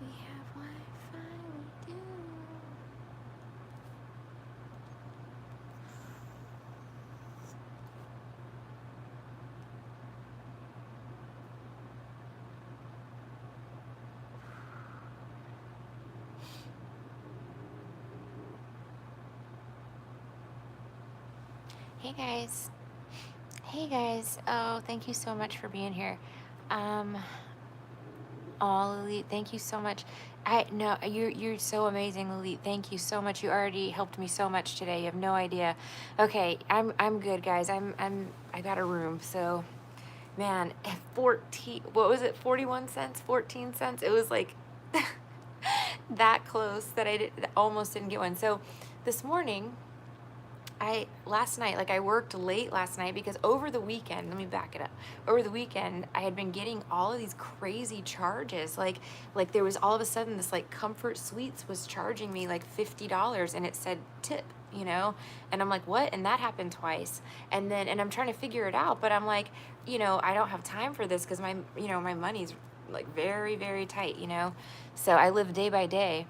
we have Wi-Fi? We do. Hey guys. Hey guys. Oh, thank you so much for being here. Um, oh, Lily, thank you so much. I no, you're so amazing, Lily. Thank you so much. You already helped me so much today. You have no idea. Okay, I'm good, guys. I got a room. So, man, 14, what was it? 41 cents, 14 cents. It was like that close that almost didn't get one. So, this morning last night, like I worked late last night because over the weekend, let me back it up. Over the weekend, I had been getting all of these crazy charges. Like there was all of a sudden this like Comfort Suites was charging me like $50 and it said tip, you know? And I'm like, what? And that happened twice. And I'm trying to figure it out, but I'm like, I don't have time for this because my money's like very, very tight, So I live day by day.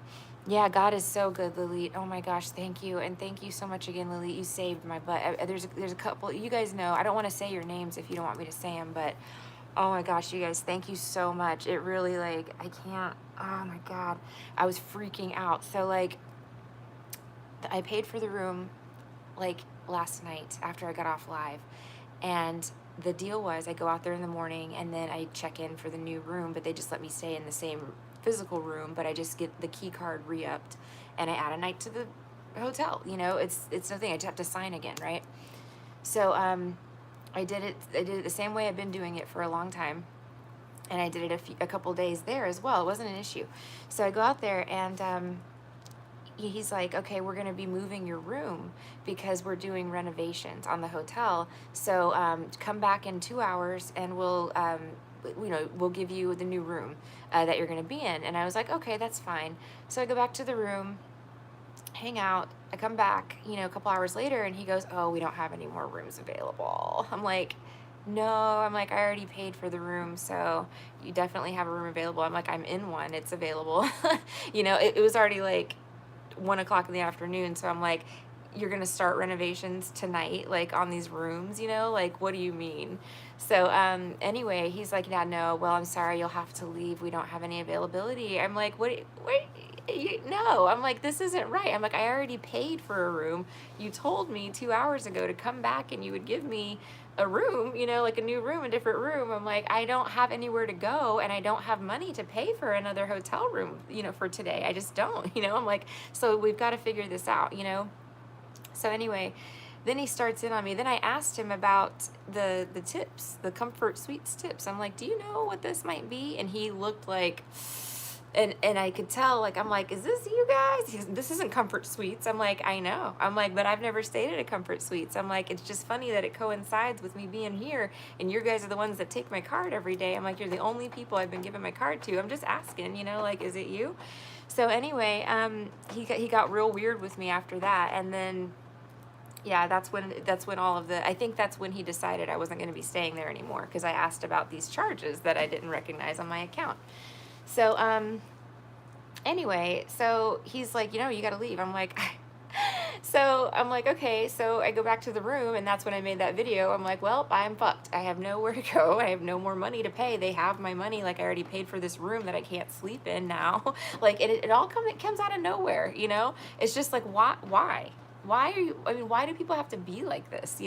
Yeah, God is so good, Lily. Oh my gosh, thank you. And thank you so much again, Lily. You saved my butt. There's a couple, you guys know, I don't want to say your names if you don't want me to say them, but oh my gosh, you guys, thank you so much. It really like, I can't, oh my God, I was freaking out. So like, I paid for the room like last night after I got off live. And the deal was I go out there in the morning and then I check in for the new room, but they just let me stay in the same physical room, but I just get the key card re-upped and I add a night to the hotel. It's nothing. I just have to sign again, right? So I did it the same way I've been doing it for a long time. And I did it a couple days there as well. It wasn't an issue. So I go out there and he's like, okay, we're going to be moving your room because we're doing renovations on the hotel. So come back in 2 hours and we'll give you the new room that you're going to be in. And I was like, okay, that's fine. So I go back to the room, hang out. I come back, a couple hours later and he goes, oh, we don't have any more rooms available. I'm like, no, I already paid for the room. So you definitely have a room available. I'm like, I'm in one, it's available. It was already like 1 o'clock in the afternoon. So I'm like, you're going to start renovations tonight, like on these rooms, like, what do you mean? So, anyway, he's like, yeah, no, well, I'm sorry, you'll have to leave. We don't have any availability. I'm like, what, no, I'm like, this isn't right. I'm like, I already paid for a room. You told me 2 hours ago to come back and you would give me a room, like a new room, a different room. I'm like, I don't have anywhere to go and I don't have money to pay for another hotel room, for today. I just don't, I'm like, so we've got to figure this out, So anyway, then he starts in on me. Then I asked him about the tips, the Comfort Suites tips. I'm like, do you know what this might be? And he looked like, and I could tell, like, I'm like, is this you guys? This isn't Comfort Suites. I'm like, I know. I'm like, but I've never stayed at a Comfort Suites. I'm like, it's just funny that it coincides with me being here and you guys are the ones that take my card every day. I'm like, you're the only people I've been giving my card to. I'm just asking, like, is it you? So anyway, he got real weird with me after that. And then, yeah, that's when I think that's when he decided I wasn't going to be staying there anymore because I asked about these charges that I didn't recognize on my account. So, anyway, so he's like, you got to leave. I'm like, so I'm like, okay. So I go back to the room and that's when I made that video. I'm like, well, I'm fucked. I have nowhere to go. I have no more money to pay. They have my money. Like I already paid for this room that I can't sleep in now. Like it comes out of nowhere, It's just like, why are you, why do people have to be like this,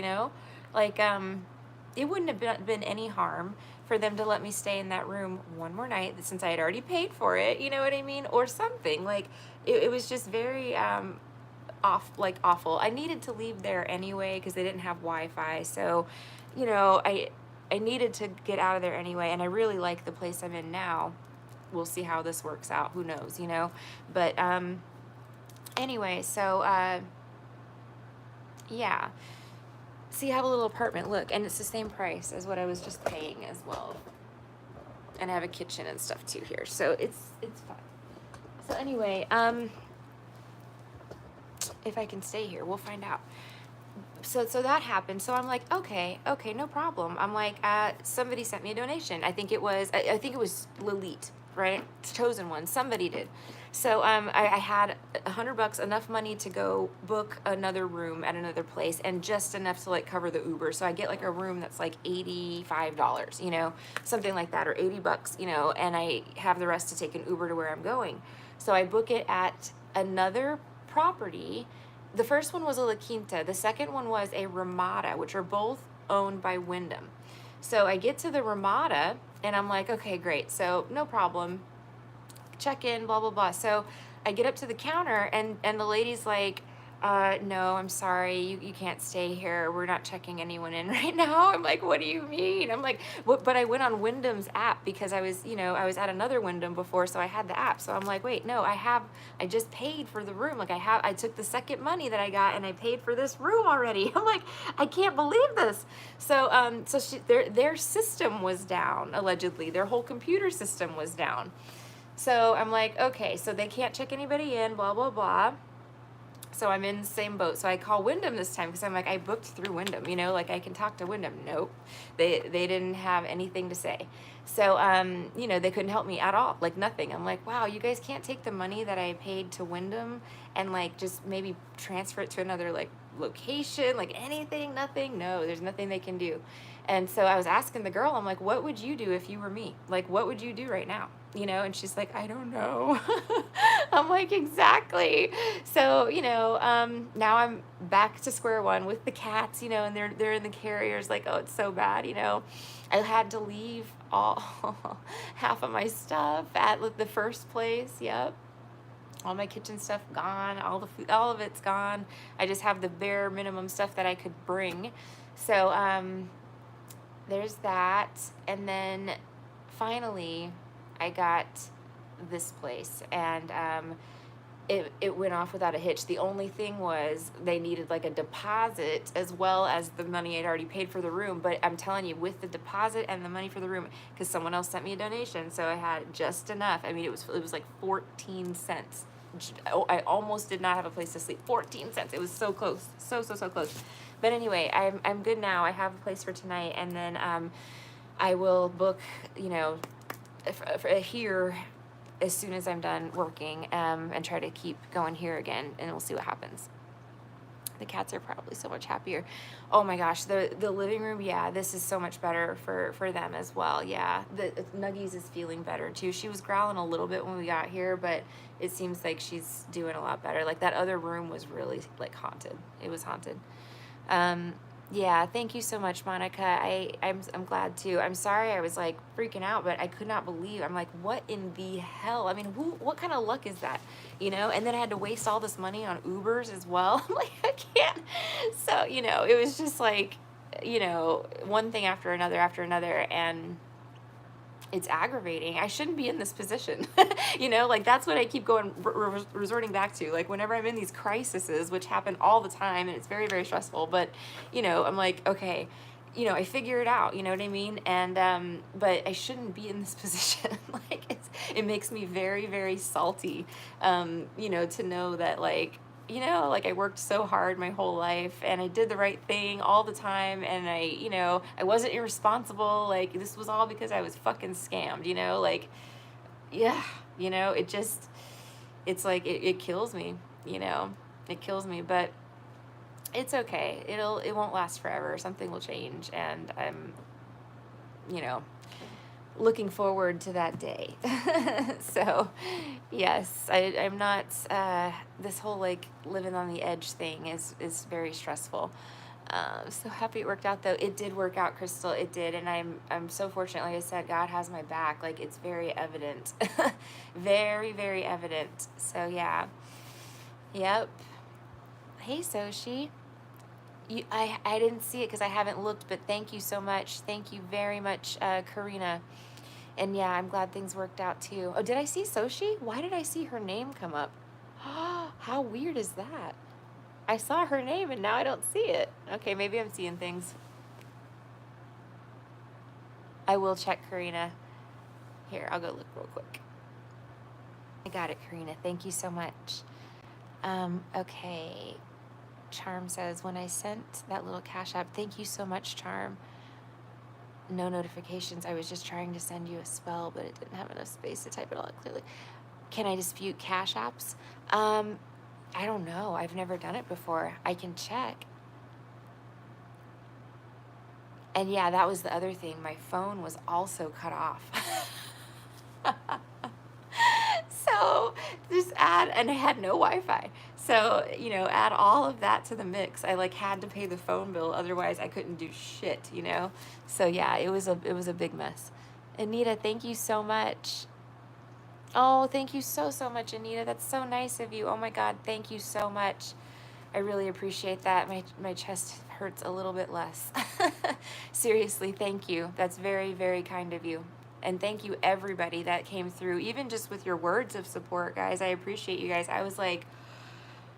Like, it wouldn't have been any harm for them to let me stay in that room one more night since I had already paid for it, you know what I mean? Or something. Like, it was just very awful. I needed to leave there anyway because they didn't have Wi-Fi. So, I needed to get out of there anyway. And I really like the place I'm in now. We'll see how this works out. Who knows, But anyway, so yeah. See, I have a little apartment, look, and it's the same price as what I was just paying as well. And I have a kitchen and stuff too here, so it's fine. So anyway, if I can stay here, we'll find out. So that happened. So I'm like, okay, no problem. I'm like, somebody sent me a donation. I think it was Lilith. right? Chosen one. Somebody did. So I had $100, enough money to go book another room at another place, and just enough to like cover the Uber. So I get like a room that's like $85, you know, something like that, or $80, you know, and I have the rest to take an Uber to where I'm going. So I book it at another property. The first one was a La Quinta. The second one was a Ramada, which are both owned by Wyndham. So I get to the Ramada and I'm like, okay, great. So no problem. Check in, blah, blah, blah. So I get up to the counter and the lady's like, no, I'm sorry. You can't stay here. We're not checking anyone in right now. I'm like, what do you mean? I'm like, what? But I went on Wyndham's app because I was, you know, I was at another Wyndham before. So I had the app. So I'm like, wait, no, I just paid for the room. Like I took the second money that I got and I paid for this room already. I'm like, I can't believe this. So, their system was down, allegedly. Their whole computer system was down. So I'm like, okay, so they can't check anybody in, blah, blah, blah. So I'm in the same boat. So I call Wyndham this time because I'm like, I booked through Wyndham, you know, like I can talk to Wyndham. Nope. They didn't have anything to say. So, you know, they couldn't help me at all, like nothing. I'm like, wow, you guys can't take the money that I paid to Wyndham and like just maybe transfer it to another like location, like anything, nothing. No, there's nothing they can do. And so I was asking the girl, I'm like, what would you do if you were me? Like, what would you do right now? You know, and she's like, I don't know. I'm like, exactly. So, you know, now I'm back to square one with the cats, you know, and they're in the carriers, like, oh, it's so bad, you know. I had to leave all half of my stuff at the first place. Yep. All my kitchen stuff gone, all the food, all of it's gone. I just have the bare minimum stuff that I could bring. So, there's that. And then finally I got this place, and it went off without a hitch. The only thing was they needed like a deposit as well as the money I'd already paid for the room. But I'm telling you, with the deposit and the money for the room, because someone else sent me a donation, so I had just enough. I mean, it was like 14 cents. I almost did not have a place to sleep. 14 cents. It was so close. So close. But anyway, I'm good now. I have a place for tonight, and then I will book, you know, for here as soon as I'm done working, and try to keep going here again, and we'll see what happens. The cats are probably so much happier. Oh my gosh, the living room, yeah, this is so much better for them as well. Yeah, the Nuggies is feeling better too. She was growling a little bit when we got here, but it seems like she's doing a lot better. Like that other room was really like haunted. It was haunted. Yeah, thank you so much, Monica. I'm glad too. I'm sorry I was like freaking out, but I could not believe. I'm like, what in the hell? I mean, what kind of luck is that? You know? And then I had to waste all this money on Ubers as well. I'm like, I can't. So, you know, it was just like, you know, one thing after another, and it's aggravating. I shouldn't be in this position. You know, like that's what I keep going resorting back to. Like whenever I'm in these crises, which happen all the time, and it's very, very stressful, but you know, I'm like, okay, you know, I figure it out, you know what I mean? And but I shouldn't be in this position. Like it makes me very, very salty, you know, to know that like, you know, like I worked so hard my whole life and I did the right thing all the time, and I, you know, I wasn't irresponsible. Like this was all because I was fucking scammed, you know, like, yeah, you know, it's like, it kills me, you know, it kills me, but it's okay. It won't last forever. Something will change, and I'm, you know, looking forward to that day. So yes, I'm not, this whole like living on the edge thing is very stressful. So happy it worked out though. It did work out, Crystal. It did. And I'm so fortunate. Like I said, God has my back. Like it's very evident, very, very evident. So yeah. Yep. Hey, Soshi. I didn't see it because I haven't looked, but thank you so much. Thank you very much, Karina. And yeah, I'm glad things worked out too. Oh, did I see Soshi? Why did I see her name come up? How weird is that? I saw her name and now I don't see it. Okay, maybe I'm seeing things. I will check, Karina. Here, I'll go look real quick. I got it, Karina. Thank you so much. Okay. Charm says, when I sent that little Cash App, thank you so much, Charm. No notifications. I was just trying to send you a spell, but it didn't have enough space to type it all out clearly. Can I dispute Cash Apps? I don't know. I've never done it before. I can check. And yeah, that was the other thing. My phone was also cut off. So just add, and I had no Wi-Fi. So, you know, add all of that to the mix. I like had to pay the phone bill, otherwise I couldn't do shit, you know? So yeah, it was a big mess. Anita, thank you so much. Oh, thank you so much, Anita. That's so nice of you. Oh my God, thank you so much. I really appreciate that. My chest hurts a little bit less. Seriously, thank you. That's very kind of you. And thank you everybody that came through, even just with your words of support, guys. I appreciate you guys. I was like,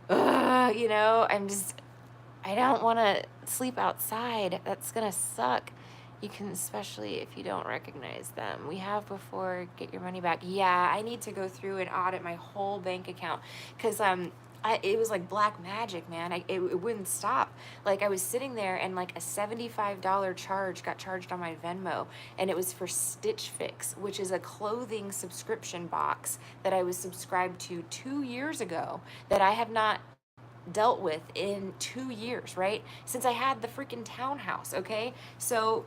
ugh, you know, I don't want to sleep outside. That's going to suck. You can, especially if you don't recognize them. We have before, get your money back. Yeah, I need to go through and audit my whole bank account because it was like black magic, man. It wouldn't stop. Like I was sitting there and like a $75 charge got charged on my Venmo, and it was for Stitch Fix, which is a clothing subscription box that I was subscribed to 2 years ago that I have not dealt with in 2 years, right? Since I had the freaking townhouse, okay? So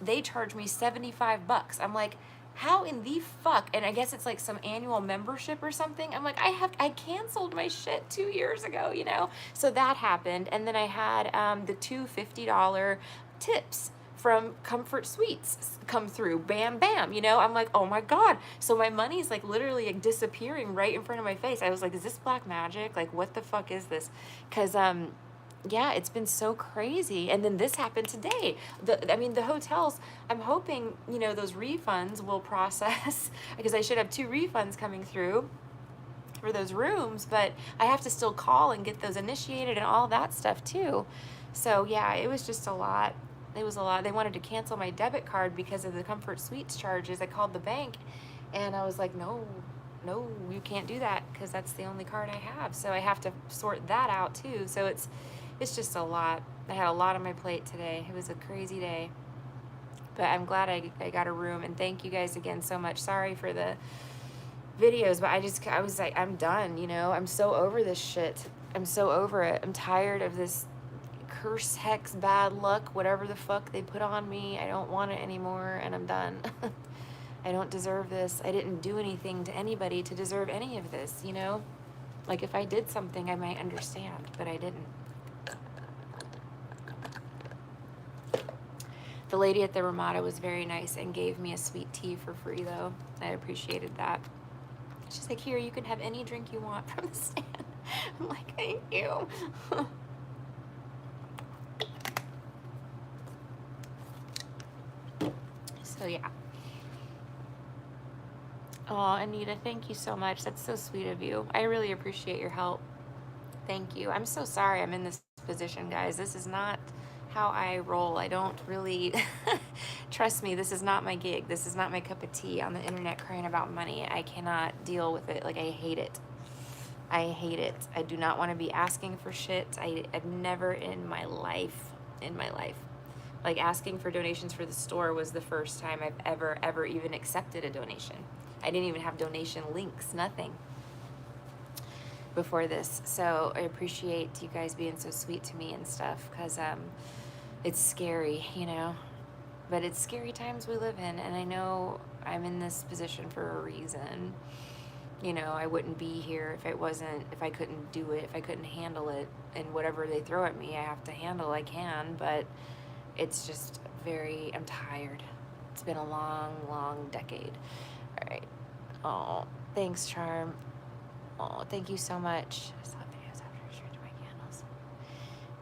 they charged me $75. I'm like, how in the fuck? And I guess it's like some annual membership or something. I'm like, I canceled my shit 2 years ago, you know? So that happened. And then I had the two $50 tips from Comfort Suites come through. Bam, bam, you know? I'm like, oh my God. So my money's like literally like disappearing right in front of my face. I was like, is this black magic? Like, what the fuck is this? Because, yeah, it's been so crazy. And then this happened today. The hotels, I'm hoping, you know, those refunds will process because I should have 2 refunds coming through for those rooms, but I have to still call and get those initiated and all that stuff too. So yeah, it was just a lot. It was a lot. They wanted to cancel my debit card because of the Comfort Suites charges. I called the bank and I was like, no, you can't do that because that's the only card I have. So I have to sort that out too. So it's just a lot. I had a lot on my plate today. It was a crazy day. But I'm glad I got a room, and thank you guys again so much. Sorry for the videos, but I was like, I'm done, you know? I'm so over this shit. I'm so over it. I'm tired of this curse, hex, bad luck, whatever the fuck they put on me. I don't want it anymore, and I'm done. I don't deserve this. I didn't do anything to anybody to deserve any of this, you know? Like, if I did something, I might understand, but I didn't. The lady at the Ramada was very nice and gave me a sweet tea for free, though. I appreciated that. She's like, here, you can have any drink you want from the stand. I'm like, thank you. So, yeah. Oh, Anita, thank you so much. That's so sweet of you. I really appreciate your help. Thank you. I'm so sorry I'm in this position, guys. This is not how I roll. I don't really, trust me, this is not my gig. This is not my cup of tea on the internet crying about money. I cannot deal with it. Like, I hate it. I hate it. I do not want to be asking for shit. I've never in my life, like asking for donations for the store was the first time I've ever even accepted a donation. I didn't even have donation links, nothing before this. So I appreciate you guys being so sweet to me and stuff, because it's scary, you know, but it's scary times we live in, and I know I'm in this position for a reason. You know, I wouldn't be here if I couldn't do it, if I couldn't handle it, and whatever they throw at me, I have to handle. I can, but it's just I'm tired. It's been a long decade. All right. Oh, thanks, Charm. Oh, thank you so much. I saw videos after I shared my candles.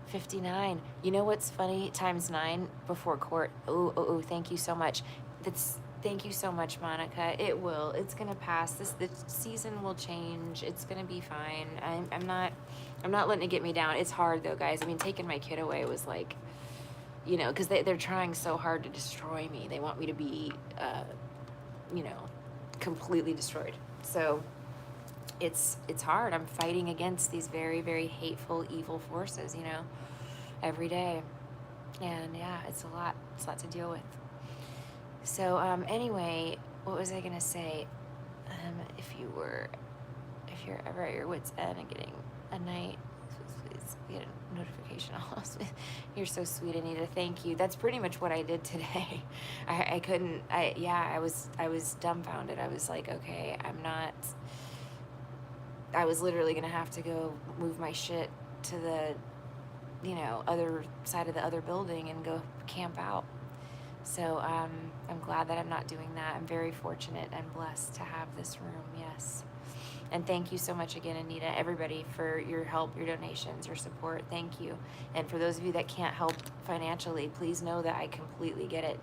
59. You know what's funny? Times 9 before court. Oh, thank you so much. Thank you so much, Monica. It will. It's gonna pass. The season will change. It's gonna be fine. I'm not letting it get me down. It's hard though, guys. I mean, taking my kid away was like, you know, because they're trying so hard to destroy me. They want me to be, you know, completely destroyed. So it's hard. I'm fighting against these very hateful, evil forces, you know, every day. And yeah, it's a lot to deal with. So, anyway, what was I gonna say? If you're ever at your wit's end and getting a night, please get a notification. You're so sweet, Anita. Thank you. That's pretty much what I did today. I couldn't. I was dumbfounded. I was like, okay, I was literally gonna have to go move my shit to the, other side of the other building and go camp out. So I'm glad that I'm not doing that. I'm very fortunate and blessed to have this room. Yes. And thank you so much again, Anita, everybody, for your help, your donations, your support. Thank you. And for those of you that can't help financially, please know that I completely get it.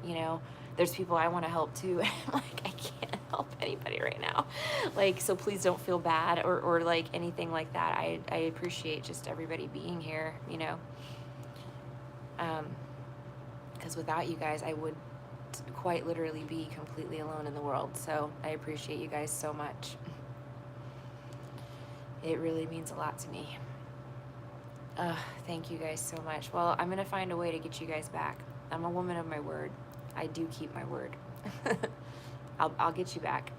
There's people I want to help too. And I'm like, I can't help anybody right now. Like, so please don't feel bad or like anything like that. I appreciate just everybody being here, because without you guys, I would quite literally be completely alone in the world. So I appreciate you guys so much. It really means a lot to me. Thank you guys so much. Well, I'm gonna find a way to get you guys back. I'm a woman of my word. I do keep my word. I'll get you back.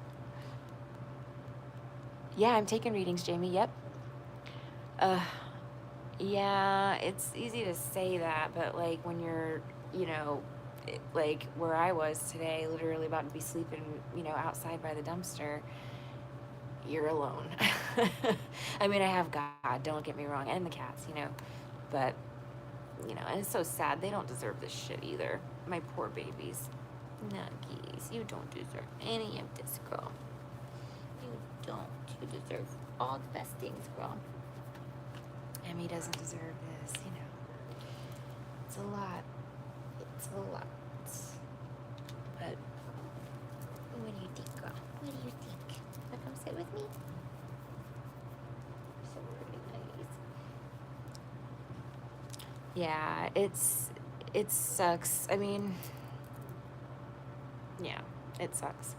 Yeah, I'm taking readings, Jamie. Yep. Yeah, it's easy to say that, but like when you're, like where I was today, literally about to be sleeping, outside by the dumpster, you're alone. I mean, I have God, don't get me wrong, and the cats, but, and it's so sad. They don't deserve this shit either. My poor babies. Nuggies, you don't deserve any of this, girl. You don't. You deserve all the best things, girl. Emmy doesn't deserve this, It's a lot. It's a lot. But what do you think, girl? What do you think? Wanna come sit with me? So pretty nice. Yeah, it sucks. I mean, yeah, it sucks.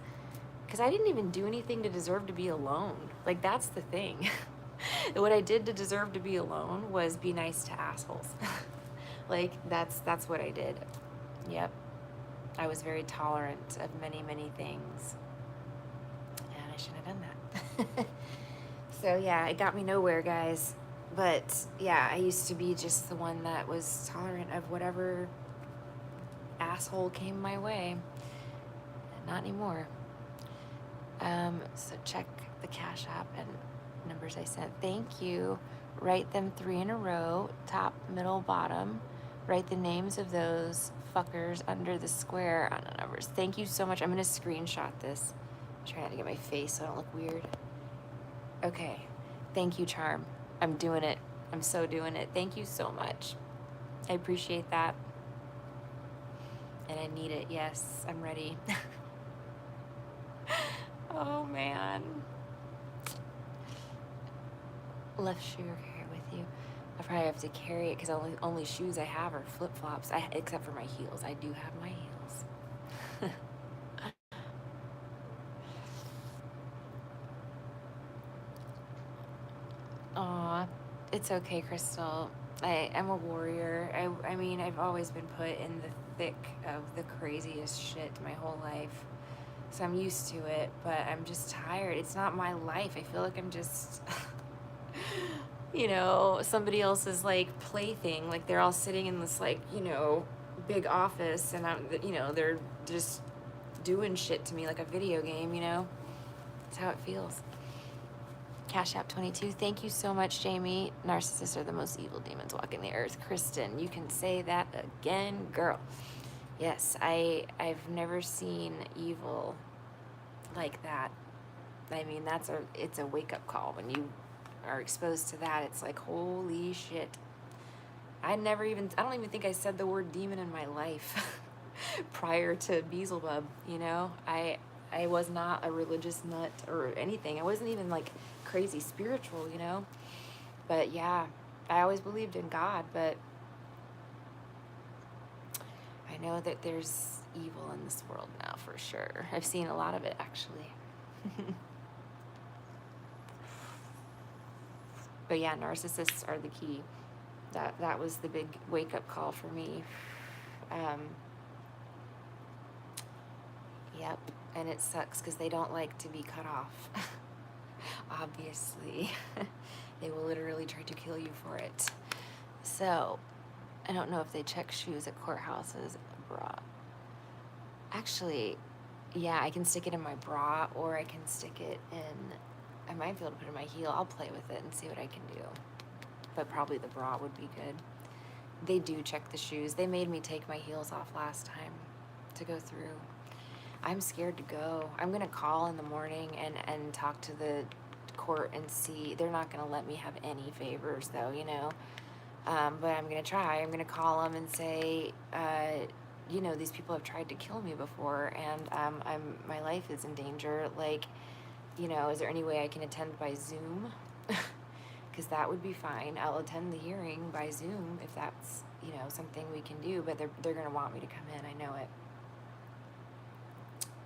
Because I didn't even do anything to deserve to be alone. Like, that's the thing. What I did to deserve to be alone was be nice to assholes. Like, that's what I did. Yep. I was very tolerant of many, many things. And I shouldn't have done that. So, yeah, it got me nowhere, guys. But, yeah, I used to be just the one that was tolerant of whatever asshole came my way. Not anymore. So check the Cash App and numbers I sent. Thank you. Write them 3 in a row, top, middle, bottom. Write the names of those fuckers under the square on the numbers. Thank you so much. I'm going to screenshot this. I'm trying to get my face so I don't look weird. Okay. Thank you, Charm. I'm doing it. I'm so doing it. Thank you so much. I appreciate that. And I need it. Yes, I'm ready. Oh, man. Left shoe here with you. I probably have to carry it because only shoes I have are flip-flops, except for my heels. I do have my heels. Aw, it's okay, Crystal. I'm a warrior. I mean, I've always been put in the thick of the craziest shit my whole life. So I'm used to it, but I'm just tired. It's not my life. I feel like I'm just, somebody else's like plaything. Like they're all sitting in this like, big office and they're just doing shit to me like a video game, That's how it feels. Cash App 22. Thank you so much, Jamie. Narcissists are the most evil demons walking the earth. Kristen, you can say that again, girl. Yes, I've never seen evil like that. I mean, it's a wake-up call. When you are exposed to that, it's like, holy shit. I don't even think I said the word demon in my life prior to Beelzebub, I was not a religious nut or anything. I wasn't even like crazy spiritual, But yeah, I always believed in God, but I know that there's evil in this world now for sure. I've seen a lot of it actually. But yeah, narcissists are the key. That was the big wake-up call for me. Yep, and it sucks because they don't like to be cut off. Obviously. They will literally try to kill you for it. So, I don't know if they check shoes at courthouses. Bra. Actually, yeah, I can stick it in my bra, or I can stick it in, I might be able to put it in my heel. I'll play with it and see what I can do. But probably the bra would be good. They do check the shoes. They made me take my heels off last time to go through. I'm scared to go. I'm going to call in the morning and talk to the court and see. They're not going to let me have any favors, though, you know. But I'm going to try. I'm going to call them and say, you know, these people have tried to kill me before, and my life is in danger. Like, you know, is there any way I can attend by Zoom? Because that would be fine. I'll attend the hearing by Zoom if that's, you know, something we can do. But they're going to want me to come in. I know it.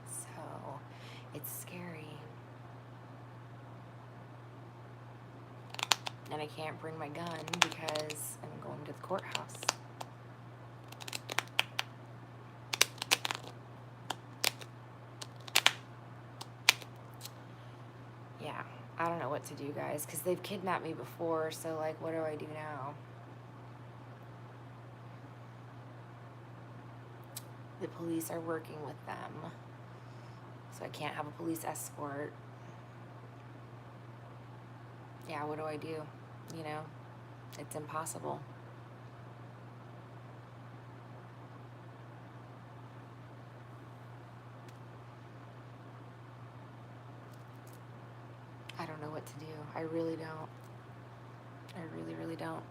So it's scary. And I can't bring my gun because I'm going to the courthouse. Yeah, I don't know what to do, guys, because they've kidnapped me before, so, like, what do I do now? The police are working with them, so I can't have a police escort. Yeah, what do I do? You know, it's impossible. I don't know what to do. I really don't. I really, really don't.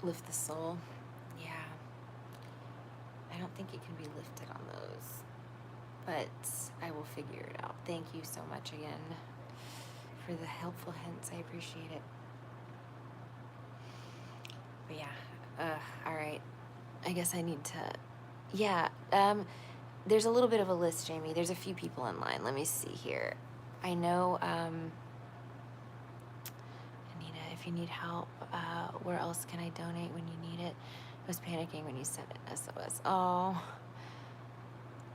Lift the soul. Yeah. I don't think it can be lifted on those. But I will figure it out. Thank you so much again for the helpful hints. I appreciate it. But yeah. All right. I guess I need to... Yeah. There's a little bit of a list, Jamie. There's a few people in line. Let me see here. I know... Anita, if you need help, where else can I donate when you need it? I was panicking when you sent it SOS. Oh...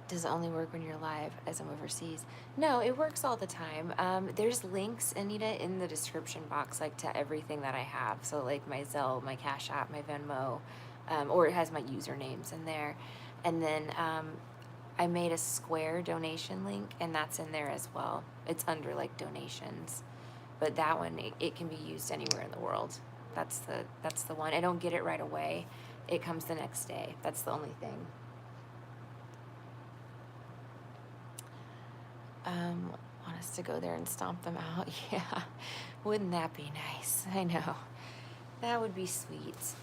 Does it only work when you're live as I'm overseas? No, it works all the time. There's links, Anita, in the description box, like, to everything that I have. So, like, my Zelle, my Cash App, my Venmo, or it has my usernames in there. And then I made a Square donation link, and that's in there as well. It's under, like, donations. But that one, it can be used anywhere in the world. That's the one. I don't get it right away. It comes the next day. That's the only thing. Want us to go there and stomp them out? Yeah, wouldn't that be nice? I know, that would be sweet,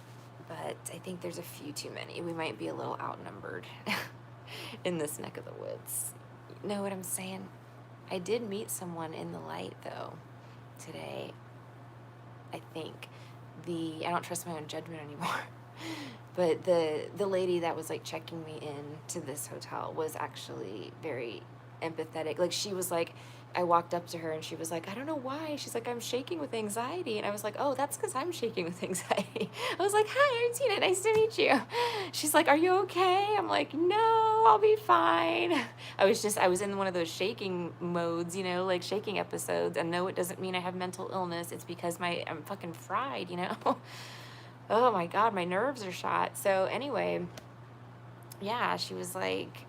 but I think there's a few too many. We might be a little outnumbered in this neck of the woods. You know what I'm saying? I did meet someone in the light, though, today. I think I don't trust my own judgment anymore. But the lady that was, like, checking me in to this hotel was actually very empathetic. Like, she was like, I walked up to her and she was like, I don't know why. She's like, I'm shaking with anxiety. And I was like, oh, that's because I'm shaking with anxiety. I was like, hi, I'm Tina. Nice to meet you. She's like, are you okay? I'm like, no, I'll be fine. I was in one of those shaking modes, you know, like shaking episodes. And no, it doesn't mean I have mental illness. It's because I'm fucking fried, you know? Oh my God, my nerves are shot. So anyway, yeah, she was like,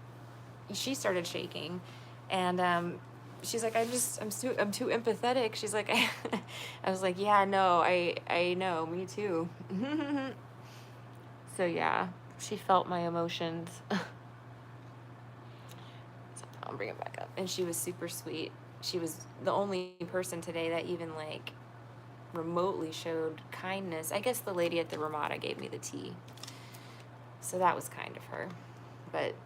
she started shaking, and she's like, I'm too empathetic. She's like, I was like, yeah, no, I know, me too. So yeah, she felt my emotions. So I'll bring it back up. And she was super sweet. She was the only person today that even, like, remotely showed kindness. I guess the lady at the Ramada gave me the tea, so that was kind of her, but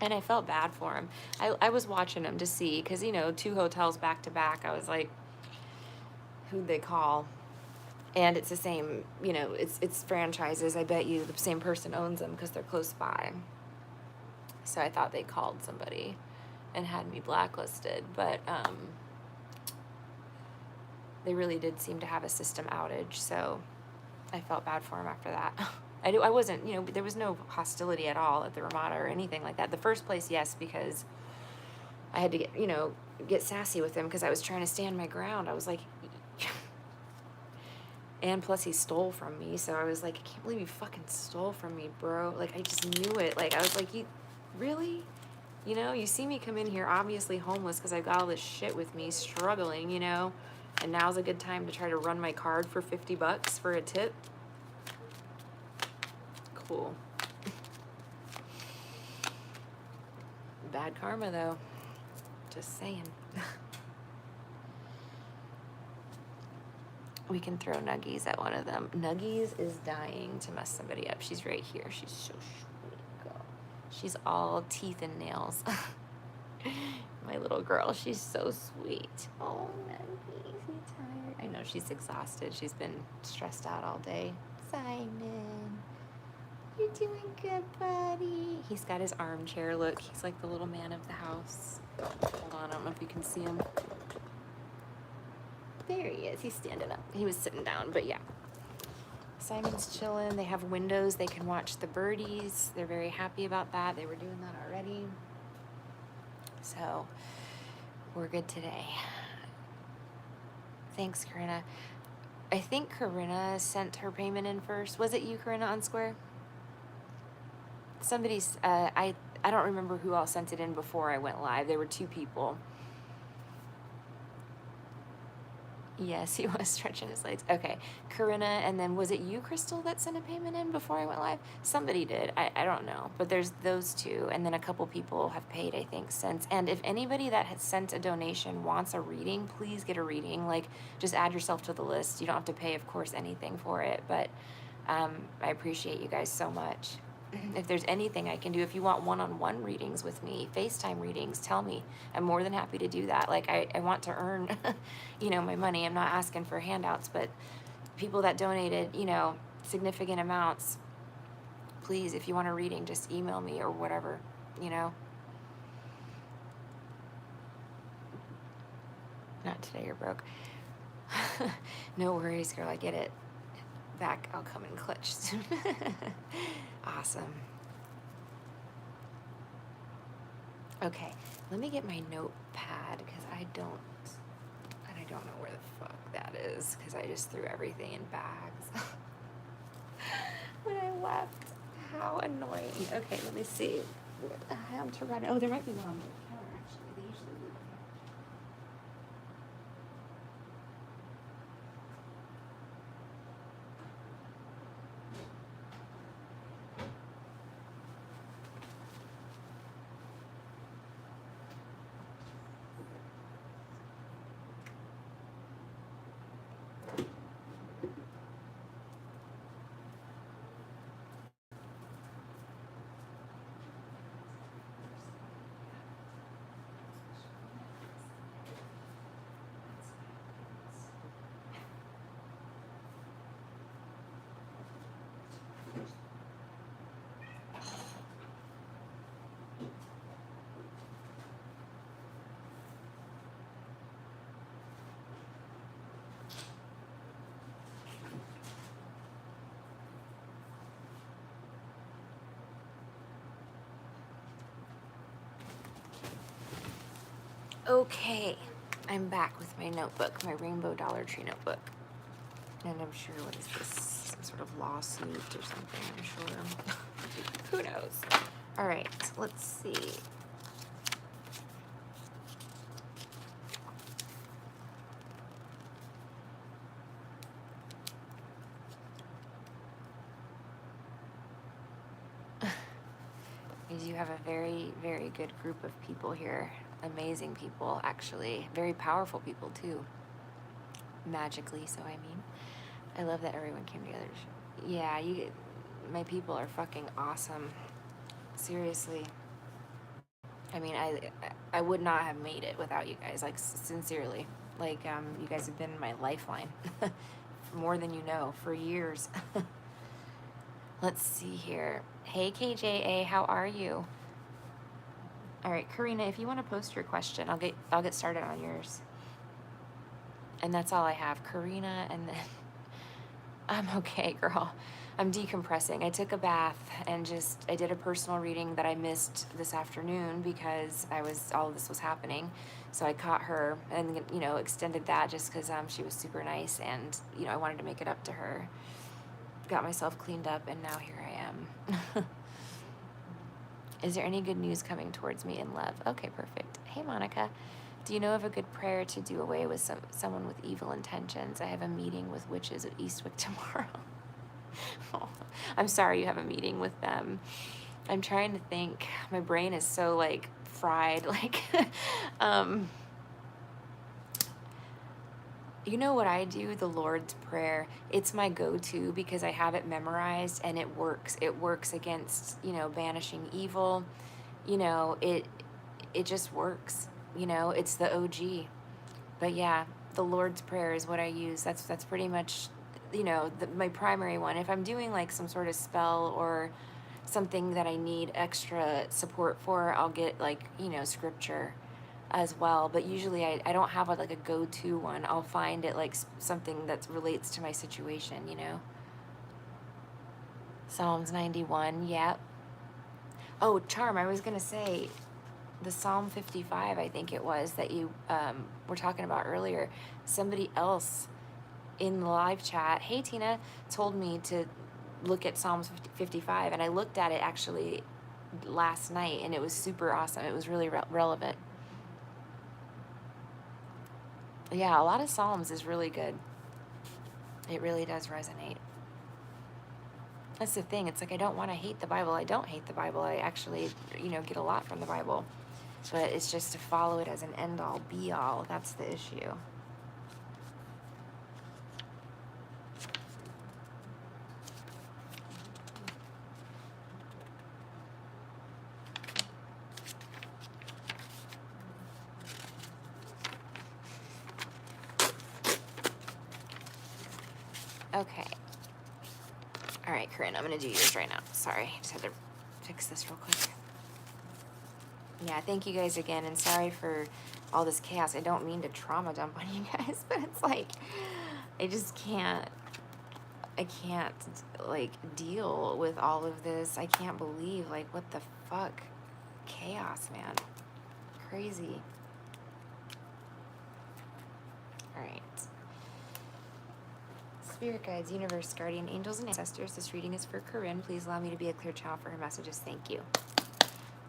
and I felt bad for him. I was watching him to see, because, you know, 2 hotels back to back, I was like, who'd they call? And it's the same, you know, it's franchises. I bet you the same person owns them because they're close by. So I thought they called somebody and had me blacklisted, but they really did seem to have a system outage, so I felt bad for him after that. I wasn't, you know, there was no hostility at all at the Ramada or anything like that. The first place, yes, because I had to get, you know, get sassy with him because I was trying to stand my ground. I was like, and plus he stole from me. So I was like, I can't believe you fucking stole from me, bro. Like, I just knew it. Like, I was like, you really? You know, you see me come in here obviously homeless because I've got all this shit with me, struggling, you know, and now's a good time to try to run my card for $50 for a tip. Cool. Bad karma, though. Just saying. We can throw Nuggies at one of them. Nuggies is dying to mess somebody up. She's right here. She's so sweet, girl. She's all teeth and nails. My little girl. She's so sweet. Oh, Nuggies, you tired? I know she's exhausted. She's been stressed out all day. Simon. You're doing good, buddy. He's got his armchair. Look, he's like the little man of the house. Hold on, I don't know if you can see him. There he is. He's standing up. He was sitting down, but yeah. Simon's chilling. They have windows. They can watch the birdies. They're very happy about that. They were doing that already. So we're good today. Thanks, Corinna. I think Corinna sent her payment in first. Was it you, Corinna, on Square? Somebody's, I don't remember who all sent it in before I went live. There were 2 people. Yes, he was stretching his legs. Okay, Corinna, and then was it you, Crystal, that sent a payment in before I went live? Somebody did. I don't know, but there's those 2, and then a couple people have paid, I think, since. And if anybody that has sent a donation wants a reading, please get a reading. Like, just add yourself to the list. You don't have to pay, of course, anything for it, but I appreciate you guys so much. If there's anything I can do, if you want one-on-one readings with me, FaceTime readings, tell me. I'm more than happy to do that. Like, I want to earn, you know, my money. I'm not asking for handouts, but people that donated, you know, significant amounts, please, if you want a reading, just email me or whatever, you know. Not today, you're broke. No worries, girl, I get it. Back, I'll come in clutch soon. Awesome. Okay, let me get my notepad because I don't know where the fuck that is because I just threw everything in bags when I left. How annoying. Okay, let me see. Where the hell to run? Oh, there might be one on the counter actually. They usually leave them. Okay, I'm back with my notebook, my rainbow Dollar Tree notebook. And I'm sure, what is this? Some sort of lawsuit or something, I'm sure. Who knows? All right, let's see. You have a very, very good group of people here. Amazing people, actually. Very powerful people, too. Magically, so I mean. I love that everyone came together. Yeah, my people are fucking awesome. Seriously. I mean, I would not have made it without you guys, like, sincerely. Like, you guys have been my lifeline. More than you know, for years. Let's see here. Hey, KJA, how are you? All right, Karina, if you want to post your question, I'll get started on yours. And that's all I have. Karina, and then I'm okay, girl. I'm decompressing. I took a bath and I did a personal reading that I missed this afternoon because all of this was happening. So I caught her and, extended that just because she was super nice and, I wanted to make it up to her. Got myself cleaned up and now here I am. Is there any good news coming towards me in love? Okay, perfect. Hey, Monica. Do you know of a good prayer to do away with someone with evil intentions? I have a meeting with witches at Eastwick tomorrow. Oh, I'm sorry you have a meeting with them. I'm trying to think. My brain is so like fried. Like, you know what I do? The Lord's Prayer. It's my go-to because I have it memorized and it works. It works against, banishing evil. It just works. It's the OG. But yeah, the Lord's Prayer is what I use. That's pretty much, my primary one. If I'm doing like some sort of spell or something that I need extra support for, I'll get like, scripture as well. But usually I don't have like a go-to one. I'll find it like something that relates to my situation, Psalms 91, yep. Oh, Charm, I was going to say, the Psalm 55, I think it was, that you were talking about earlier, somebody else in the live chat, hey Tina, told me to look at Psalms 55, and I looked at it actually last night, and it was super awesome. It was really relevant. Yeah, a lot of Psalms is really good. It really does resonate. That's the thing. It's like I don't want to hate the Bible. I don't hate the Bible. I actually, get a lot from the Bible. But it's just to follow it as an end-all, be-all. That's the issue. Okay. All right, Corinne, I'm going to do yours right now. Sorry, just had to fix this real quick. Yeah, thank you guys again, and sorry for all this chaos. I don't mean to trauma dump on you guys, but it's like, I just can't, like, deal with all of this. I can't believe, like, what the fuck? Chaos, man. Crazy. All right. Spirit guides, universe, guardian angels, and ancestors. This reading is for Corinne. Please allow me to be a clear channel for her messages. Thank you.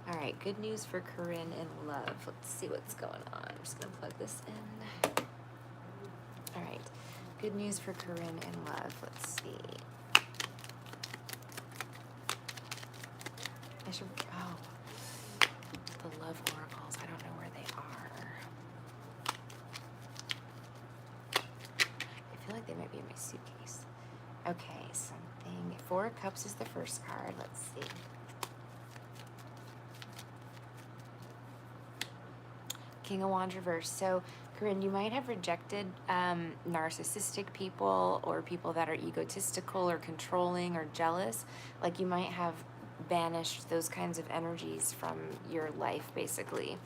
All right, good news for Corinne in love. Let's see what's going on. I'm just going to plug this in. All right, good news for Corinne in love. Let's see. I should, the love oracles. I don't know where they are. I feel like they might be in my suitcase. Okay, something. 4 of Cups is the first card. Let's see. King of Wands reverse. So, Corinne, you might have rejected narcissistic people or people that are egotistical or controlling or jealous. Like you might have banished those kinds of energies from your life, basically.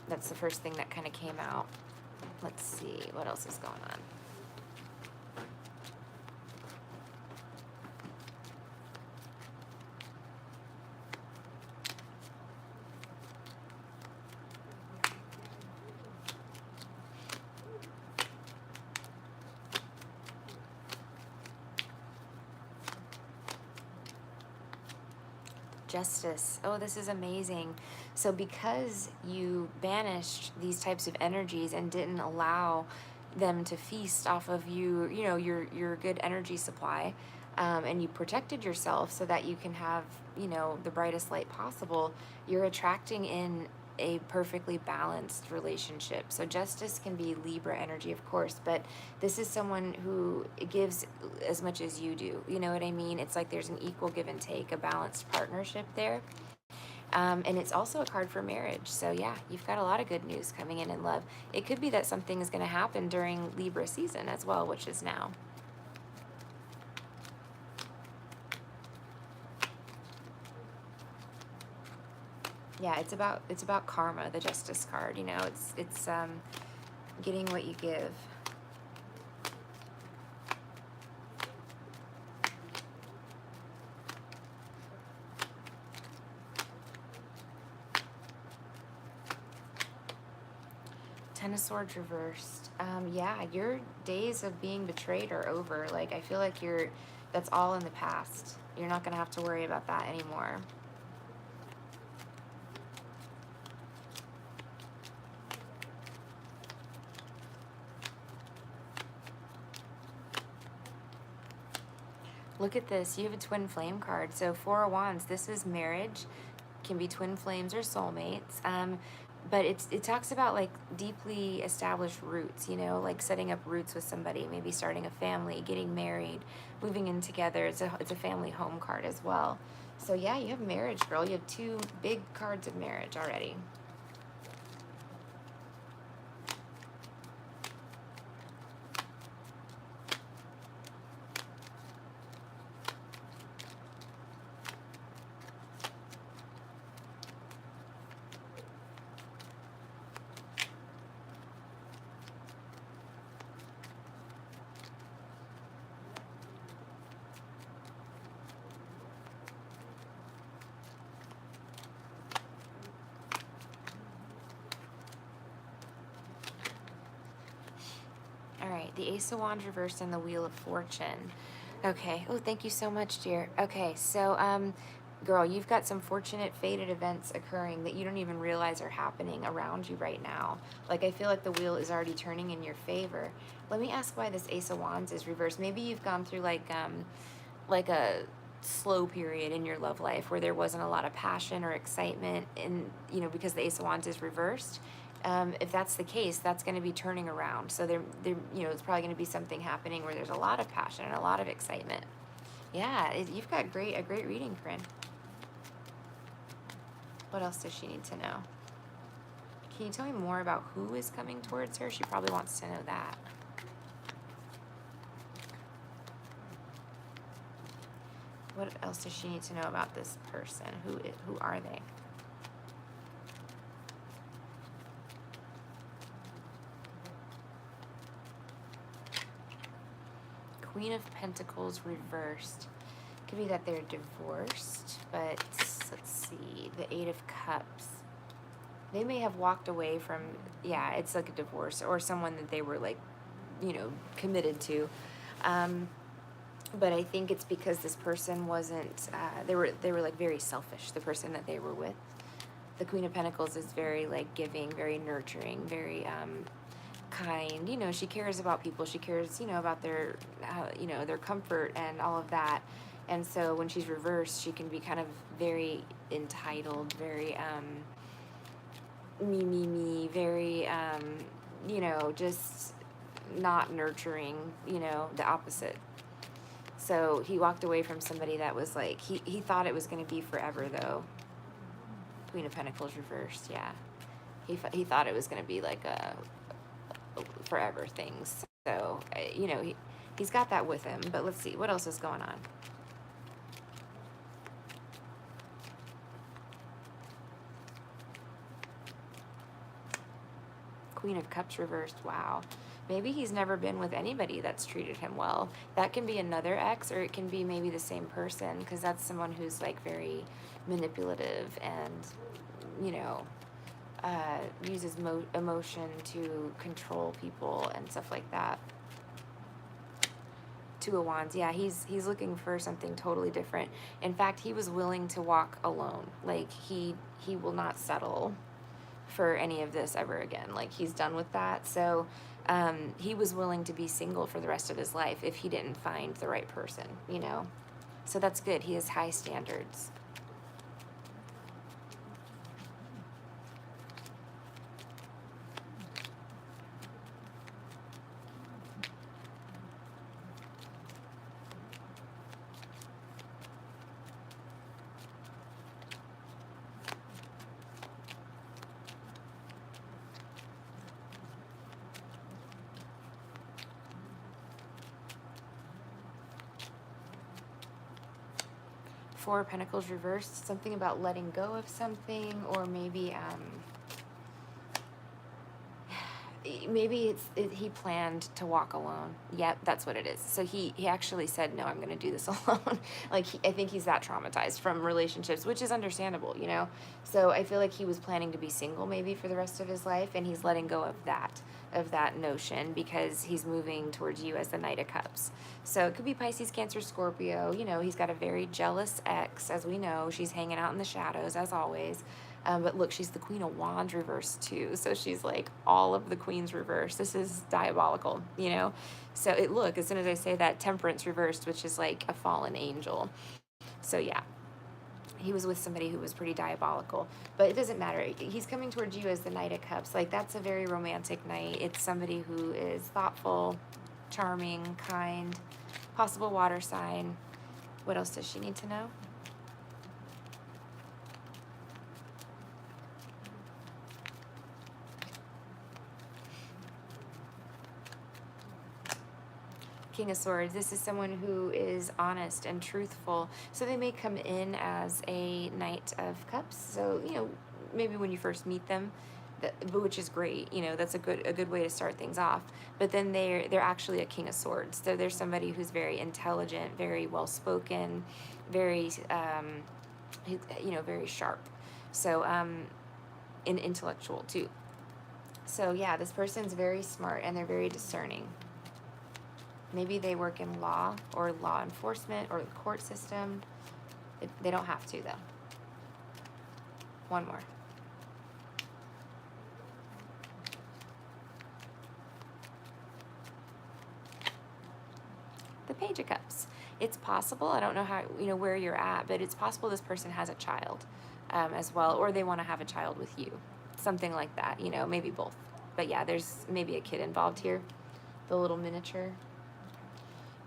That's the first thing that kind of came out. Let's see, what else is going on? Justice. Oh, this is amazing. So because you banished these types of energies and didn't allow them to feast off of you, your good energy supply, and you protected yourself so that you can have, the brightest light possible, you're attracting in a perfectly balanced relationship. So justice can be Libra energy, of course, but this is someone who gives as much as you do. You know what I mean? It's like there's an equal give and take, a balanced partnership there. And it's also a card for marriage. So yeah, you've got a lot of good news coming in love. It could be that something is going to happen during Libra season as well, which is now. Yeah, it's about karma, the Justice card. It's getting what you give. Ten of Swords reversed. Yeah, your days of being betrayed are over. Like, I feel like that's all in the past. You're not going to have to worry about that anymore. Look at this. You have a twin flame card. So Four of Wands, this is marriage. Can be twin flames or soulmates. But it talks about like deeply established roots, you know, like setting up roots with somebody, maybe starting a family, getting married, moving in together. It's a family home card as well. So yeah, you have marriage, girl. You have two big cards of marriage already. All right, the Ace of Wands reversed and the Wheel of Fortune. Okay. Oh, thank you so much, dear. Okay, so girl, you've got some fortunate fated events occurring that you don't even realize are happening around you right now. Like, I feel like the wheel is already turning in your favor. Let me ask why this Ace of Wands is reversed. Maybe you've gone through like a slow period in your love life where there wasn't a lot of passion or excitement, and because the Ace of Wands is reversed. If that's the case, that's going to be turning around. So it's probably going to be something happening where there's a lot of passion and a lot of excitement. Yeah, you've got a great reading, Corinne. What else does she need to know? Can you tell me more about who is coming towards her? She probably wants to know that. What else does she need to know about this person? Who are they? Queen of Pentacles reversed. Could be that they're divorced, but let's see. The Eight of Cups. They may have walked away from, yeah, it's like a divorce or someone that they were like, committed to. But I think it's because this person wasn't, they were like very selfish, the person that they were with. The Queen of Pentacles is very like giving, very nurturing, very kind. She cares about people. She cares, about their, their comfort and all of that. And so when she's reversed, she can be kind of very entitled, very me, very just not nurturing, the opposite. So he walked away from somebody that was like, he thought it was going to be forever though. Queen of Pentacles reversed, yeah. He thought it was going to be like a forever things. So, he's got that with him. But let's see, what else is going on? Queen of Cups reversed, wow. Maybe he's never been with anybody that's treated him well. That can be another ex, or it can be maybe the same person, because that's someone who's like very manipulative and, uses emotion to control people and stuff like that. Two of Wands, yeah, he's looking for something totally different. In fact, he was willing to walk alone. Like, he will not settle for any of this ever again. Like, he's done with that. So he was willing to be single for the rest of his life if he didn't find the right person, So that's good. He has high standards. Four of Pentacles reversed, something about letting go of something, or maybe maybe he planned to walk alone. Yep, that's what it is. So he actually said, no, I'm going to do this alone. Like, I think he's that traumatized from relationships, which is understandable, you know? So I feel like he was planning to be single maybe for the rest of his life, and he's letting go of that notion, because he's moving towards you as the Knight of Cups. So it could be Pisces, Cancer, Scorpio. You know, he's got a very jealous ex, as we know. She's hanging out in the shadows, as always. But look, she's the Queen of Wands reversed too. So she's like all of the queens reversed. This is diabolical, you know? So look, as soon as I say that, Temperance reversed, which is like a fallen angel. So yeah, he was with somebody who was pretty diabolical. But it doesn't matter. He's coming towards you as the Knight of Cups. Like, that's a very romantic knight. It's somebody who is thoughtful, charming, kind, possible water sign. What else does she need to know? King of Swords. This is someone who is honest and truthful. So they may come in as a Knight of Cups. So, you know, maybe when you first meet them, which is great. You know, that's a good way to start things off. But then they're actually a King of Swords. So they're somebody who's very intelligent, very well spoken, very you know, very sharp. So and intellectual too. So yeah, this person's very smart and they're very discerning. Maybe they work in law or law enforcement or the court system. They don't have to, though. One more. The Page of Cups. It's possible, I don't know how, you know, where you're at, but it's possible this person has a child as well, or they want to have a child with you. Something like that, you know, maybe both. But yeah, there's maybe a kid involved here. The little miniature.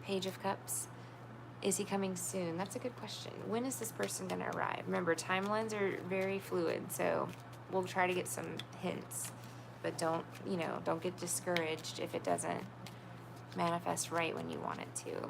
Page of Cups. Is he coming soon? That's a good question. When is this person going to arrive? Remember, timelines are very fluid, so we'll try to get some hints. But don't, you know, don't get discouraged if it doesn't manifest right when you want it to.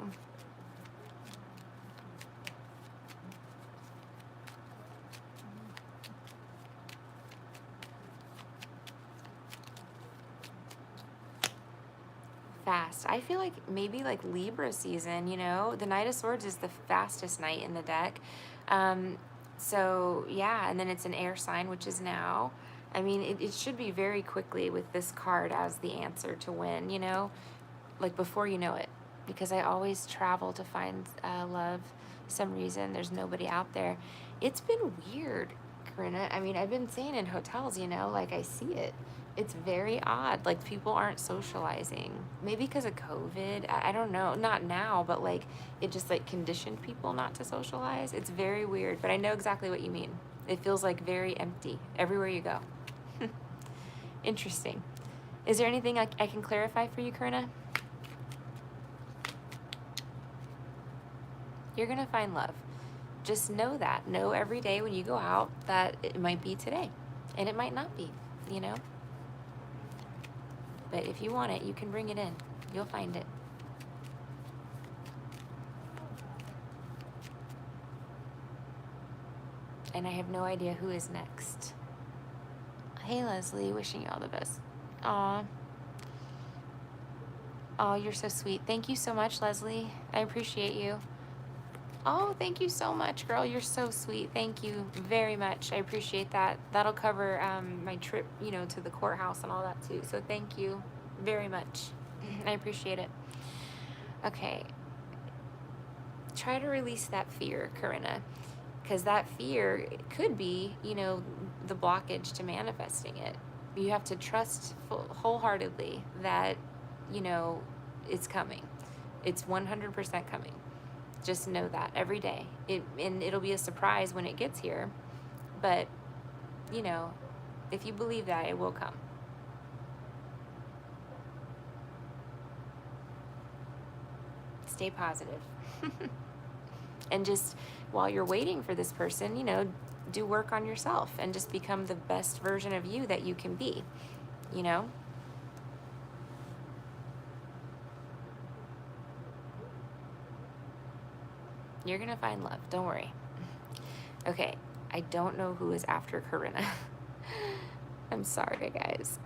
Fast. I feel like maybe like Libra season, you know? The Knight of Swords is the fastest knight in the deck. So yeah, and then it's an air sign, which is now. I mean, it should be very quickly with this card as the answer to win, you know? Like before you know it. Because I always travel to find love. Some reason there's nobody out there. It's been weird, Corinna. I mean, I've been staying in hotels, you know? Like, I see it. It's very odd. Like, people aren't socializing. Maybe because of COVID. I don't know. Not now, but like, it just like conditioned people not to socialize. It's very weird, but I know exactly what you mean. It feels like very empty everywhere you go. Interesting. Is there anything I can clarify for you, Corinna? You're going to find love. Just know that. Know every day when you go out that it might be today and it might not be, you know? But if you want it, you can bring it in. You'll find it. And I have no idea who is next. Hey, Leslie, wishing you all the best. Aw. Oh, you're so sweet. Thank you so much, Leslie. I appreciate you. Oh, thank you so much, girl. You're so sweet. Thank you very much. I appreciate that. That'll cover my trip, you know, to the courthouse and all that too. So thank you very much. I appreciate it. Okay. Try to release that fear, Corinna, because that fear could be, you know, the blockage to manifesting it. You have to trust wholeheartedly that, you know, it's coming. It's 100% coming. Just know that every day. And it'll be a surprise when it gets here. But, you know, if you believe that, it will come. Stay positive. And just while you're waiting for this person, you know, do work on yourself and just become the best version of you that you can be, you know? You're going to find love. Don't worry. Okay. I don't know who is after Corinna. I'm sorry, guys.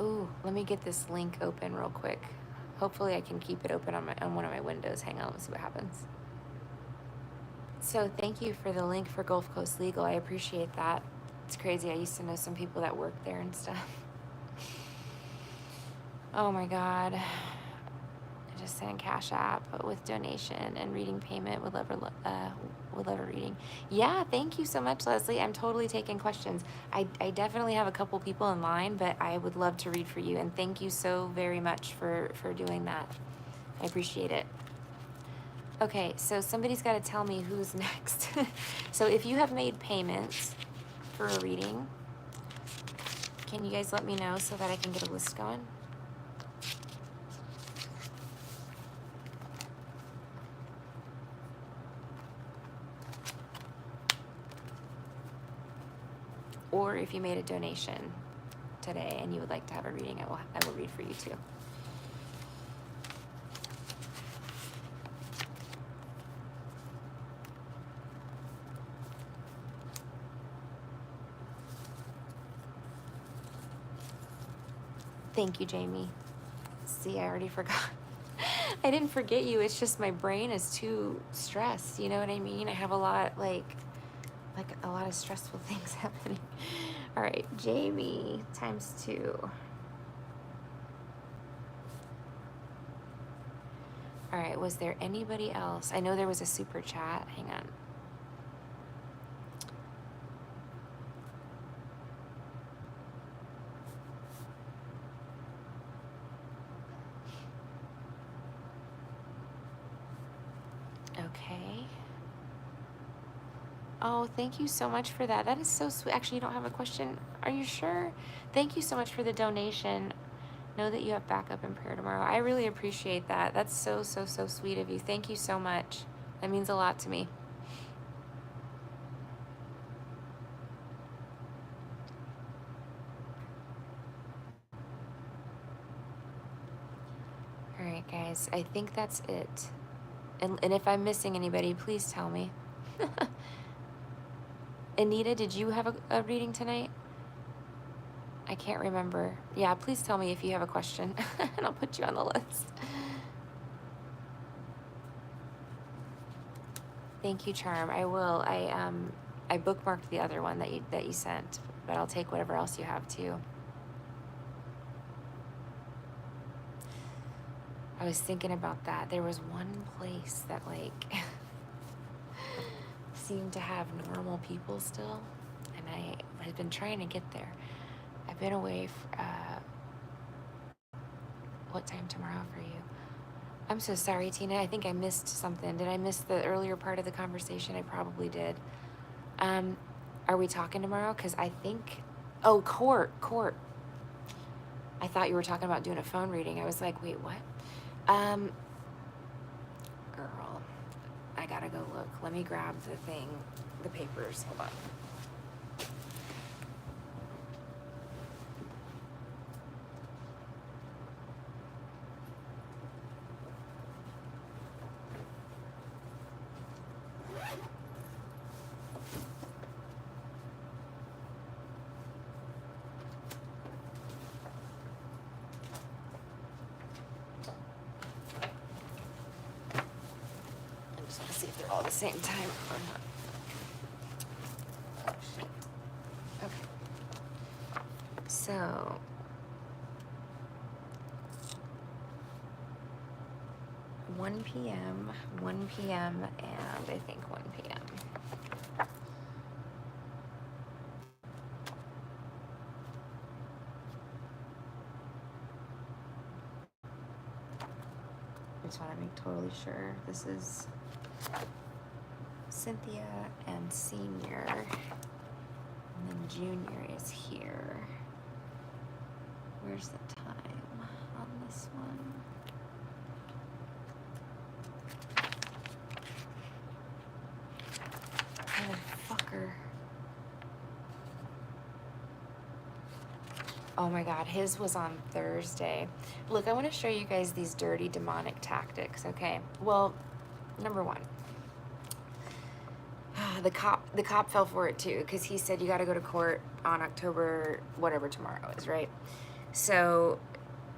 Ooh, let me get this link open real quick. Hopefully I can keep it open on one of my windows. Hang on, let's see what happens. So thank you for the link for Gulf Coast Legal. I appreciate that. It's crazy. I used to know some people that work there and stuff. Oh my God. I just sent Cash App with donation and reading payment with lever reading. Yeah, thank you so much, Leslie. I'm totally taking questions. I definitely have a couple people in line, but I would love to read for you. And thank you so very much for doing that. I appreciate it. Okay, so somebody's got to tell me who's next. So if you have made payments for a reading, can you guys let me know so that I can get a list going? Or if you made a donation today and you would like to have a reading, I will read for you too. Thank you, Jamie. See, I already forgot. I didn't forget you. It's just my brain is too stressed. You know what I mean? I have a lot, like a lot of stressful things happening. All right, Jamie times 2. All right, was there anybody else? I know there was a super chat. Hang on. Okay. Oh, thank you so much for that. That is so sweet. Actually, you don't have a question. Are you sure? Thank you so much for the donation. Know that you have backup in prayer tomorrow. I really appreciate that. That's so, so, so sweet of you. Thank you so much. That means a lot to me. All right, guys. I think that's it. And if I'm missing anybody, please tell me. Anita, did you have a reading tonight? I can't remember. Yeah, please tell me if you have a question, and I'll put you on the list. Thank you, Charm. I will. I bookmarked the other one that you sent, but I'll take whatever else you have too. I was thinking about that. There was one place that like seemed to have normal people still, and I had been trying to get there. I've been away what time tomorrow for you? I'm so sorry, Tina. I think I missed something. Did I miss the earlier part of the conversation? I probably did. Are we talking tomorrow? Because I think, oh, court. I thought you were talking about doing a phone reading. I was like, wait, what? Girl, I gotta go look. Let me grab the papers. Hold on. All the same time or not. Oh, shit. Okay. So, one p.m., and I think 1 p.m. I just want to make totally sure this is Cynthia and Senior, and then Junior is here. Where's the time on this one? Motherfucker. Oh my God, his was on Thursday. Look, I want to show you guys these dirty demonic tactics, okay? Well, number one, the cop fell for it too, because he said you got to go to court on October whatever tomorrow is, right? So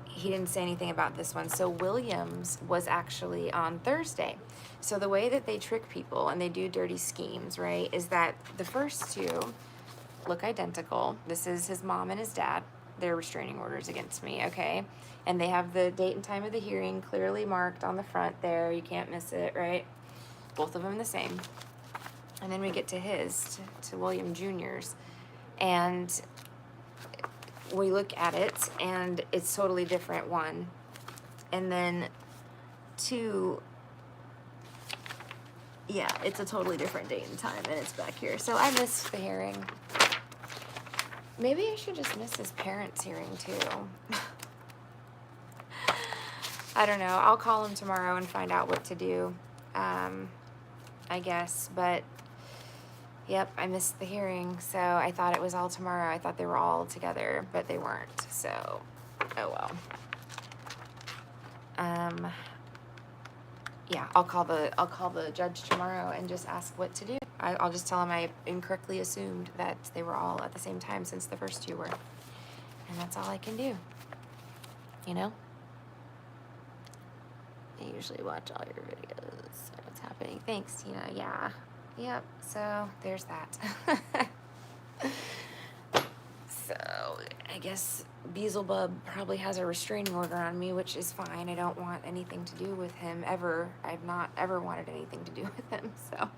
he didn't say anything about this one. So Williams was actually on Thursday. So the way that they trick people and they do dirty schemes, right, is that the first two look identical. This is his mom and his dad. They're restraining orders against me, okay? And they have the date and time of the hearing clearly marked on the front there. You can't miss it, right? Both of them the same. And then we get to his, to William Jr.'s. And we look at it, and it's totally different, one. And then two, yeah, it's a totally different date and time, and it's back here. So I missed the hearing. Maybe I should just miss his parents' hearing, too. I don't know. I'll call him tomorrow and find out what to do, I guess. But, yep, I missed the hearing, so I thought it was all tomorrow. I thought they were all together, but they weren't. So, oh well. Yeah, I'll call the judge tomorrow and just ask what to do. I'll just tell him I incorrectly assumed that they were all at the same time since the first two were. And that's all I can do. You know? I usually watch all your videos. So what's happening? Thanks, Tina. Yeah. Yep. So there's that. So I guess Beelzebub probably has a restraining order on me, which is fine. I don't want anything to do with him ever. I've not ever wanted anything to do with him. So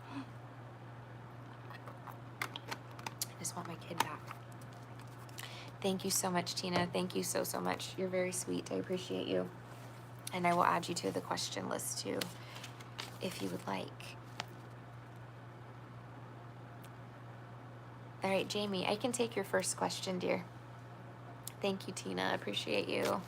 I just want my kid back. Thank you so much, Tina. Thank you so much. You're very sweet. I appreciate you. And I will add you to the question list too, if you would like. All right, Jamie, I can take your first question, dear. Thank you, Tina. I appreciate you.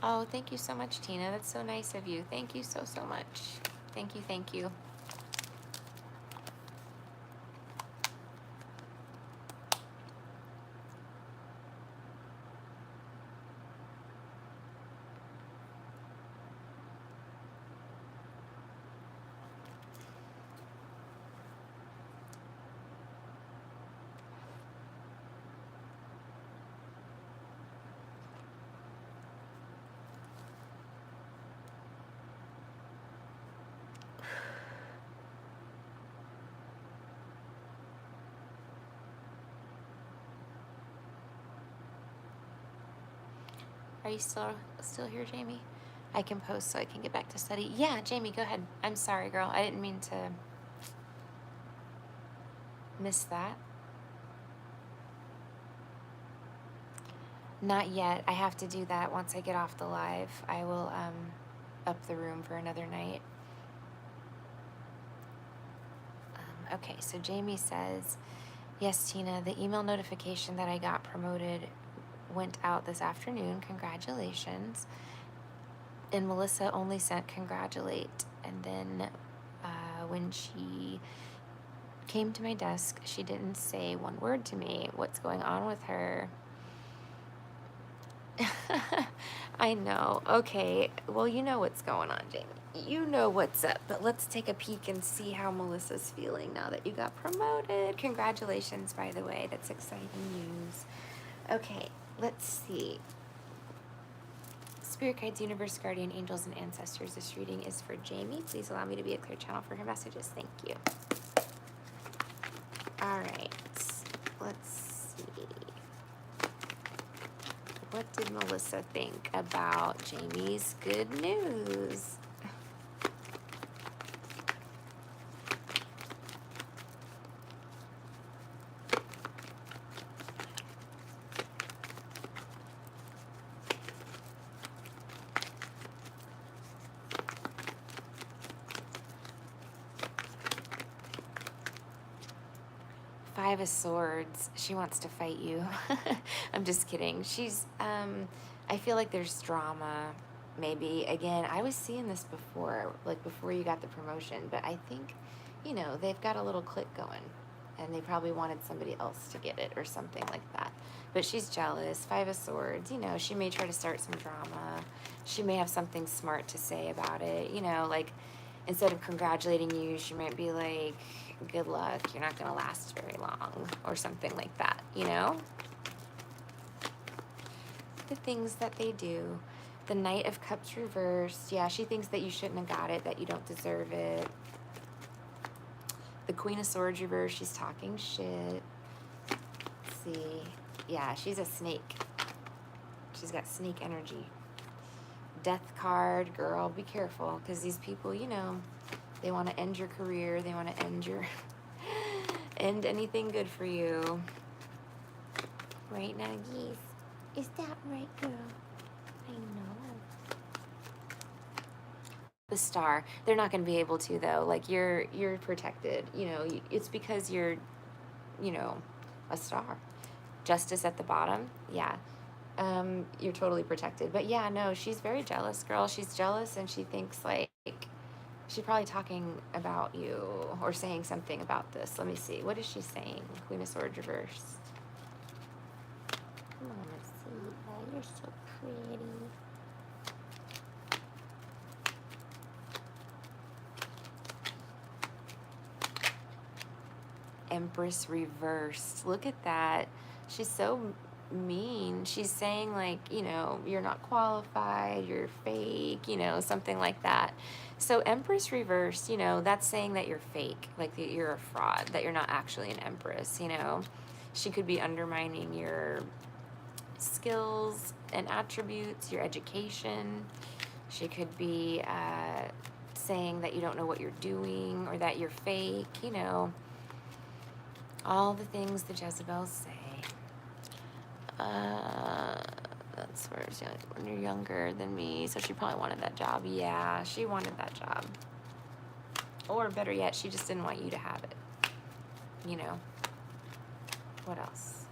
Oh, thank you so much, Tina. That's so nice of you. Thank you so much. Thank you, thank you. Are you still here, Jamie? I can post so I can get back to study. Yeah, Jamie, go ahead. I'm sorry, girl. I didn't mean to miss that. Not yet. I have to do that once I get off the live. I will up the room for another night. Okay, so Jamie says, yes, Tina, the email notification that I got promoted went out this afternoon. Congratulations. And Melissa only sent congratulate. And then when she came to my desk, she didn't say one word to me. What's going on with her? I know. Okay. Well, you know what's going on, Jamie. You know what's up. But let's take a peek and see how Melissa's feeling now that you got promoted. Congratulations, by the way. That's exciting news. Okay. Let's see. Spirit guides, universe, guardian, angels, and ancestors. This reading is for Jamie. Please allow me to be a clear channel for her messages. Thank you. All right. Let's see. What did Melissa think about Jamie's good news? Five of Swords. She wants to fight you. I'm just kidding. She's, I feel like there's drama. Maybe, again, I was seeing this before, like before you got the promotion, but I think, you know, they've got a little click going. and they probably wanted somebody else to get it or something like that. But she's jealous. Five of Swords, you know, she may try to start some drama. She may have something smart to say about it, you know, like instead of congratulating you, she might be like, good luck, you're not going to last very long, or something like that, you know? The things that they do. The Knight of Cups reversed. Yeah, she thinks that you shouldn't have got it, that you don't deserve it. The Queen of Swords reversed. She's talking shit. Let's see. Yeah, she's a snake. She's got snake energy. Death card, girl, be careful, because these people, you know, they want to end your career. They want to end anything good for you. Right now, geez. Is that right, girl? I know. The Star. They're not going to be able to, though. Like, you're protected. You know, it's because you're, you know, a star. Justice at the bottom. Yeah. You're totally protected. But yeah, no, she's very jealous, girl. She's jealous, and she thinks, like, she's probably talking about you or saying something about this. Let me see. What is she saying? Queen of Swords reversed. Come on, let's see. Oh, you're so pretty. Empress reversed. Look at that. She's so mean. She's saying, like, you know, you're not qualified, you're fake, you know, something like that. So Empress reversed, you know, that's saying that you're fake, like that you're a fraud, that you're not actually an Empress, you know. She could be undermining your skills and attributes, your education. She could be saying that you don't know what you're doing, or that you're fake, you know. All the things the Jezebels say. That's where it's when you're younger than me, so she probably wanted that job. Yeah, she wanted that job. Or better yet, she just didn't want you to have it. You know. What else?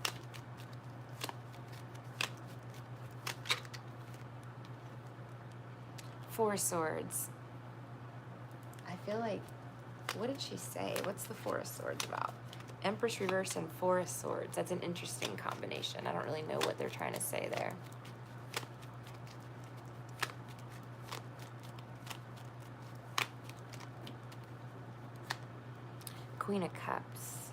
Four of Swords. I feel like, what did she say? What's the Four of Swords about? Empress reverse and Four of Swords. That's an interesting combination. I don't really know what they're trying to say there. Queen of Cups.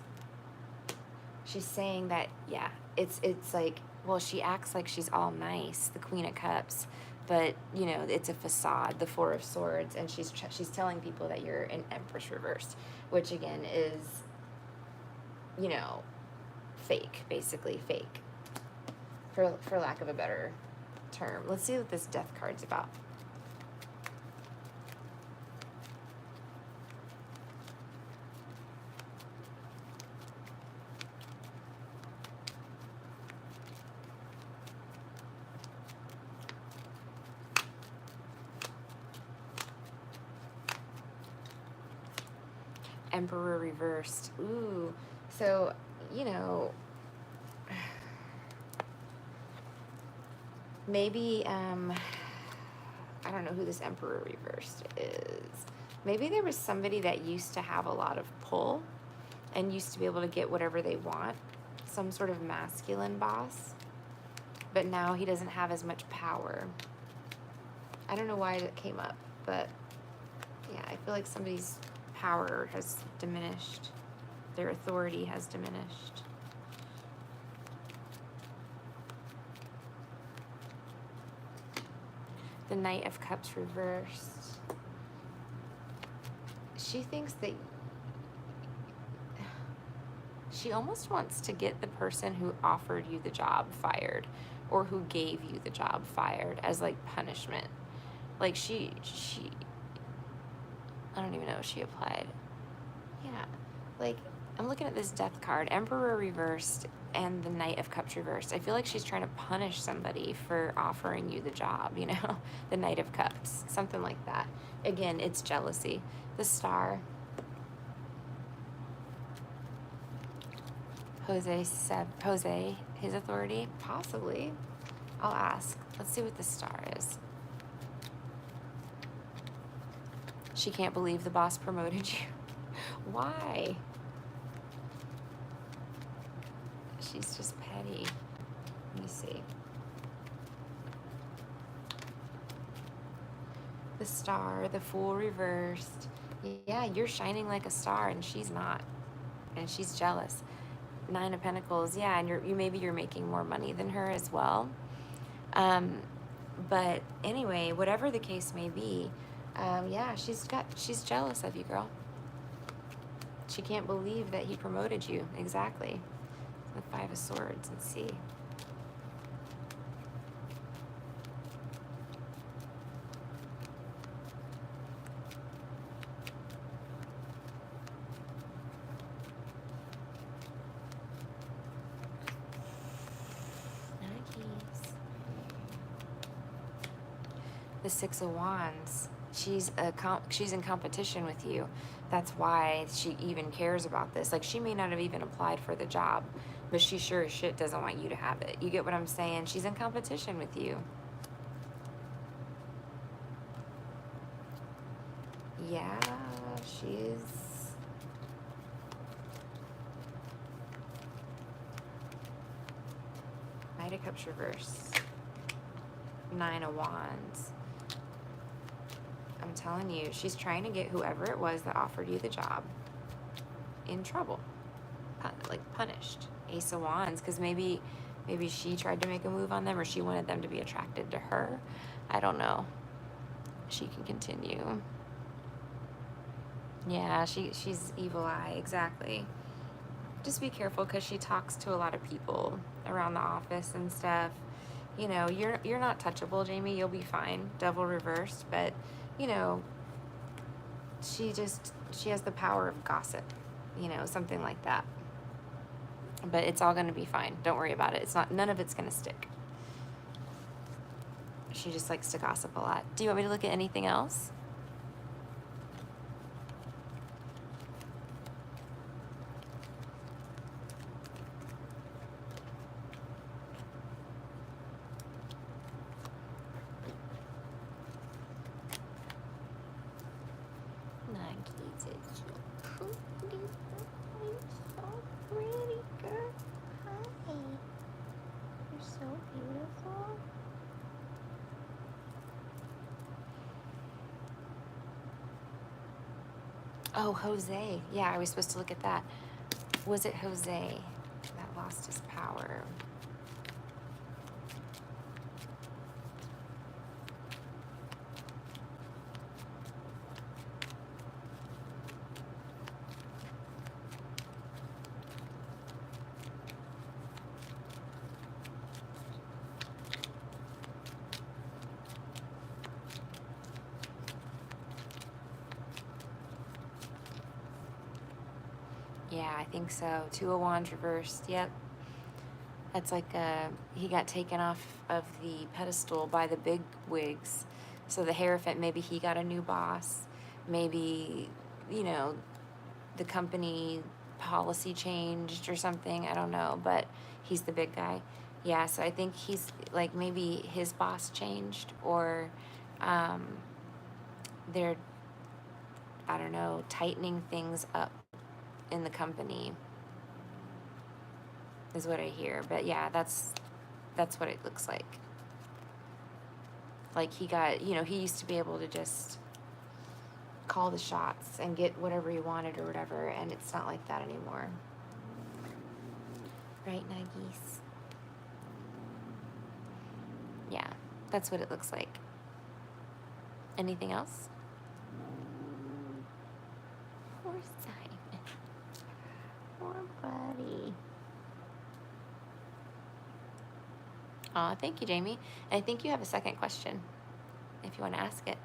She's saying that, yeah, it's like, well, she acts like she's all nice, the Queen of Cups, but, you know, it's a facade, the Four of Swords, and she's telling people that you're an Empress reversed, which, again, is, you know, fake, basically fake, for lack of a better term. Let's see what this Death card's about. Emperor reversed. Ooh. So, you know, maybe, I don't know who this Emperor reversed is. Maybe there was somebody that used to have a lot of pull and used to be able to get whatever they want. Some sort of masculine boss. But now he doesn't have as much power. I don't know why it came up, but yeah, I feel like somebody's power has diminished. Their authority has diminished. The Knight of Cups reversed. She thinks that she almost wants to get the person who offered you the job fired, or who gave you the job fired, as like punishment. Like she I don't even know if she applied. Yeah, like I'm looking at this Death card, Emperor reversed and the Knight of Cups reversed. I feel like she's trying to punish somebody for offering you the job, you know? The Knight of Cups, something like that. Again, it's jealousy. The Star. Jose, his authority? Possibly. I'll ask. Let's see what the Star is. She can't believe the boss promoted you. Why? she's just petty. Let me see. The Star, the Fool reversed. Yeah, you're shining like a star and she's not. And she's jealous. Nine of Pentacles, yeah, and maybe you're making more money than her as well. But anyway, whatever the case may be, yeah, she's jealous of you, girl. She can't believe that he promoted you. Exactly. The Five of Swords. Let's see. Nice. The Six of Wands. She's in competition with you. That's why she even cares about this. Like, she may not have even applied for the job, but she sure as shit doesn't want you to have it. You get what I'm saying? She's in competition with you. Yeah, she's... Knight of Cups reverse. Nine of Wands. I'm telling you, she's trying to get whoever it was that offered you the job in trouble, like punished. Ace of Wands, because maybe she tried to make a move on them, or she wanted them to be attracted to her. I don't know. She can continue. Yeah, she's evil eye, exactly. Just be careful, because she talks to a lot of people around the office and stuff. You know, you're not touchable, Jamie. You'll be fine. Devil reversed, but you know, she has the power of gossip, you know, something like that. But it's all going to be fine. Don't worry about it. None of it's going to stick. She just likes to gossip a lot. Do you want me to look at anything else? Oh, Jose. Yeah, I was supposed to look at that. Was it Jose that lost his power? Yeah, I think so. Two of Wands reversed. Yep. That's like he got taken off of the pedestal by the big wigs. So the Hierophant, maybe he got a new boss. Maybe, you know, the company policy changed or something. I don't know, but he's the big guy. Yeah, so I think he's like, maybe his boss changed, or they're, I don't know, tightening things up in the company is what I hear. But yeah, that's what it looks like. Like, he got, you know, he used to be able to just call the shots and get whatever he wanted or whatever, and it's not like that anymore. Right, Nagis? Yeah, that's what it looks like. Anything else? Poor Simon. Poor buddy. Aw, thank you, Jamie. I think you have a second question, if you want to ask it.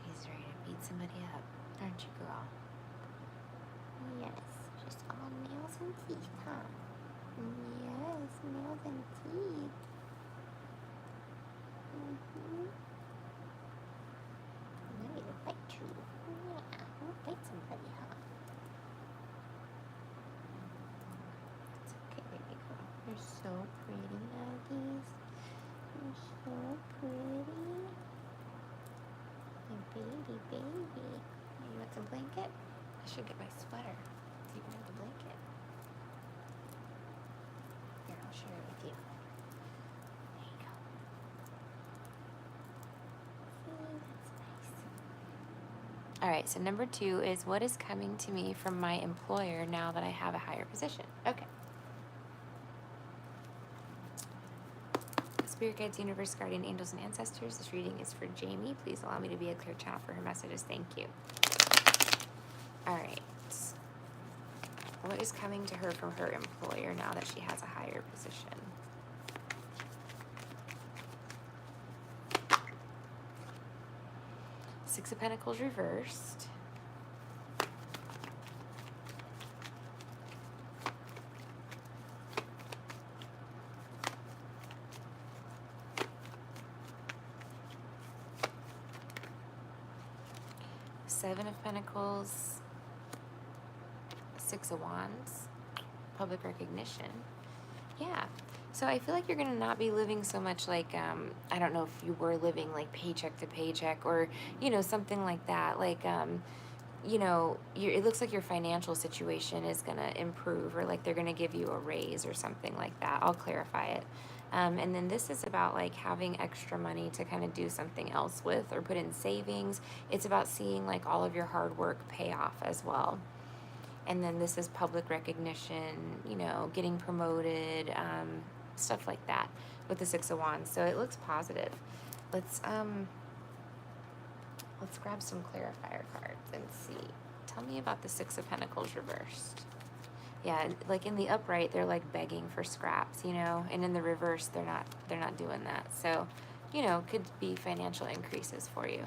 He's ready to beat somebody up, aren't you, girl? Yes, just all nails and teeth, huh? Yes, nails and teeth. Ready to fight you. Yeah, we'll fight somebody, huh? It's okay, baby girl. You're so pretty, Nuggies. should get my sweater. It's even in the blanket. Here, I'll share it with you. There you go. See, that's nice. All right, so number 2 is what is coming to me from my employer now that I have a higher position? Okay. Spirit guides, universe, guardian angels, and ancestors. This reading is for Jamie. Please allow me to be a clear channel for her messages. Thank you. All right. What is coming to her from her employer now that she has a higher position? Six of Pentacles reversed. Seven of Pentacles, Six of Wands, public recognition. Yeah. So I feel like you're going to not be living so much like, I don't know if you were living like paycheck to paycheck or, something like that. Like, it looks like your financial situation is going to improve or like they're going to give you a raise or something like that. I'll clarify it. And then this is about like having extra money to kind of do something else with or put in savings. It's about seeing like all of your hard work pay off as well. And then this is public recognition, getting promoted, stuff like that with the Six of Wands. So it looks positive. Let's grab some clarifier cards and see. Tell me about the Six of Pentacles reversed. Yeah, like in the upright, they're like begging for scraps, and in the reverse, they're not doing that. So, could be financial increases for you.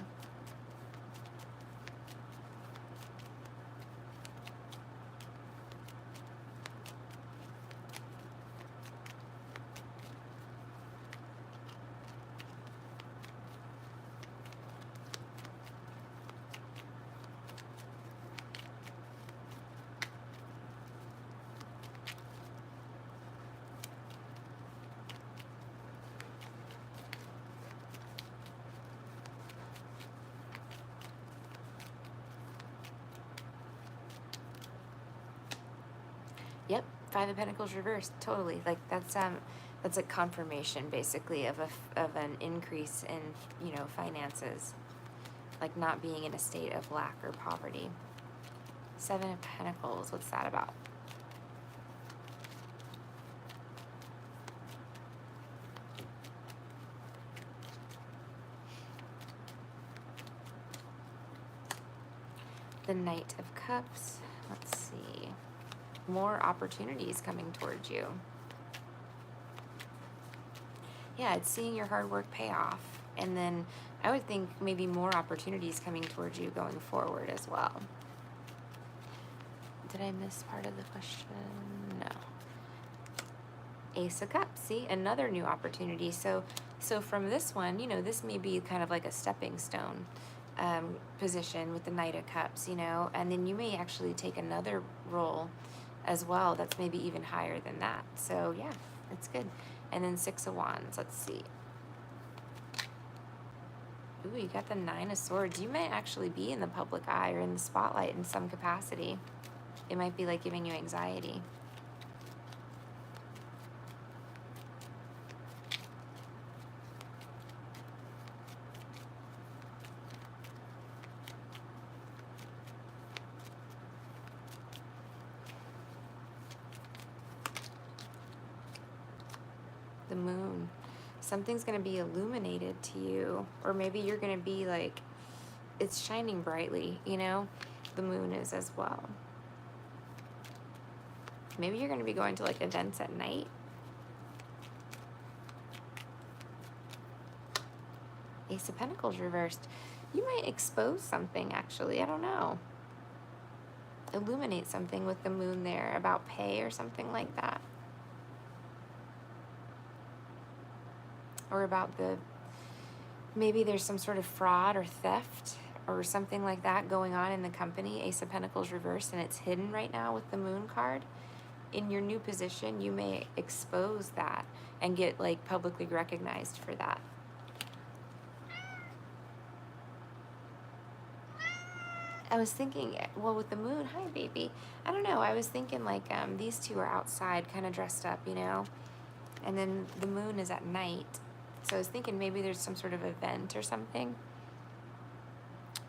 Yep, Five of Pentacles reversed. Totally, like that's a confirmation basically of an increase in finances, like not being in a state of lack or poverty. Seven of Pentacles. What's that about? The Knight of Cups. Let's see. More opportunities coming towards you. Yeah, it's seeing your hard work pay off. And then I would think maybe more opportunities coming towards you going forward as well. Did I miss part of the question? No. Ace of Cups. See, another new opportunity. So from this one, this may be kind of like a stepping stone position with the Knight of Cups, and then you may actually take another role as well that's maybe even higher than that. So yeah, it's good. And then Six of Wands. Let's see. Ooh, you got the Nine of Swords. You might actually be in the public eye or in the spotlight in some capacity. It might be like giving you anxiety. The Moon. Something's going to be illuminated to you, or maybe you're going to be like, it's shining brightly, the Moon is as well. Maybe you're going to be going to like events at night. Ace of Pentacles reversed. You might expose something, actually. I don't know. Illuminate something with the Moon there about pay or something like that. Or about maybe there's some sort of fraud or theft or something like that going on in the company. Ace of Pentacles reversed, and it's hidden right now with the Moon card. In your new position, you may expose that and get like publicly recognized for that. I was thinking, well, with the moon, hi baby. I don't know. I was thinking like these two are outside, kind of dressed up, you know, and then the moon is at night. So I was thinking maybe there's some sort of event or something.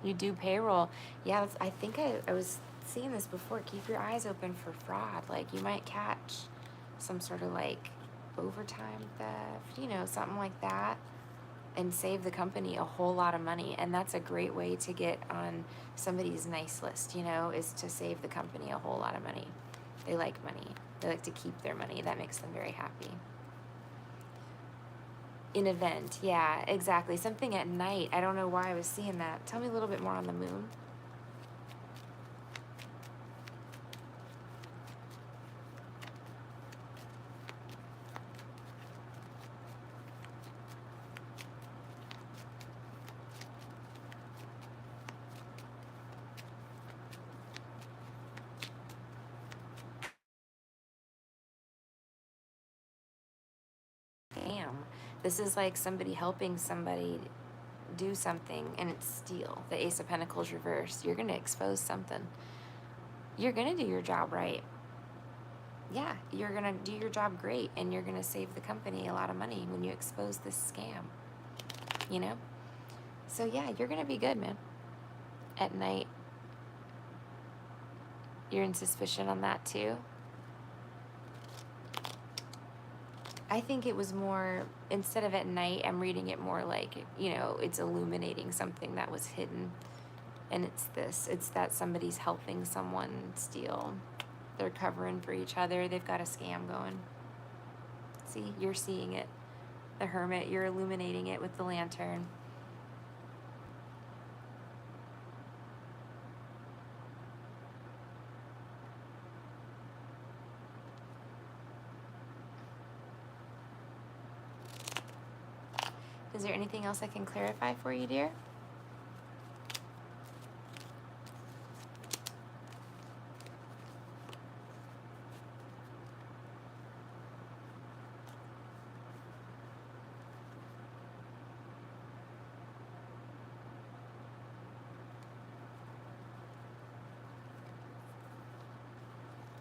You do payroll. Yeah, I think I was seeing this before. Keep your eyes open for fraud. Like you might catch some sort of like overtime theft, you know, something like that, and save the company a whole lot of money. And that's a great way to get on somebody's nice list, you know, is to save the company a whole lot of money. They like money. They like to keep their money. That makes them very happy. An event, yeah, exactly. Something at night. I don't know why I was seeing that. Tell me a little bit more on the moon. Damn. This is like somebody helping somebody do something and it's steal. The Ace of Pentacles reversed. You're going to expose something. You're going to do your job right. Yeah, you're going to do your job great and you're going to save the company a lot of money when you expose this scam. You know? So yeah, you're going to be good, man. At night, you're in suspicion on that too. I think it was more, instead of at night, I'm reading it more like, you know, it's illuminating something that was hidden. And it's that somebody's helping someone steal. They're covering for each other. They've got a scam going. See, you're seeing it. The Hermit, you're illuminating it with the lantern. Is there anything else I can clarify for you, dear?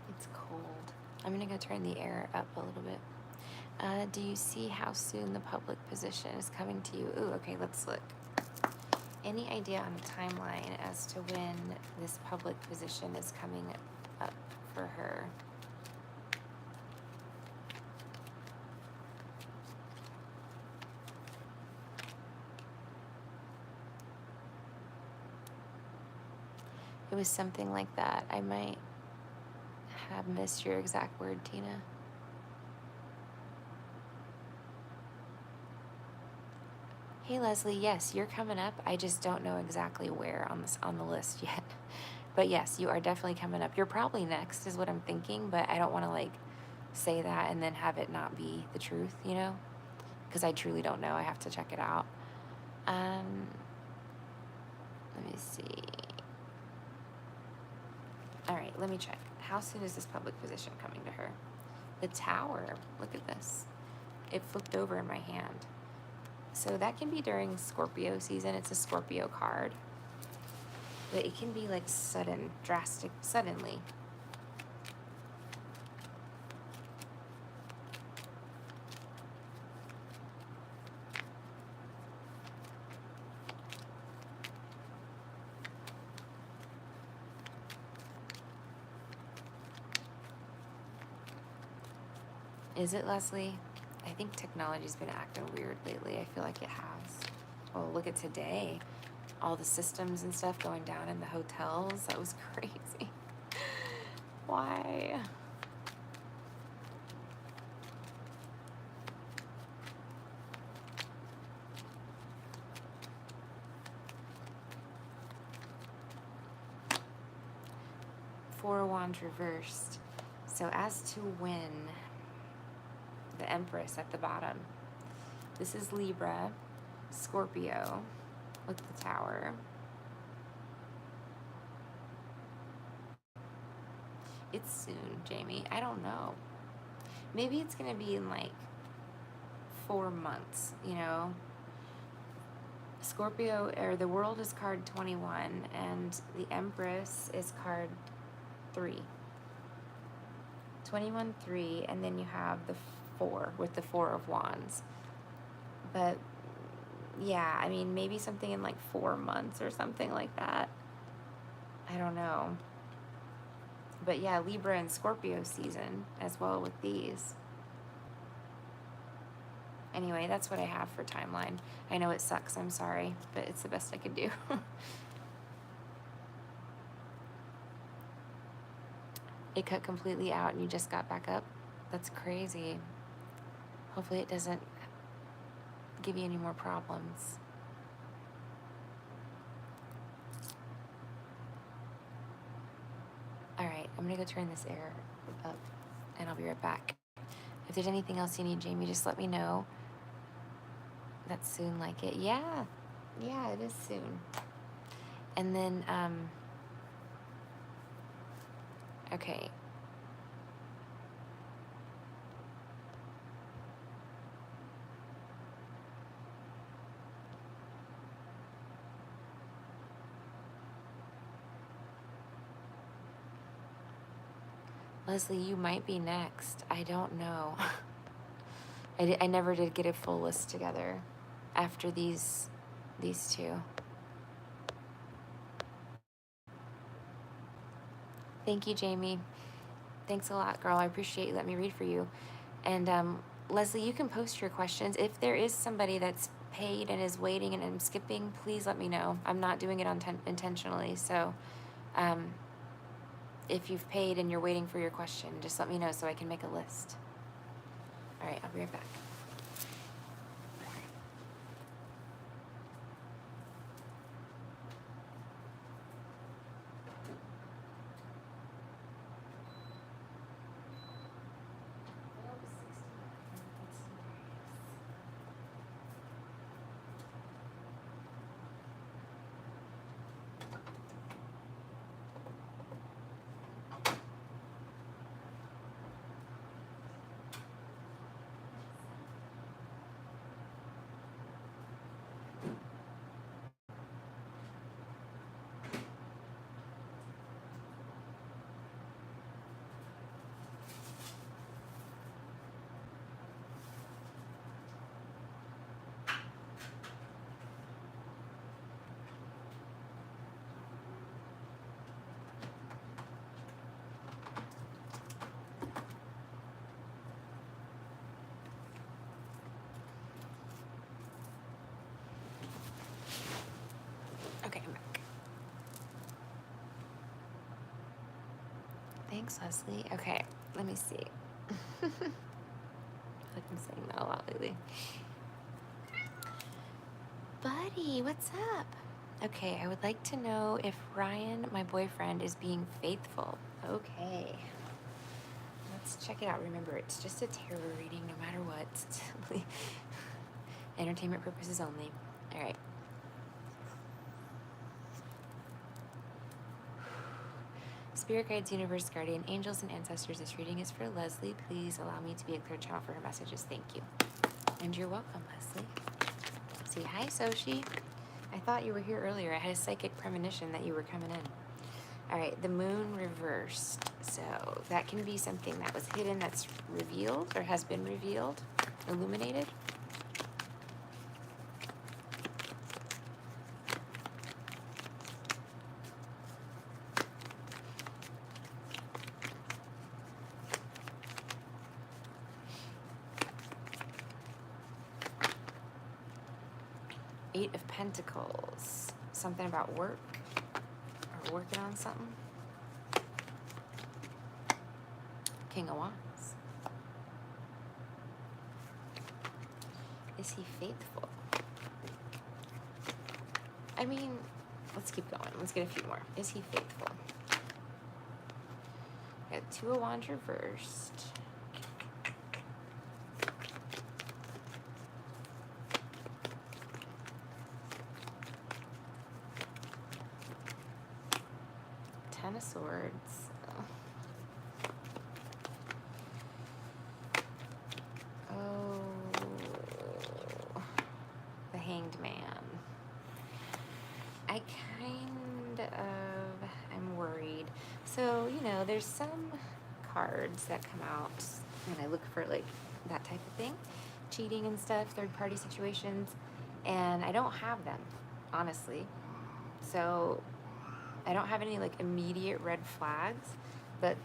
It's cold. I'm gonna go turn the air up a little bit. Do you see how soon the public position is coming to you? Ooh, okay, let's look. Any idea on a timeline as to when this public position is coming up for her? It was something like that. I might have missed your exact word, Tina. Hey Leslie, yes, you're coming up. I just don't know exactly where on the list yet. But yes, you are definitely coming up. You're probably next is what I'm thinking, but I don't want to like say that and then have it not be the truth, you know? Because I truly don't know. I have to check it out. Let me see. All right, let me check. How soon is this public position coming to her? The Tower. Look at this. It flipped over in my hand. So that can be during Scorpio season. It's a Scorpio card. But it can be like sudden, drastic, suddenly. Is it, Leslie? I think technology's been acting weird lately. I feel like it has. Oh, look at today. All the systems and stuff going down in the hotels. That was crazy. Why? Four of Wands reversed. So as to when, the Empress at the bottom. This is Libra, Scorpio, with the Tower. It's soon, Jamie. I don't know. Maybe it's going to be in like 4 months, you know? Scorpio, or the world is card 21, and the Empress is card 3. 21, 3, and then you have the 4 with the 4 of Wands. But yeah, I mean, maybe something in like 4 months or something like that. I don't know. But yeah, Libra and Scorpio season as well with these. Anyway, that's what I have for timeline. I know it sucks, I'm sorry, but it's the best I could do. It cut completely out and you just got back up? That's crazy. Hopefully it doesn't give you any more problems. All right, I'm gonna go turn this air up and I'll be right back. If there's anything else you need, Jamie, just let me know. That's soon like it. Yeah, it is soon. And then, okay. Leslie, you might be next. I don't know. I never did get a full list together after these two. Thank you, Jamie. Thanks a lot, girl. I appreciate you letting me read for you. And Leslie, you can post your questions. If there is somebody that's paid and is waiting and I'm skipping, please let me know. I'm not doing it intentionally. So if you've paid and you're waiting for your question, just let me know so I can make a list. All right, I'll be right back. Okay, I'm back. Thanks, Leslie. Okay, let me see. I feel like I'm saying that a lot lately. Buddy, what's up? Okay, I would like to know if Ryan, my boyfriend, is being faithful. Okay. Let's check it out. Remember, it's just a tarot reading no matter what. It's entertainment purposes only. All right. Spirit guides, universe, guardian, angels, and ancestors, this reading is for Leslie. Please allow me to be a clear channel for her messages. Thank you. And you're welcome, Leslie. See, hi, Soshi. I thought you were here earlier. I had a psychic premonition that you were coming in. All right, the moon reversed. So that can be something that was hidden that's revealed or has been revealed, illuminated. Eight of Pentacles. Something about work or working on something. King of Wands. Is he faithful? I mean, let's keep going. Let's get a few more. Is he faithful? Got Two of Wands reversed. Ten of Swords. Oh, the Hanged Man. I kind of am worried. So, there's some cards that come out when I look for like that type of thing, cheating and stuff, third party situations, and I don't have them, honestly. So, I don't have any like immediate red flags, but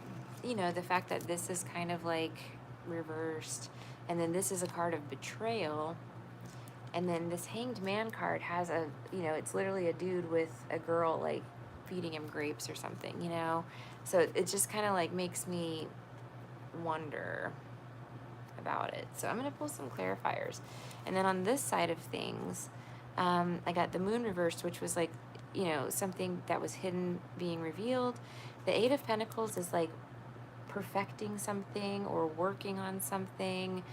the fact that this is kind of like reversed, and then this is a card of betrayal, and then this Hanged Man card has it's literally a dude with a girl like feeding him grapes or something. So it just kind of like makes me wonder about it. So I'm going to pull some clarifiers. And then on this side of things, I got the Moon reversed, which was like, something that was hidden being revealed. The Eight of Pentacles is like perfecting something or working on something,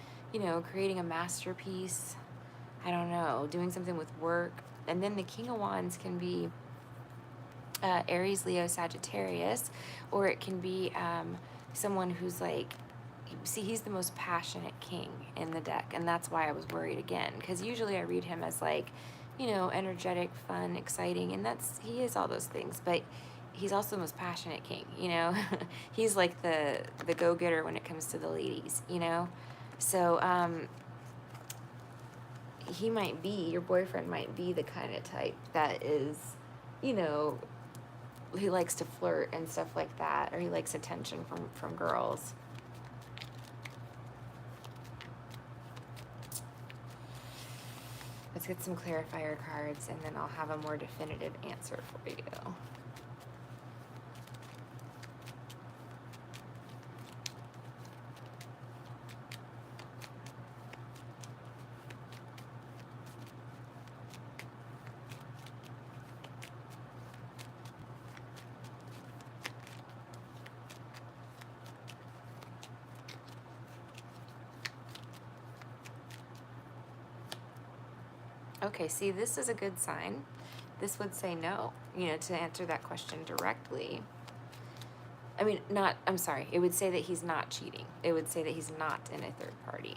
creating a masterpiece. I don't know, doing something with work. And then the King of Wands can be Aries, Leo, Sagittarius, or it can be someone who's like, see, he's the most passionate king in the deck, and that's why I was worried again, because usually I read him as like, energetic, fun, exciting, and he is all those things, but he's also the most passionate king, he's like the go-getter when it comes to the ladies. So he might be, your boyfriend might be the kind of type that is, he likes to flirt and stuff like that, or he likes attention from girls. Let's get some clarifier cards, and then I'll have a more definitive answer for you. Okay, see, this is a good sign. This would say no, to answer that question directly. I mean, I'm sorry. It would say that he's not cheating. It would say that he's not in a third party.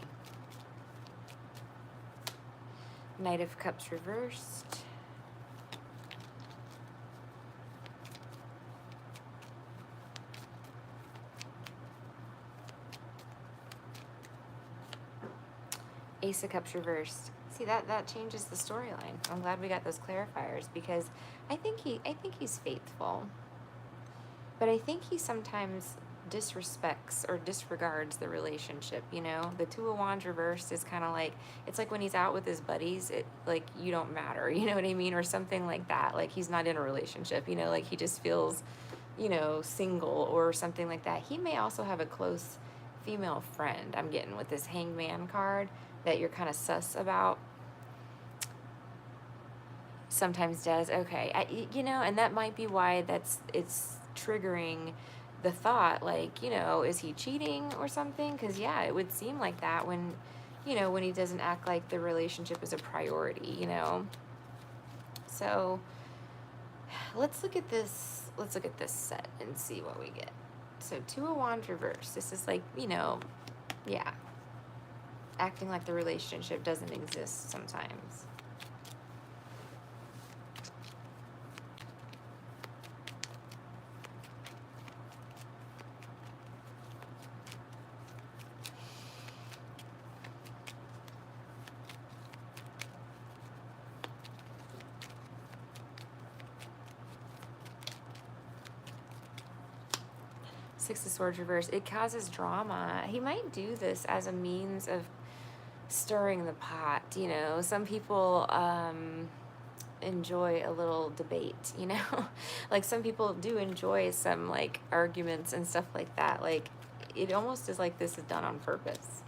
Knight of Cups reversed. Ace of Cups reversed. See, that changes the storyline. I'm glad we got those clarifiers, because I think he's faithful. But I think he sometimes disrespects or disregards the relationship, The Two of Wands reversed is kind of like, it's like when he's out with his buddies, it like, you don't matter, you know what I mean? Or something like that. Like he's not in a relationship, like he just feels, single or something like that. He may also have a close female friend, I'm getting with this Hanged Man card, that you're kind of sus about. Sometimes does. Okay. And that might be why it's triggering the thought, like, is he cheating or something? Because, yeah, it would seem like that when he doesn't act like the relationship is a priority, So let's look at this set and see what we get. So Two of Wands reverse. This is like, yeah, acting like the relationship doesn't exist sometimes. Six of Swords reverse. It causes drama. He might do this as a means of stirring the pot. Some people enjoy a little debate. Like some people do enjoy some like arguments and stuff like that. Like it almost is like this is done on purpose.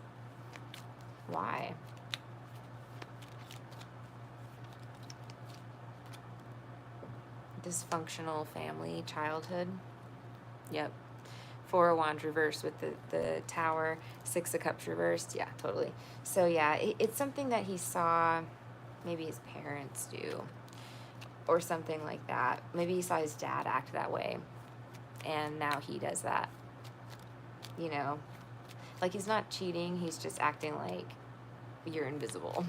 Why? Dysfunctional family, childhood. Yep. Four of Wands reversed with the Tower. Six of Cups reversed. Yeah, totally. So yeah, it's something that he saw maybe his parents do or something like that. Maybe he saw his dad act that way, and now he does that. Like he's not cheating. He's just acting like you're invisible.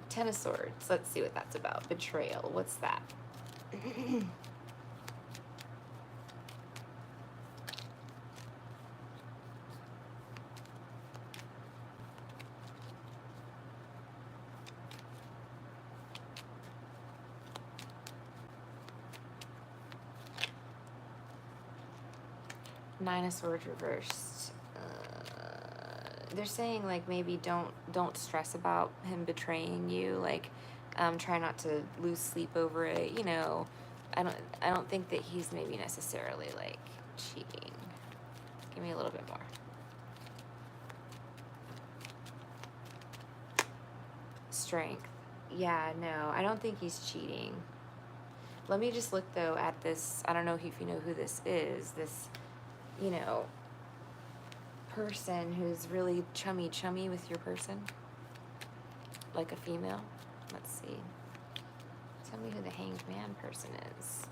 Ten of Swords. Let's see what that's about. Betrayal. What's that? Nine of Swords reversed. They're saying like maybe don't stress about him betraying you. Like, try not to lose sleep over it. I don't think that he's maybe necessarily like cheating. Give me a little bit more. Strength. Yeah, no, I don't think he's cheating. Let me just look though at this. I don't know if you know who this is. This, person who's really chummy with your person, like a female. Let's see. Tell me who the Hanged Man person is.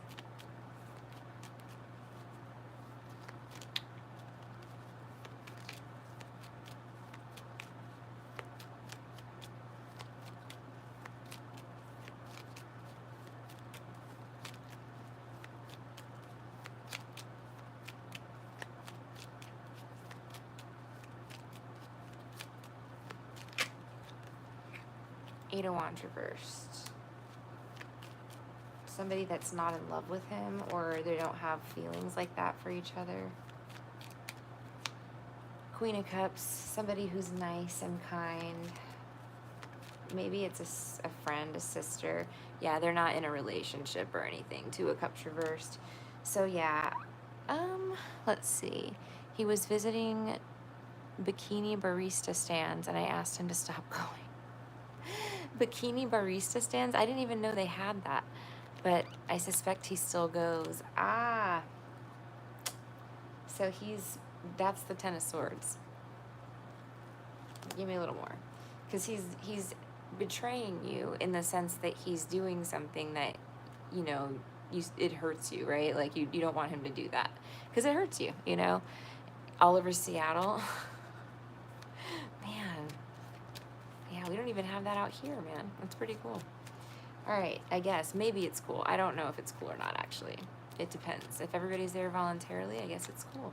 Eight of Wands reversed. Somebody that's not in love with him, or they don't have feelings like that for each other. Queen of Cups, somebody who's nice and kind. Maybe it's a friend, a sister. Yeah, they're not in a relationship or anything. Two of Cups reversed. So yeah, let's see. He was visiting bikini barista stands, and I asked him to stop going. Bikini barista stands? I didn't even know they had that, but I suspect he still goes. So that's the Ten of Swords. Give me a little more, because he's betraying you in the sense that he's doing something that, it hurts you, right? Like you don't want him to do that because it hurts you, all over Seattle. Man. Yeah, we don't even have that out here, man. That's pretty cool. All right, I guess. Maybe it's cool. I don't know if it's cool or not, actually. It depends. If everybody's there voluntarily, I guess it's cool.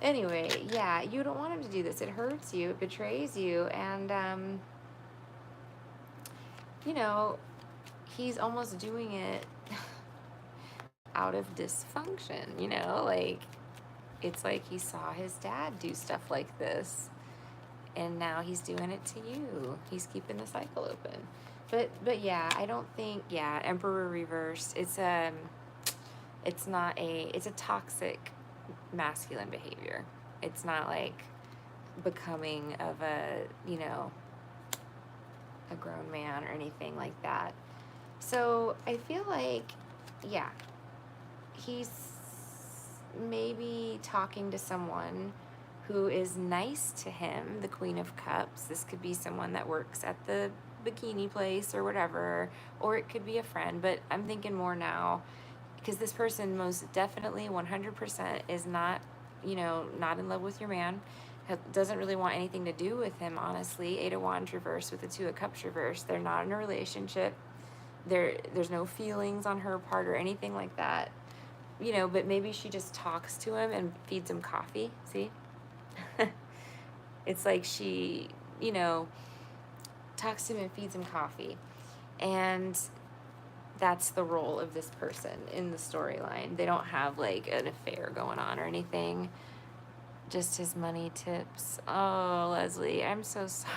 Anyway, yeah, you don't want him to do this. It hurts you. It betrays you. And, he's almost doing it out of dysfunction, Like, it's like he saw his dad do stuff like this. And now he's doing it to you. He's keeping the cycle open. But yeah, I don't think, Emperor reversed. It's a toxic masculine behavior. It's not like becoming of a grown man or anything like that. So I feel like, yeah, he's maybe talking to someone who is nice to him, the Queen of Cups. This could be someone that works at the bikini place or whatever, or it could be a friend, but I'm thinking more now, because this person most definitely 100% is not, not in love with your man, doesn't really want anything to do with him, honestly. Eight of Wands reversed with the Two of Cups reversed. They're not in a relationship. There's no feelings on her part or anything like that, but maybe she just talks to him and feeds him coffee. See? It's like she, talks to him and feeds him coffee. And that's the role of this person in the storyline. They don't have like an affair going on or anything. Just his money tips. Oh, Leslie, I'm so sorry.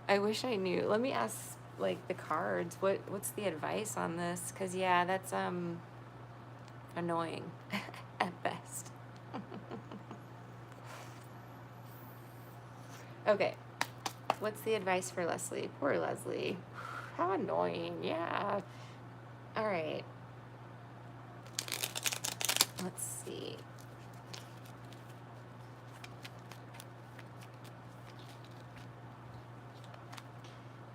I wish I knew. Let me ask like the cards. What's the advice on this? 'Cause yeah, that's annoying at best. Okay, what's the advice for Leslie? Poor Leslie. How annoying. Yeah. All right. Let's see.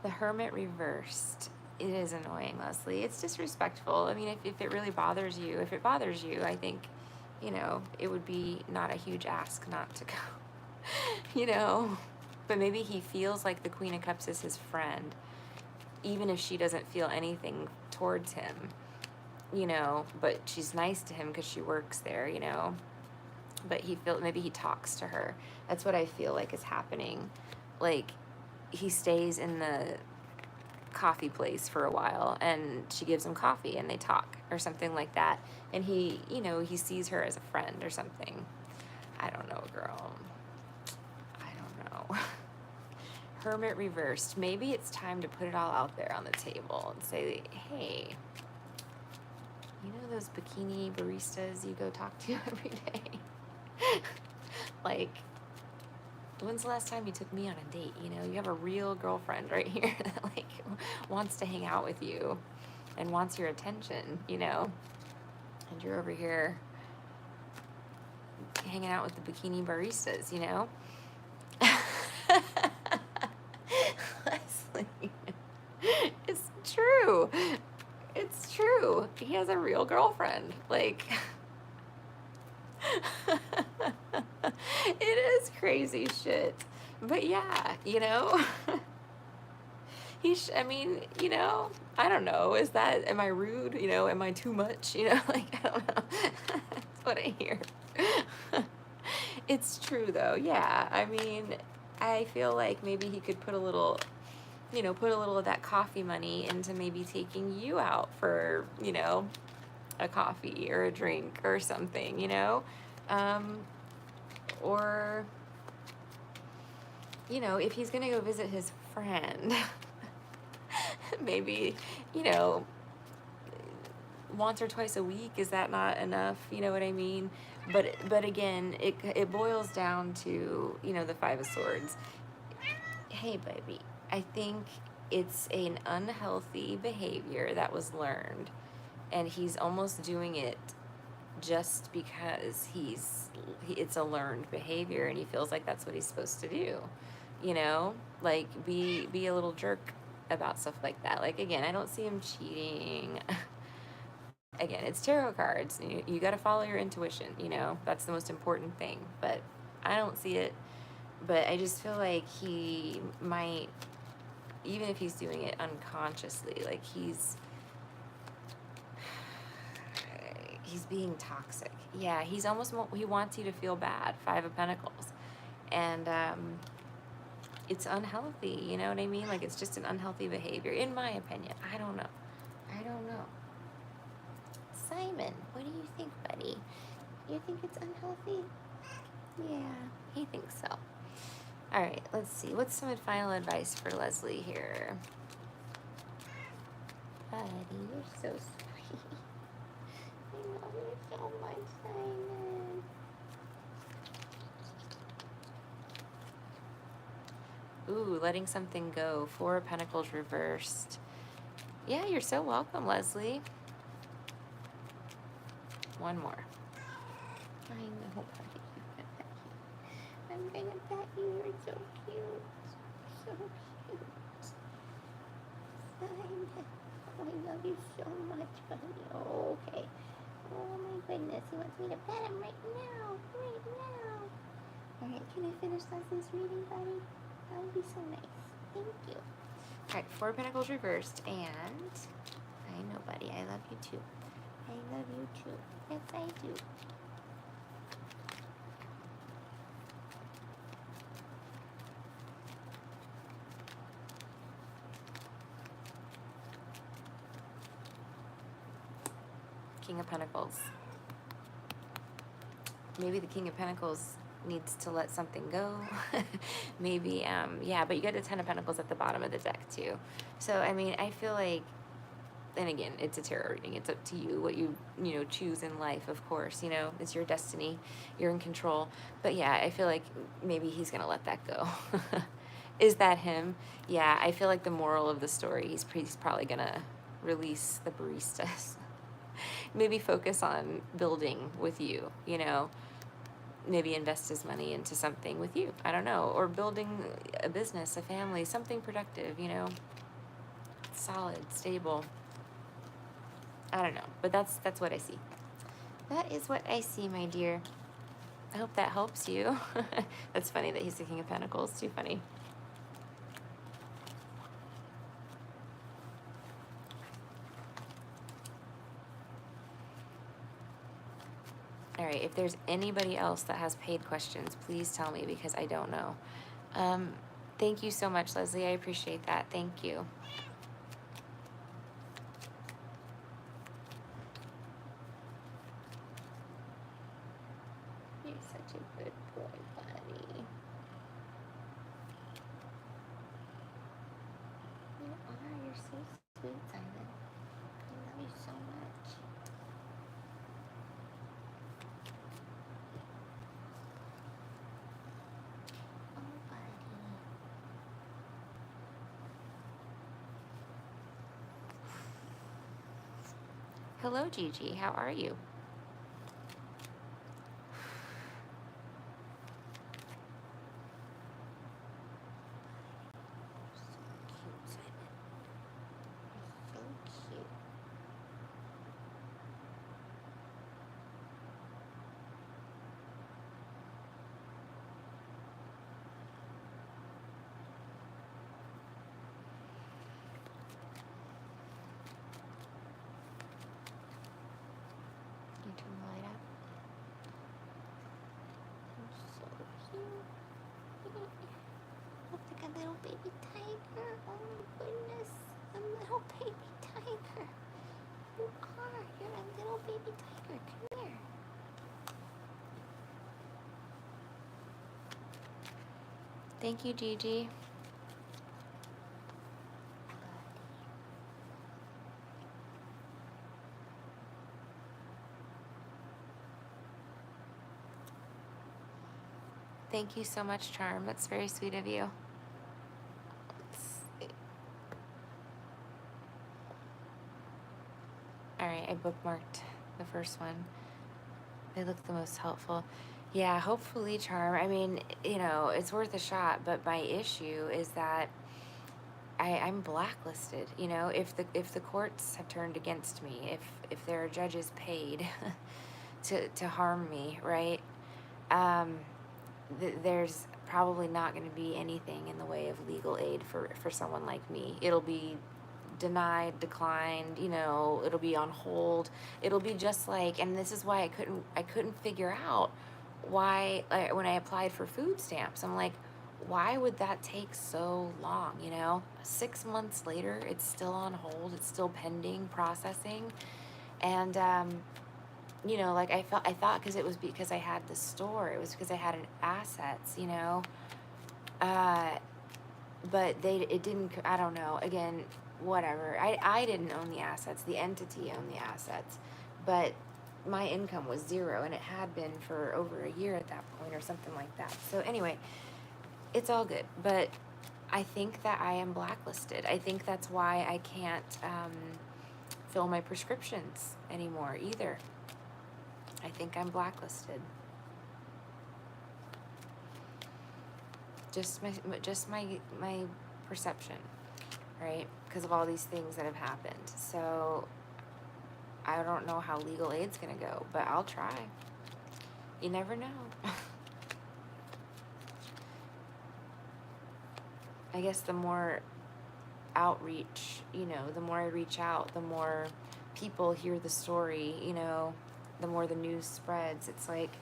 The Hermit reversed. It is annoying, Leslie. It's disrespectful. I mean, if it really bothers you, I think, it would be not a huge ask not to go. But maybe he feels like the Queen of Cups is his friend, even if she doesn't feel anything towards him, you know, but she's nice to him because she works there, you know. But maybe he talks to her. That's what I feel like is happening. Like, he stays in the coffee place for a while and she gives him coffee and they talk or something like that. And he, you know, he sees her as a friend or something. I don't know, girl. I don't know. Hermit reversed. Maybe it's time to put it all out there on the table and say, hey, you know those bikini baristas you go talk to every day? Like, when's the last time you took me on a date? You know, you have a real girlfriend right here that, like, wants to hang out with you and wants your attention, you know? And you're over here hanging out with the bikini baristas, you know? Leslie, it's true. It's true. He has a real girlfriend. Like, it is crazy shit. But yeah, you know, I mean, you know, I don't know. Am I rude? You know, am I too much? You know, like, I don't know. That's what I hear. It's true though. Yeah. I mean, I feel like maybe he could put a little of that coffee money into maybe taking you out for, you know, a coffee or a drink or something, you know? Or, you know, if he's going to go visit his friend, maybe, you know, once or twice a week, is that not enough? You know what I mean? But again, it boils down to, you know, the Five of Swords. Hey, baby, I think it's an unhealthy behavior that was learned, and he's almost doing it just because it's a learned behavior and he feels like that's what he's supposed to do, you know, like be a little jerk about stuff like that. Like, again, I don't see him cheating. Again, it's tarot cards. You got to follow your intuition, you know, that's the most important thing, but I don't see it. But I just feel like he might, even if he's doing it unconsciously, like he's being toxic. Yeah, he wants you to feel bad. Five of Pentacles. And it's unhealthy, you know what I mean? Like, it's just an unhealthy behavior, in my opinion. I don't know. Simon, what do you think, buddy? You think it's unhealthy? Yeah, he thinks so. All right, let's see. What's some final advice for Leslie here? Buddy, you're so sweet. I love you so much, Simon. Ooh, letting something go. Four of Pentacles reversed. Yeah, you're so welcome, Leslie. One more. I know, buddy. I'm gonna pet you. You're so cute. So cute. Simon. Oh, I love you so much, buddy. Oh, okay. Oh my goodness. He wants me to pet him right now. Right now. Alright, can I finish Leslie's reading, buddy? That would be so nice. Thank you. Alright, Four of Pentacles reversed, and I know, buddy, I love you too. I love you too. Yes, I do. King of Pentacles. Maybe the King of Pentacles needs to let something go. Maybe, yeah, but you got the Ten of Pentacles at the bottom of the deck too. So, I mean, I feel like, and again, it's a tarot reading. It's up to you what you choose in life, of course. You know, it's your destiny. You're in control. But yeah, I feel like maybe he's going to let that go. Is that him? Yeah, I feel like the moral of the story, he's probably going to release the baristas. Maybe focus on building with you, you know. Maybe invest his money into something with you. I don't know. Or building a business, a family, something productive, you know. Solid, stable. I don't know. But that's what I see. That is what I see, my dear. I hope that helps you. That's funny that he's the King of Pentacles. Too funny. right. If there's anybody else that has paid questions, please tell me because I don't know. Thank you so much, Leslie. I appreciate that. Thank you. You're such a good boy, buddy. You are. You're so sweet, Simon. I love you so much. Oh, buddy. Hello, Gigi. How are you? So cute, Simon. You're so cute. Can you turn the light up? You're so cute. Look like a little baby tiger. Oh my goodness. A little baby tiger. You are. You're a little baby tiger. Come here. Thank you, Gigi. Thank you so much, Charm. That's very sweet of you. All right, I bookmarked the first one. They look the most helpful. Yeah, hopefully, Charm. I mean, it's worth a shot, but my issue is that I'm blacklisted. If the courts have turned against me, if there are judges paid to harm me, right? There's probably not going to be anything in the way of legal aid for someone like me. It'll be denied, declined, it'll be on hold. It'll be just like, and this is why I couldn't figure out why, like, when I applied for food stamps, I'm like, why would that take so long? 6 months later, it's still on hold, it's still pending processing. And like I thought because it was because I had the store, it was because I had an assets, but it didn't, I don't know, again, whatever. I didn't own the assets, the entity owned the assets, but my income was zero, and it had been for over a year at that point or something like that. So anyway, it's all good, but I think that I am blacklisted. I think that's why I can't fill my prescriptions anymore either. I think I'm blacklisted. Just my perception, right? Because of all these things that have happened. So I don't know how legal aid's gonna go, but I'll try. You never know. I guess the more outreach, the more I reach out, the more people hear the story, the more the news spreads. It's like,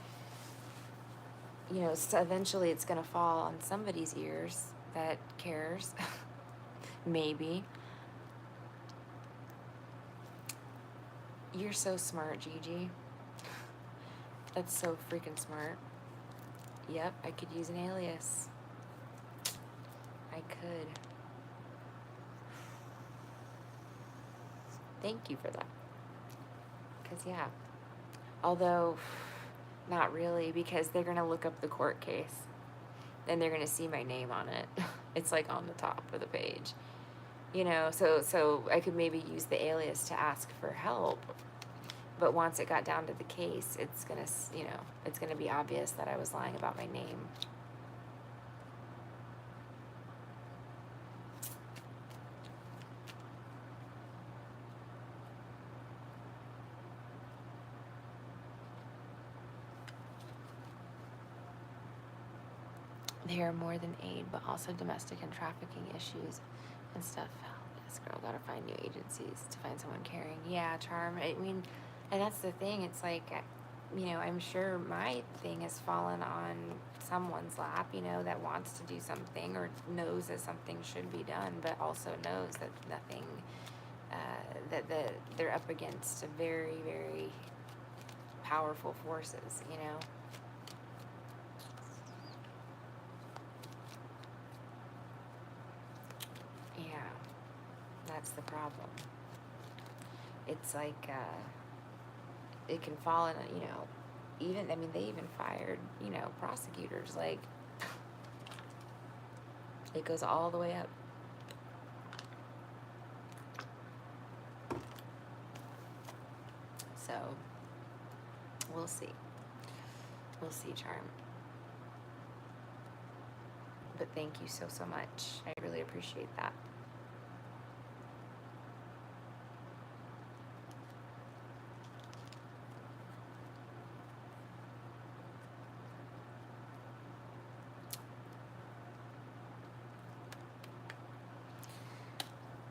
so eventually it's going to fall on somebody's ears that cares. Maybe. You're so smart, Gigi. That's so freaking smart. Yep, I could use an alias. I could. Thank you for that. Because, yeah. Although, not really, because they're going to look up the court case. Then they're going to see my name on it. It's like on the top of the page. So I could maybe use the alias to ask for help. But once it got down to the case, it's going to, it's going to be obvious that I was lying about my name. They are more than aid, but also domestic and trafficking issues and stuff. This girl gotta find new agencies to find someone caring. Yeah, Charm. I mean, and that's the thing. It's like, I'm sure my thing has fallen on someone's lap, that wants to do something or knows that something should be done, but also knows that nothing, that they're up against a very, very powerful forces. Yeah, that's the problem. It's like, it can fall in, they even fired, prosecutors. Like, it goes all the way up. So, we'll see. We'll see, Charm. But thank you so, so much. I really appreciate that.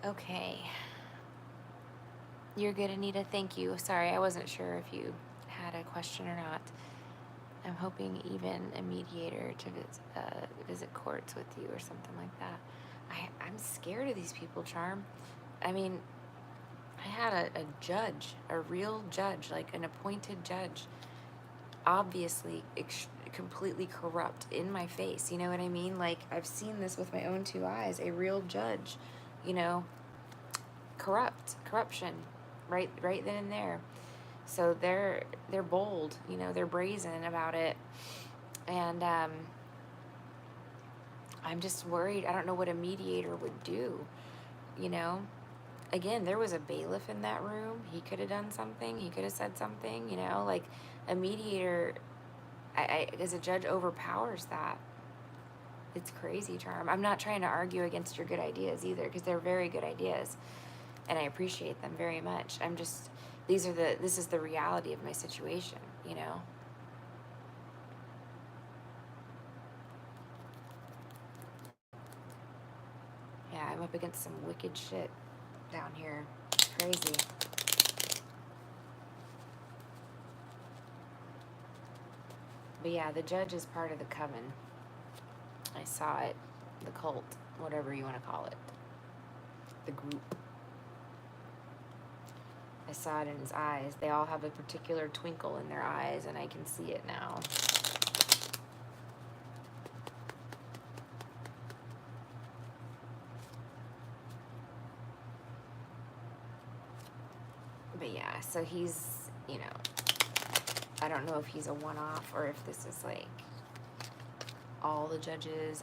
Okay. You're good, Anita. Thank you. Sorry, I wasn't sure if you had a question or not. I'm hoping even a mediator to visit courts with you or something like that. I'm scared of these people, Charm. I mean, I had a judge, a real judge, like an appointed judge, obviously completely corrupt in my face. You know what I mean? Like, I've seen this with my own two eyes. A real judge, corruption, right then and there. So they're bold, they're brazen about it, and I'm just worried. I don't know what a mediator would do. Again, there was a bailiff in that room. He could have done something. He could have said something. Like a mediator, as a judge, overpowers that. It's crazy, Charm. I'm not trying to argue against your good ideas either, because they're very good ideas, and I appreciate them very much. I'm just, this is the reality of my situation. Yeah, I'm up against some wicked shit down here. It's crazy. But yeah, the judge is part of the coven. I saw it. The cult, whatever you want to call it. The group. I saw it in his eyes. They all have a particular twinkle in their eyes, and I can see it now. But yeah, so he's, I don't know if he's a one-off or if this is like all the judges,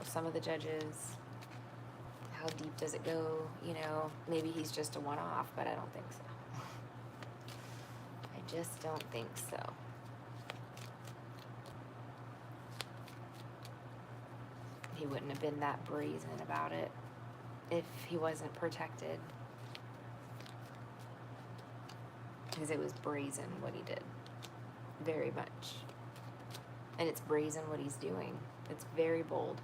some of the judges. How deep does it go? Maybe he's just a one-off, but I don't think so. I just don't think so. He wouldn't have been that brazen about it if he wasn't protected. Because it was brazen what he did. Very much. And it's brazen what he's doing. It's very bold.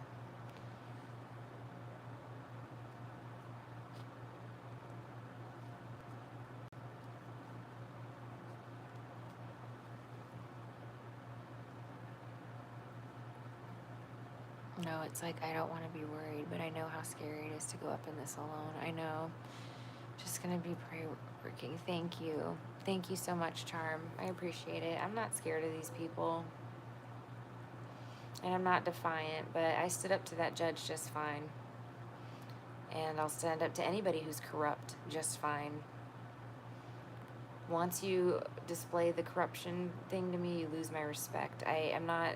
No, it's like I don't want to be worried, but I know how scary it is to go up in this alone. I know. Just gonna be working. Thank you. Thank you so much, Charm. I appreciate it. I'm not scared of these people. And I'm not defiant, but I stood up to that judge just fine. And I'll stand up to anybody who's corrupt just fine. Once you display the corruption thing to me, you lose my respect. I am not,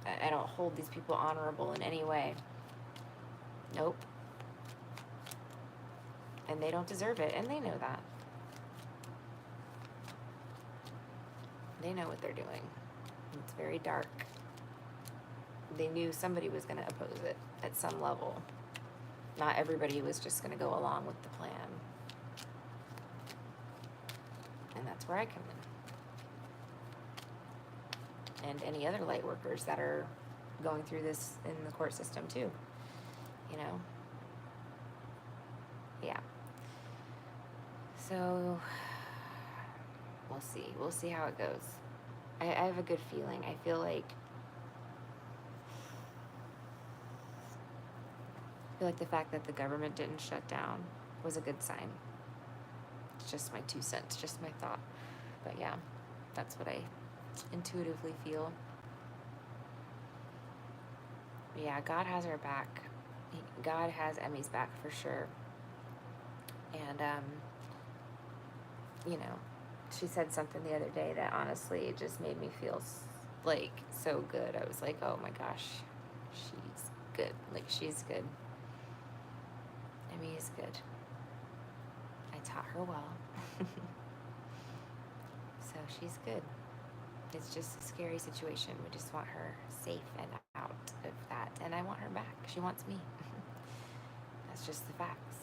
I don't hold these people honorable in any way. Nope. And they don't deserve it, and they know that. They know what they're doing. It's very dark. They knew somebody was going to oppose it at some level. Not everybody was just going to go along with the plan. And that's where I come in. And any other light workers that are going through this in the court system too. Yeah. So, we'll see. We'll see how it goes. I have a good feeling. I feel like the fact that the government didn't shut down was a good sign. It's just my 2 cents, just my thought. But yeah, that's what I intuitively feel. But yeah, God has our back. God has Emmy's back for sure. And, you know, she said something the other day that honestly, it just made me feel like so good. I was like, oh my gosh, she's good. Like, she's good. Emmy is good. I taught her well. So she's good. It's just a scary situation. We just want her safe and out of that. And I want her back. She wants me. That's just the facts.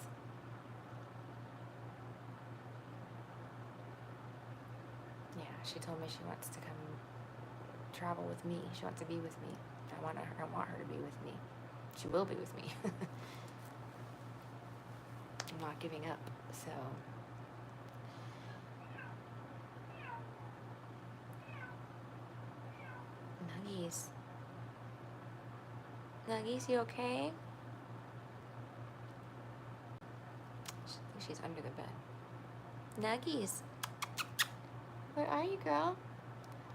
Yeah, she told me she wants to come travel with me. She wants to be with me. I want her to be with me. She will be with me. I'm not giving up, so. Nuggies. Nuggies, you okay? I think she's under the bed. Nuggies. Where are you, girl?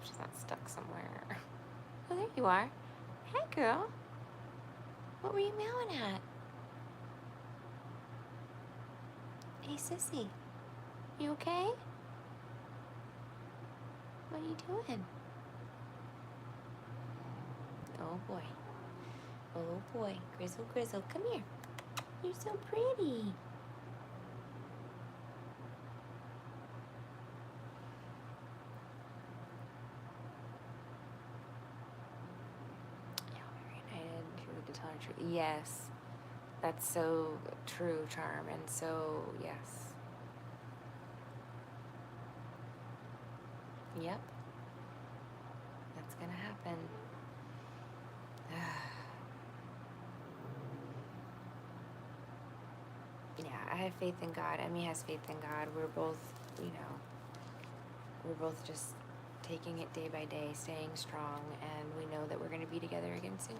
She's not stuck somewhere. Oh, there you are. Hey, girl. What were you meowing at? Hey, sissy. You okay? What are you doing? Oh, boy. Oh, boy. Grizzle, Grizzle, come here. You're so pretty. Yes, that's so true, Charm, and so, yes. Yep, that's gonna happen. Yeah, I have faith in God. Emmy has faith in God. We're both, we're both just taking it day by day, staying strong, and we know that we're gonna be together again soon,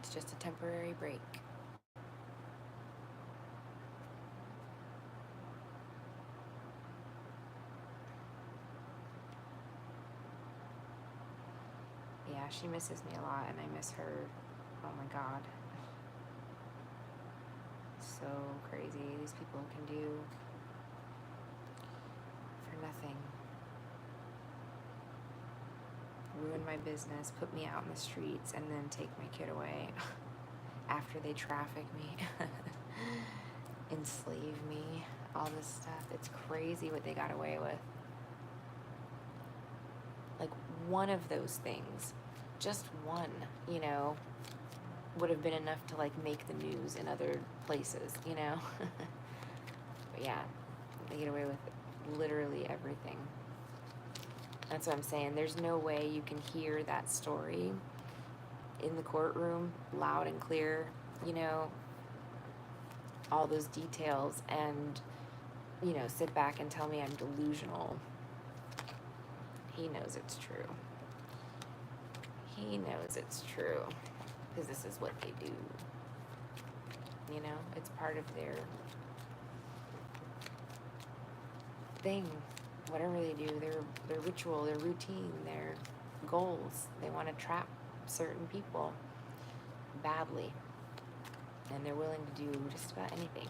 It's just a temporary break. Yeah, she misses me a lot, and I miss her. Oh my God. So crazy. These people can do for nothing. Ruin my business, put me out in the streets, and then take my kid away after they traffic me, enslave me, all this stuff. It's crazy what they got away with. Like, one of those things, just one, would have been enough to, like, make the news in other places, But yeah, they get away with literally everything. That's what I'm saying. There's no way you can hear that story in the courtroom loud and clear, all those details, and, sit back and tell me I'm delusional. He knows it's true. He knows it's true, because this is what they do. It's part of their thing. Whatever they do, their ritual, their routine, their goals. They want to trap certain people badly, and they're willing to do just about anything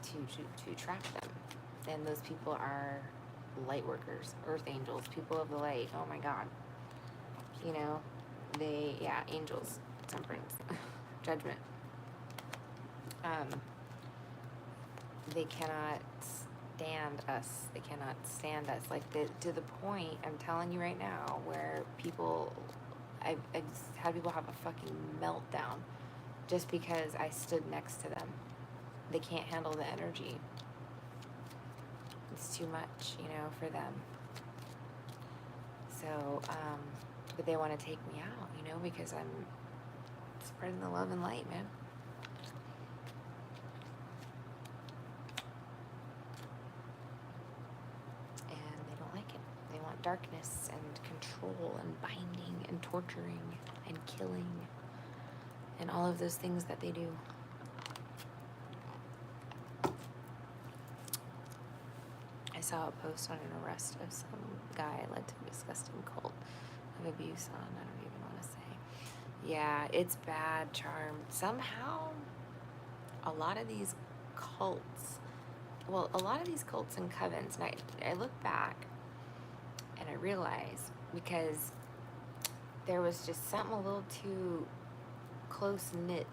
to trap them. And those people are light workers, earth angels, people of the light. Oh my God. Angels, temperance, judgment. They cannot stand us. They cannot stand us. Like, to the point, I'm telling you right now, where I've just had people have a fucking meltdown just because I stood next to them. They can't handle the energy. It's too much, for them. So, but they want to take me out, because I'm spreading the love and light, man. darkness and control and binding and torturing and killing and all of those things that they do. I saw a post on an arrest of some guy led to a disgusting cult of abuse on, I don't even want to say. Yeah, it's bad, Charm. Somehow, a lot of these cults, well, a lot of these cults and covens, and I look back and I realize, because there was just something a little too close-knit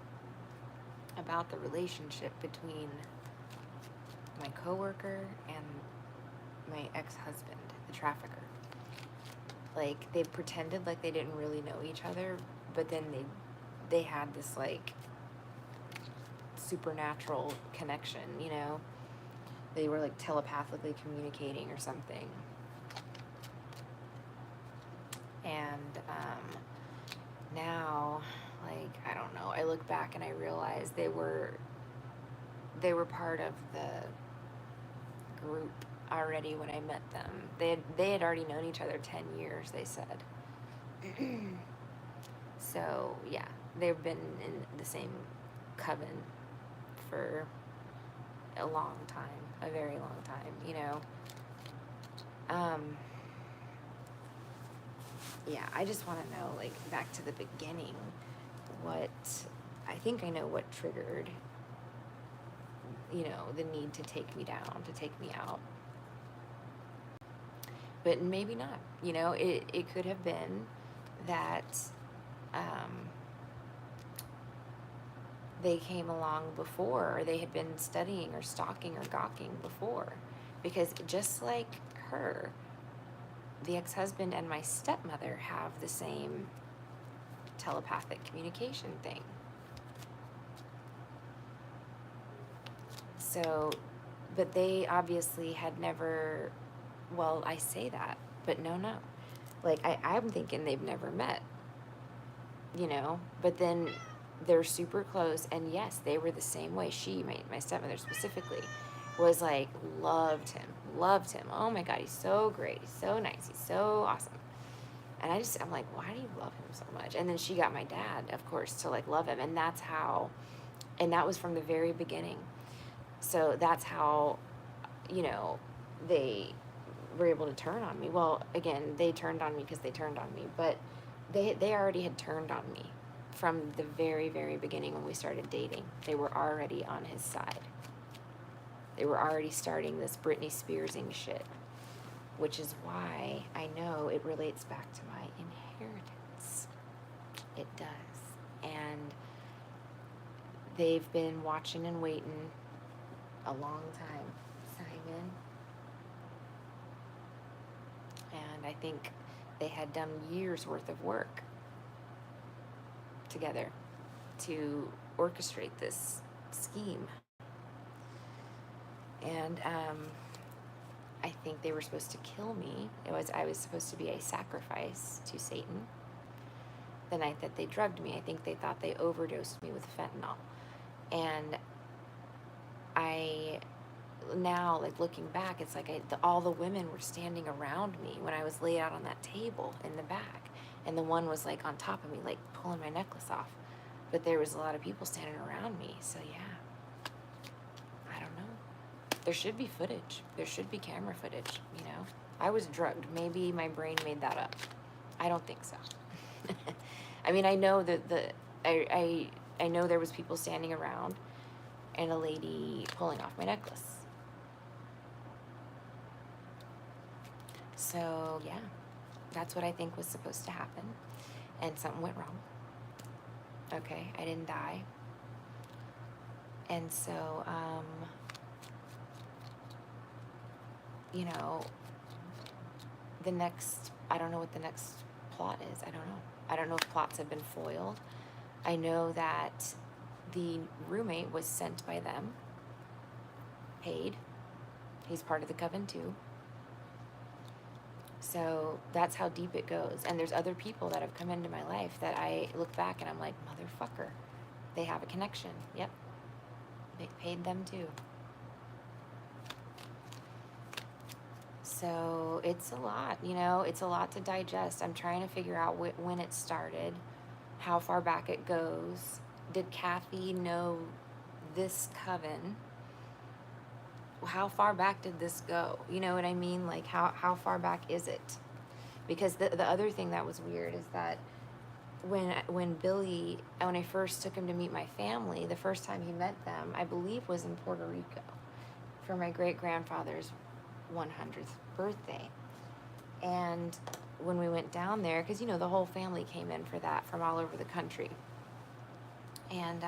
about the relationship between my coworker and my ex-husband, the trafficker. Like, they pretended like they didn't really know each other, but then they had this, like, supernatural connection, you know? They were, like, telepathically communicating or something. And now, like, I don't know, I look back and I realize they were part of the group already when I met them. They had already known each other 10 years, they said. So, yeah, they've been in the same coven for a long time, a very long time, you know. Yeah, I just want to know, like, back to the beginning, I think I know what triggered, you know, the need to take me down, to take me out. But maybe not, you know, it could have been that they came along before, or they had been studying or stalking or gawking before. Because just like her, the ex-husband and my stepmother have the same telepathic communication thing. So, but they obviously had never, well, I say that, but no. Like, I'm thinking they've never met, you know, but then they're super close, and yes, they were the same way. She, my stepmother specifically, was like, loved him. Oh my God, he's so great. He's so nice. He's so awesome. And I'm like, why do you love him so much? And then she got my dad, of course, to like love him. And that's how, and that was from the very beginning. So that's how, you know, they were able to turn on me. Well, again, they turned on me because they turned on me, but they already had turned on me from the very, very beginning when we started dating. They were already on his side. They were already starting this Britney Spearsing shit, which is why I know it relates back to my inheritance. It does. And they've been watching and waiting a long time, Simon. And I think they had done years worth of work together to orchestrate this scheme. And I think they were supposed to kill me. I was supposed to be a sacrifice to Satan the night that they drugged me. I think they thought they overdosed me with fentanyl. And now, like, looking back, it's like all the women were standing around me when I was laid out on that table in the back. And the one was, like, on top of me, like, pulling my necklace off. But there was a lot of people standing around me. So, yeah. I don't know. There should be footage. There should be camera footage, you know? I was drugged. Maybe my brain made that up. I don't think so. I mean, I know that I know there was people standing around and a lady pulling off my necklace. So, yeah, that's what I think was supposed to happen. And something went wrong. Okay, I didn't die. And so, you know, I don't know what the next plot is. I don't know. I don't know if plots have been foiled. I know that the roommate was sent by them, paid. He's part of the coven too. So that's how deep it goes. And there's other people that have come into my life that I look back and I'm like, motherfucker, they have a connection. Yep. They paid them too. So it's a lot, you know, it's a lot to digest. I'm trying to figure out when it started, how far back it goes. Did Kathy know this coven? How far back did this go? You know what I mean? Like, how far back is it? Because the other thing that was weird is that when Billy, when I first took him to meet my family, the first time he met them, I believe was in Puerto Rico for my great-grandfather's 100th birthday. And when we went down there, because, you know, the whole family came in for that from all over the country. And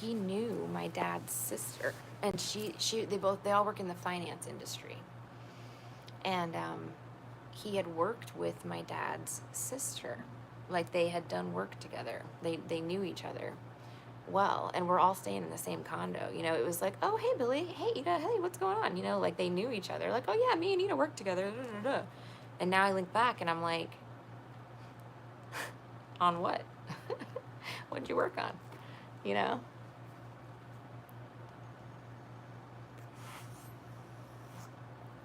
he knew my dad's sister. And they all work in the finance industry. And he had worked with my dad's sister. Like, they had done work together. They knew each other well, and we're all staying in the same condo. You know, it was like, oh, hey, Billy, hey, Ida, hey, what's going on? You know, like, they knew each other. Like, oh, yeah, me and Ida work together. Da, da, da. And now I link back, and I'm like, on what? What'd you work on? You know?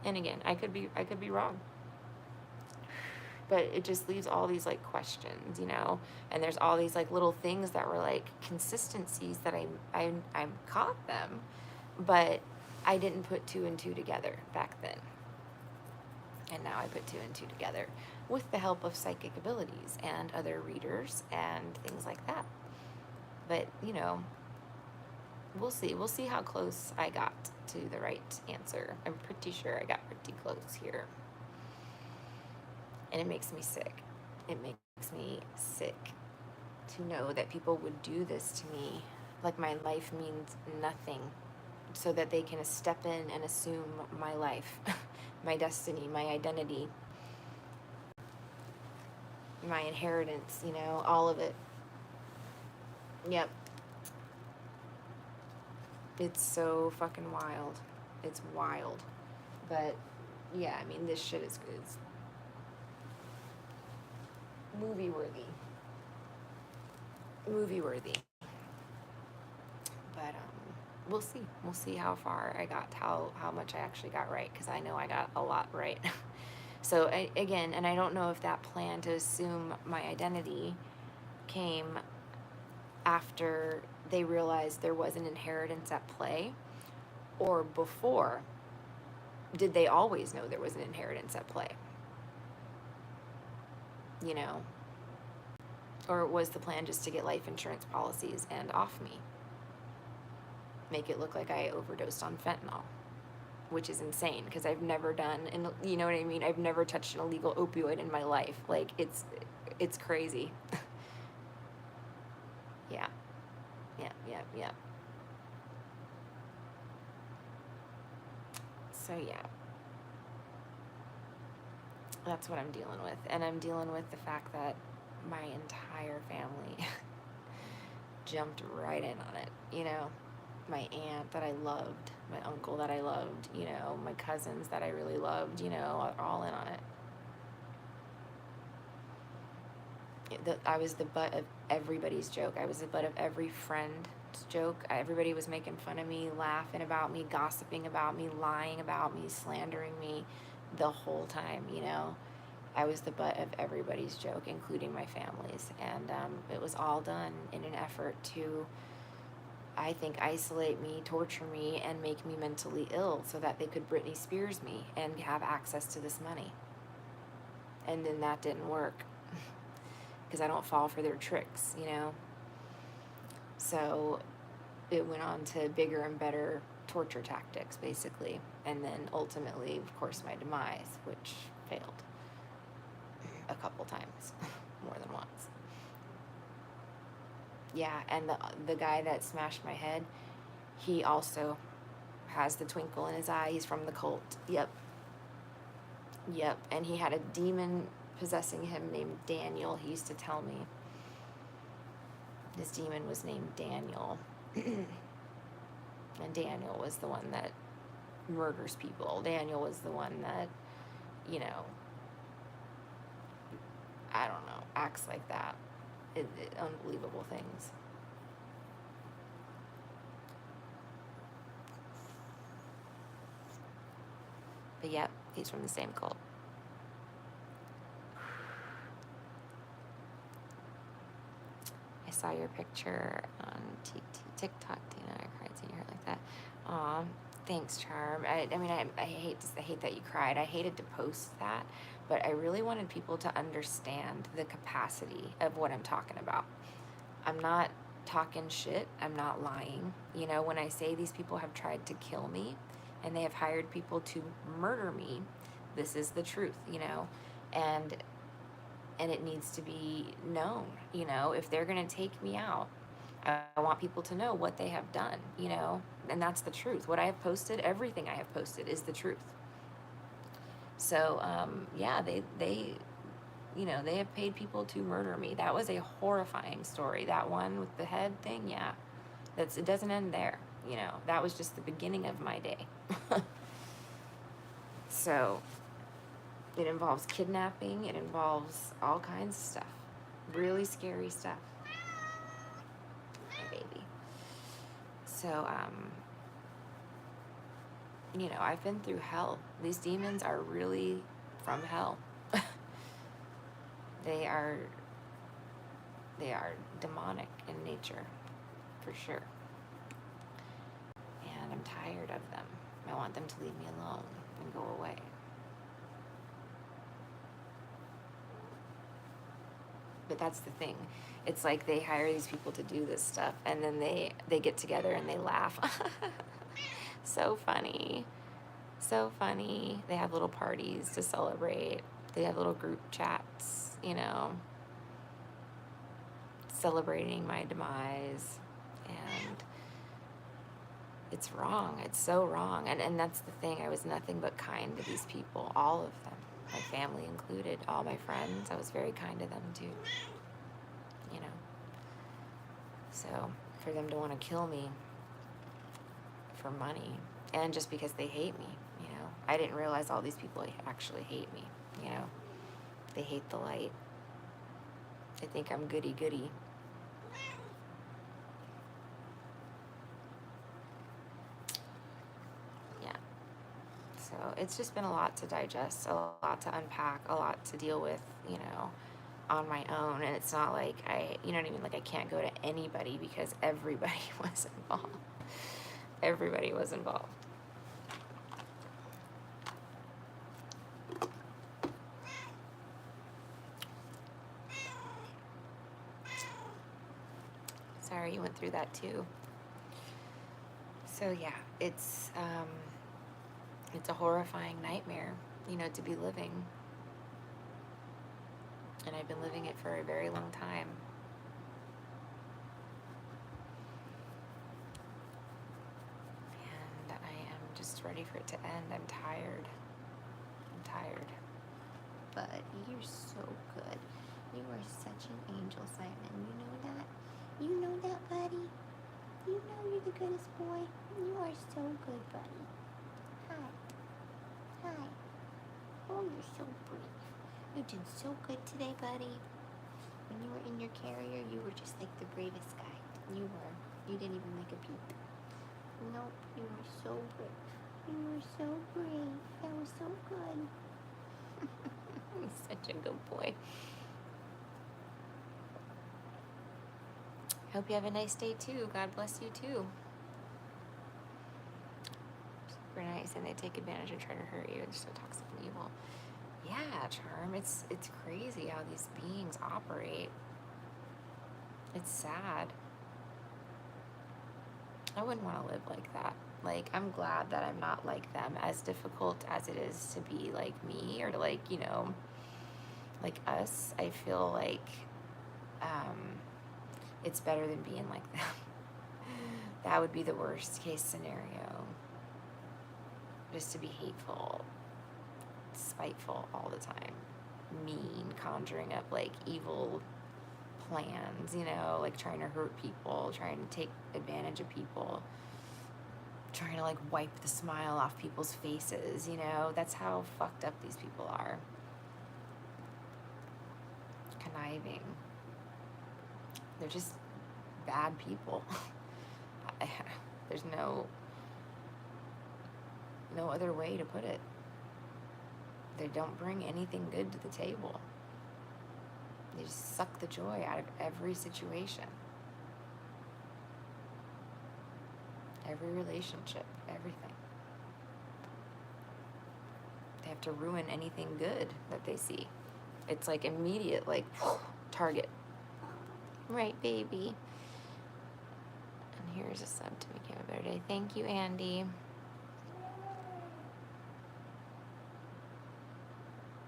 And again, I could be wrong. But it just leaves all these, like, questions, you know? And there's all these, like, little things that were, like, consistencies that I caught them, but I didn't put two and two together back then. And now I put two and two together with the help of psychic abilities and other readers and things like that. But, you know, we'll see. We'll see how close I got to the right answer. I'm pretty sure I got pretty close here. And it makes me sick. It makes me sick to know that people would do this to me. Like, my life means nothing, so that they can step in and assume my life, my destiny, my identity, my inheritance, you know, all of it. Yep. It's so fucking wild. It's wild. But, yeah, I mean, this shit is movie worthy. But we'll see. We'll see how far I got, how much I actually got right, because I know I got a lot right. So again, and I don't know if that plan to assume my identity came after they realized there was an inheritance at play, or before. Did they always know there was an inheritance at play? You know? Or was the plan just to get life insurance policies and off me? Make it look like I overdosed on fentanyl, which is insane, because I've never done, and you know what I mean? I've never touched an illegal opioid in my life. Like, it's crazy. Yeah. So yeah, that's what I'm dealing with. And I'm dealing with the fact that my entire family jumped right in on it, you know? My aunt that I loved, my uncle that I loved, you know, my cousins that I really loved, you know, are all in on it. I was the butt of everybody's joke. I was the butt of every friend's joke. Everybody was making fun of me, laughing about me, gossiping about me, lying about me, slandering me the whole time, you know? I was the butt of everybody's joke, including my family's. And it was all done in an effort to, I think, isolate me, torture me, and make me mentally ill so that they could Britney Spears me and have access to this money. And then that didn't work, because I don't fall for their tricks, you know? So it went on to bigger and better torture tactics, basically. And then ultimately, of course, my demise, which failed a couple times, more than once. Yeah, and the guy that smashed my head, he also has the twinkle in his eye. He's from the cult. Yep. And he had a demon possessing him named Daniel. He used to tell me his demon was named Daniel. And Daniel was the one that murders people. Daniel was the one that, you know, I don't know, acts like that. Unbelievable things. But yep, he's from the same cult. I saw your picture on TikTok, Tina. I cried seeing her like that. Aw, thanks, Charm. I mean, I hate that you cried. I hated to post that, but I really wanted people to understand the capacity of what I'm talking about. I'm not talking shit. I'm not lying. You know, when I say these people have tried to kill me and they have hired people to murder me, this is the truth, you know, and it needs to be known, you know, if they're going to take me out, I want people to know what they have done, you know, and that's the truth. What I have posted, everything I have posted is the truth. So, yeah, they, you know, they have paid people to murder me. That was a horrifying story. That one with the head thing, yeah, it doesn't end there. You know, that was just the beginning of my day. So it involves kidnapping. It involves all kinds of stuff. Really scary stuff. My baby. So, you know, I've been through hell. These demons are really from hell. They are demonic in nature, for sure. And I'm tired of them. I want them to leave me alone and go away. But that's the thing. It's like they hire these people to do this stuff, and then they get together and they laugh. So funny. So funny. They have little parties to celebrate. They have little group chats, you know, celebrating my demise. And it's wrong. It's so wrong. And that's the thing. I was nothing but kind to these people, all of them, my family included, all my friends. I was very kind to them too, you know. So for them to want to kill me for money, and just because they hate me, you know, I didn't realize all these people actually hate me, you know. They hate the light. They think I'm goody goody. Yeah. So it's just been a lot to digest, a lot to unpack, a lot to deal with, you know, on my own. And it's not like you know what I mean? Like I can't go to anybody because everybody was involved. Everybody was involved. Sorry you went through that too. So yeah, it's a horrifying nightmare, you know, to be living. And I've been living it for a very long time. And I am just ready for it to end. I'm tired. I'm tired. But you're so good. You are such an angel, Simon. You know that? You know that, buddy? You know you're the goodest boy. You are so good, buddy. Hi. Hi. Oh, you're so brave. You did so good today, buddy. When you were in your carrier, you were just like the bravest guy. You were. You didn't even make a peep. Nope, you were so brave. You were so brave. That was so good. He's such a good boy. Hope you have a nice day too. God bless you too. Super nice, and they take advantage and try to hurt you. They're so toxic and evil. Yeah, Charm. It's crazy how these beings operate. It's sad. I wouldn't want to live like that. Like, I'm glad that I'm not like them, as difficult as it is to be like me or to, like, you know, like us. I feel like it's better than being like them. That would be the worst case scenario. Just to be hateful, spiteful all the time, mean, conjuring up like evil plans, you know, like trying to hurt people, trying to take advantage of people, trying to like wipe the smile off people's faces, you know. That's how fucked up these people are. Conniving. They're just bad people. There's no other way to put it. They don't bring anything good to the table. They just suck the joy out of every situation. Every relationship, everything. They have to ruin anything good that they see. It's like immediate, like, target. Right, baby. And here's a sub to make you have a better day. Thank you, Andy.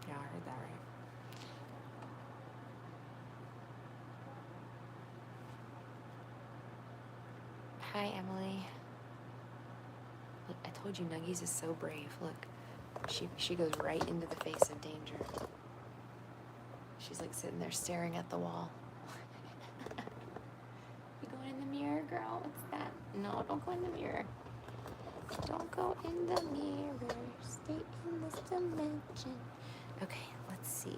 Yeah, I heard that right. Hi, Emily. Look, I told you Nuggies is so brave. Look, she goes right into the face of danger. She's like sitting there staring at the wall. You going in the mirror, girl? What's that? No, don't go in the mirror. Don't go in the mirror. Stay in this dimension. Okay, let's see.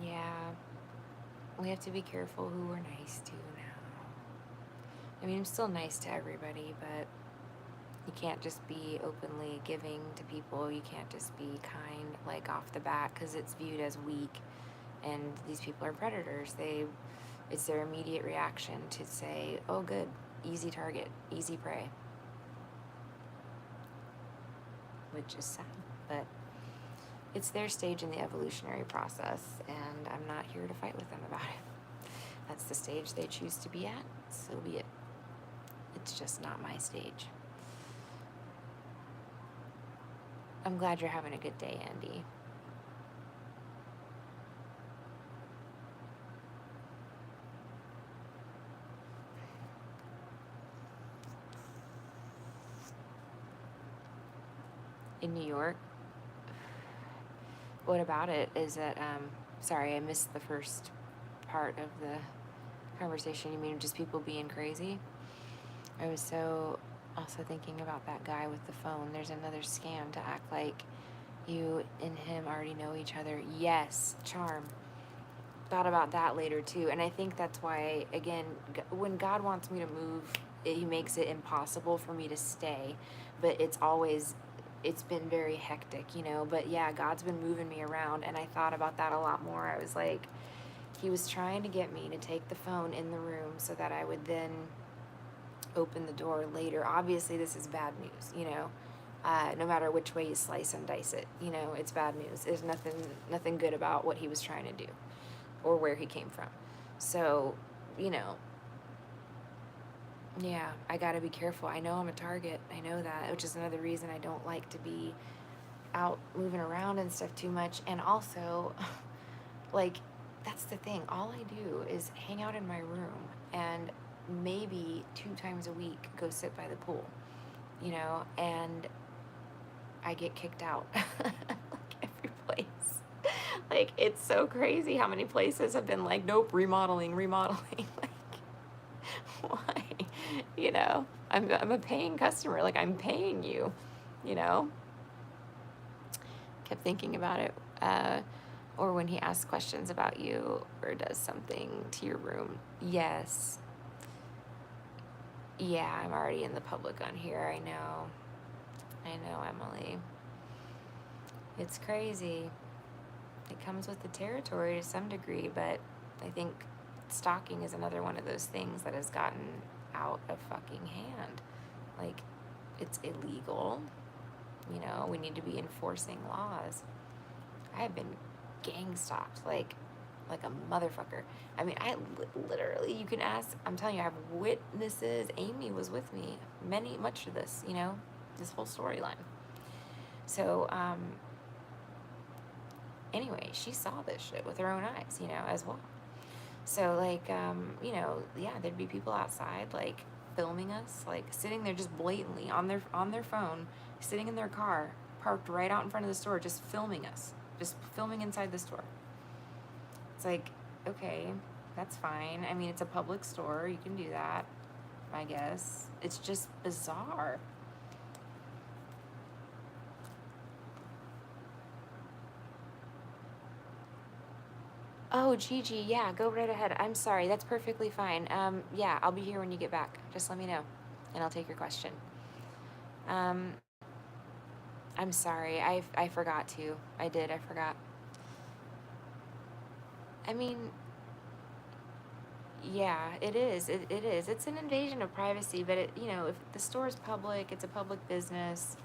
Yeah, we have to be careful who we're nice to now. I mean, I'm still nice to everybody, but you can't just be openly giving to people. You can't just be kind, like, off the bat, because it's viewed as weak. And these people are predators. It's their immediate reaction to say, oh, good, easy target, easy prey. Which is sad, but it's their stage in the evolutionary process, and I'm not here to fight with them about it. That's the stage they choose to be at, so be it. It's just not my stage. I'm glad you're having a good day, Andy. In New York? What about it is that, sorry, I missed the first part of the conversation. You mean just people being crazy? I was so also thinking about that guy with the phone. There's another scam to act like you and him already know each other. Yes, charm. Thought about that later too. And I think that's why, again, when God wants me to move, he makes it impossible for me to stay. But it's been very hectic, you know. But yeah, God's been moving me around, and I thought about that a lot more. I was like, he was trying to get me to take the phone in the room so that I would then open the door later. Obviously, this is bad news, you know. No matter which way you slice and dice it, you know, it's bad news. There's nothing good about what he was trying to do or where he came from. So, you know, yeah, I gotta be careful. I know I'm a target. I know that, which is another reason I don't like to be out moving around and stuff too much. And also, like, that's the thing. All I do is hang out in my room and maybe 2 times a week go sit by the pool, you know, and I get kicked out. Like, every place. Like, it's so crazy how many places have been like, nope, remodeling. Like, why? You know, I'm a paying customer. Like, I'm paying you, you know. Kept thinking about it. Or when he asks questions about you or does something to your room. Yes. Yeah, I'm already in the public on here. I know, Emily. It's crazy. It comes with the territory to some degree, but I think stalking is another one of those things that has gotten out of fucking hand. Like, it's illegal. You know, we need to be enforcing laws. I have been gang stalked like a motherfucker. I mean, literally, you can ask, I'm telling you, I have witnesses. Amy was with me much of this, you know, this whole storyline. So, anyway, she saw this shit with her own eyes, you know, as well. So, like, you know, yeah, there'd be people outside, like, filming us, like, sitting there just blatantly on their phone, sitting in their car, parked right out in front of the store, just filming us, just filming inside the store. It's like, okay, that's fine. I mean, it's a public store. You can do that, I guess. It's just bizarre. Oh, Gigi, yeah, go right ahead. I'm sorry, that's perfectly fine. Yeah, I'll be here when you get back. Just let me know, and I'll take your question. Um, I'm sorry, I forgot to. I forgot. I mean, yeah, it is. It is. It's an invasion of privacy, but if the store is public, it's a public business.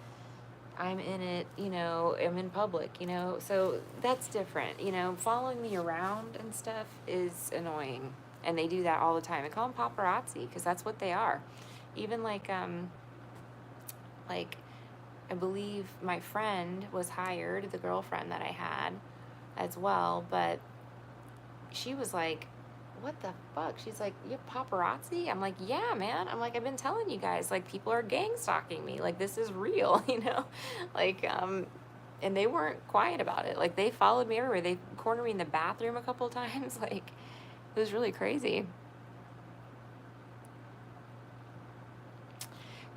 I'm in it, I'm in public, so that's different. Following me around and stuff is annoying. And they do that all the time. I call them paparazzi because that's what they are. Even like I believe my friend was hired, the girlfriend that I had as well, but she was like, what the fuck? She's like, you have paparazzi? I'm like, yeah, man. I'm like, I've been telling you guys, like, people are gang stalking me. Like, this is real, Like, and they weren't quiet about it. Like, they followed me everywhere. They cornered me in the bathroom a couple times. Like, it was really crazy.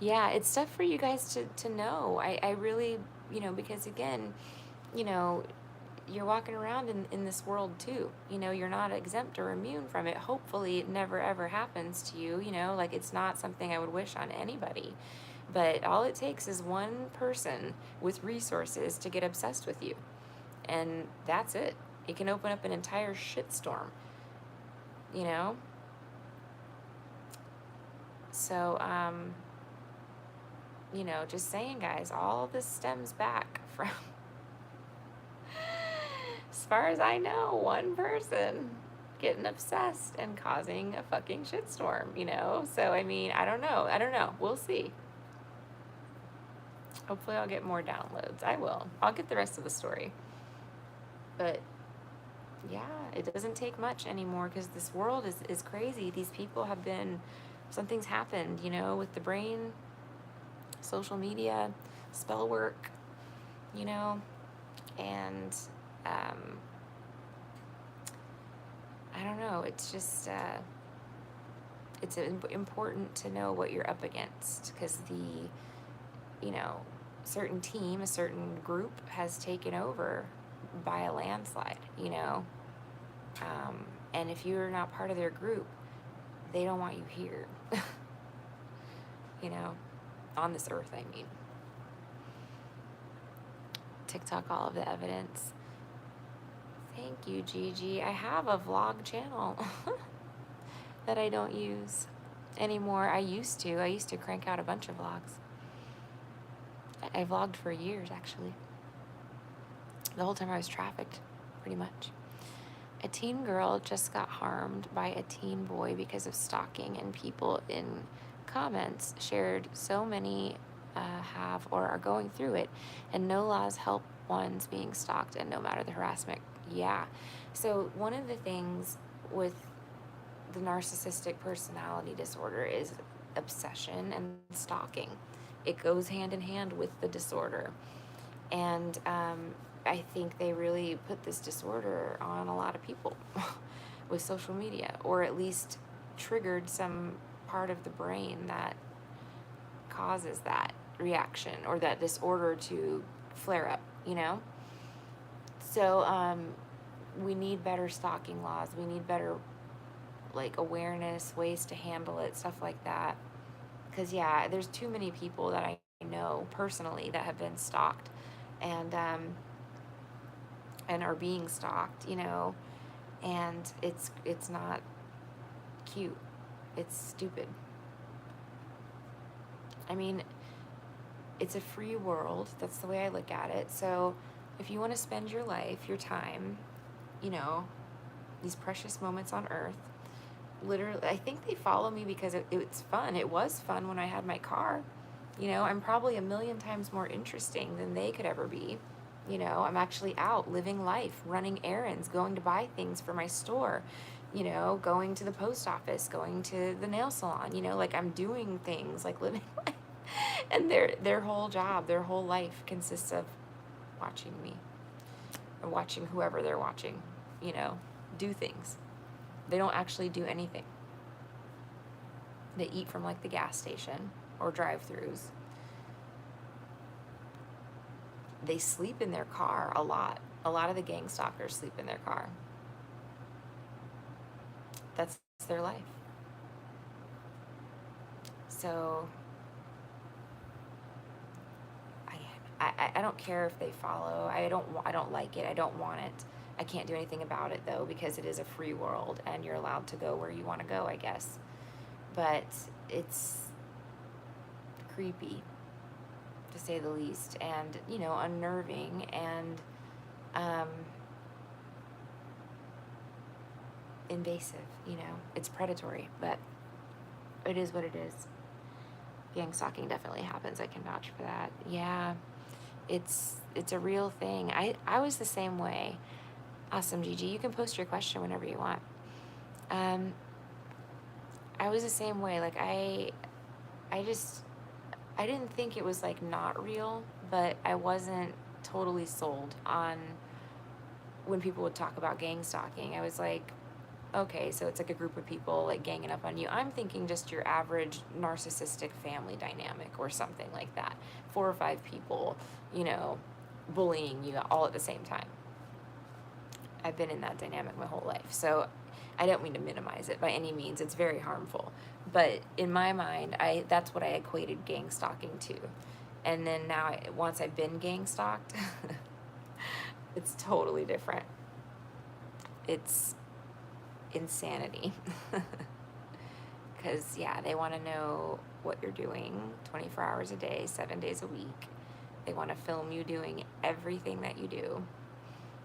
Yeah, it's stuff for you guys to know. I really, because again, you know, you're walking around in this world too. You're not exempt or immune from it. Hopefully, it never ever happens to you. Like it's not something I would wish on anybody. But all it takes is one person with resources to get obsessed with you. And that's it. It can open up an entire shitstorm, you know? So, just saying, guys, all of this stems back from, as far as I know, one person getting obsessed and causing a fucking shitstorm. So, I mean, I don't know. I don't know. We'll see. Hopefully, I'll get more downloads. I will. I'll get the rest of the story. But yeah, it doesn't take much anymore because this world is crazy. These people have been, something's happened, with the brain, social media, spell work, and I don't know. It's just, it's important to know what you're up against because certain team, a certain group has taken over by a landslide. And if you're not part of their group, they don't want you here, on this earth, I mean. TikTok, all of the evidence. Thank you, Gigi. I have a vlog channel that I don't use anymore. I used to crank out a bunch of vlogs. I vlogged for years, actually. The whole time I was trafficked, pretty much. A teen girl just got harmed by a teen boy because of stalking, and people in comments shared so many have or are going through it, and no laws help ones being stalked, and no matter the harassment. Yeah. So one of the things with the narcissistic personality disorder is obsession and stalking. It goes hand in hand with the disorder. And I think they really put this disorder on a lot of people with social media, or at least triggered some part of the brain that causes that reaction or that disorder to flare up, So we need better stalking laws. We need better awareness, ways to handle it, stuff like that. Because yeah, there's too many people that I know personally that have been stalked and are being stalked, and it's not cute. It's stupid. I mean, it's a free world. That's the way I look at it. So if you want to spend your life, your time, these precious moments on earth, literally, I think they follow me because it's fun. It was fun when I had my car. I'm probably a million times more interesting than they could ever be. I'm actually out living life, running errands, going to buy things for my store, going to the post office, going to the nail salon, I'm doing things, living life. And their whole job, their whole life consists of watching me or watching whoever they're watching, do things. They don't actually do anything. They eat from the gas station or drive-throughs. They sleep in their car a lot. A lot of the gang stalkers sleep in their car. their life. So I don't care if they follow. I don't like it. I don't want it. I can't do anything about it though, because it is a free world and you're allowed to go where you want to go, I guess. But it's creepy, to say the least, and unnerving, and invasive. It's predatory, but it is what it is. Gang stalking definitely happens. I can vouch for that. Yeah, it's a real thing. I was the same way. Awesome, Gigi. You can post your question whenever you want. I was the same way. Like I didn't think it was like not real, but I wasn't totally sold on when people would talk about gang stalking. I was like, okay, so it's like a group of people like ganging up on you. I'm thinking just your average narcissistic family dynamic or something like that. 4 or 5 people, bullying you all at the same time. I've been in that dynamic my whole life. So I don't mean to minimize it by any means. It's very harmful. But in my mind, that's what I equated gang stalking to. And then now, once I've been gang stalked, it's totally different. It's insanity. Because, yeah, they want to know what you're doing 24 hours a day, 7 days a week. They want to film you doing everything that you do.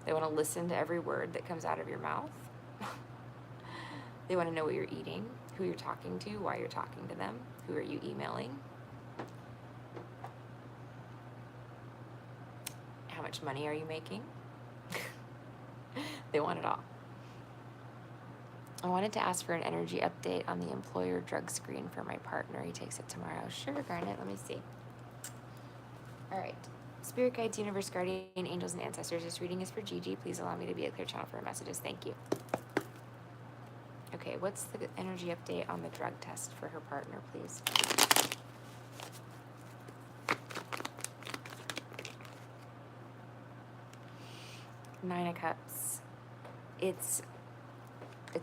They want to listen to every word that comes out of your mouth. They want to know what you're eating, who you're talking to, why you're talking to them, who are you emailing, how much money are you making. They want it all. I wanted to ask for an energy update on the employer drug screen for my partner. He takes it tomorrow. Sure, Garnet. Let me see. All right. Spirit guides, universe, guardian, angels, and ancestors. This reading is for Gigi. Please allow me to be a clear channel for her messages. Thank you. Okay, what's the energy update on the drug test for her partner, please? Nine of Cups. It's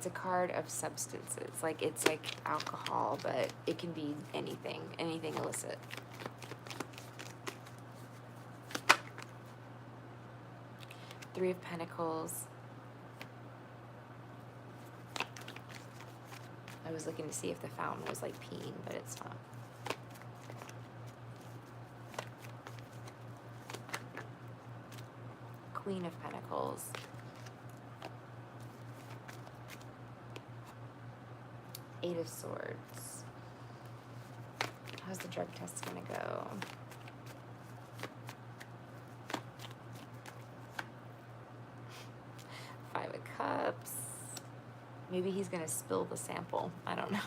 a card of substances. Like, it's like alcohol, but it can be anything illicit. Three of Pentacles. I was looking to see if the fountain was like peeing, but it's not. Queen of Pentacles. Eight of Swords. How's the drug test gonna go? Five of Cups. Maybe he's gonna spill the sample. I don't know.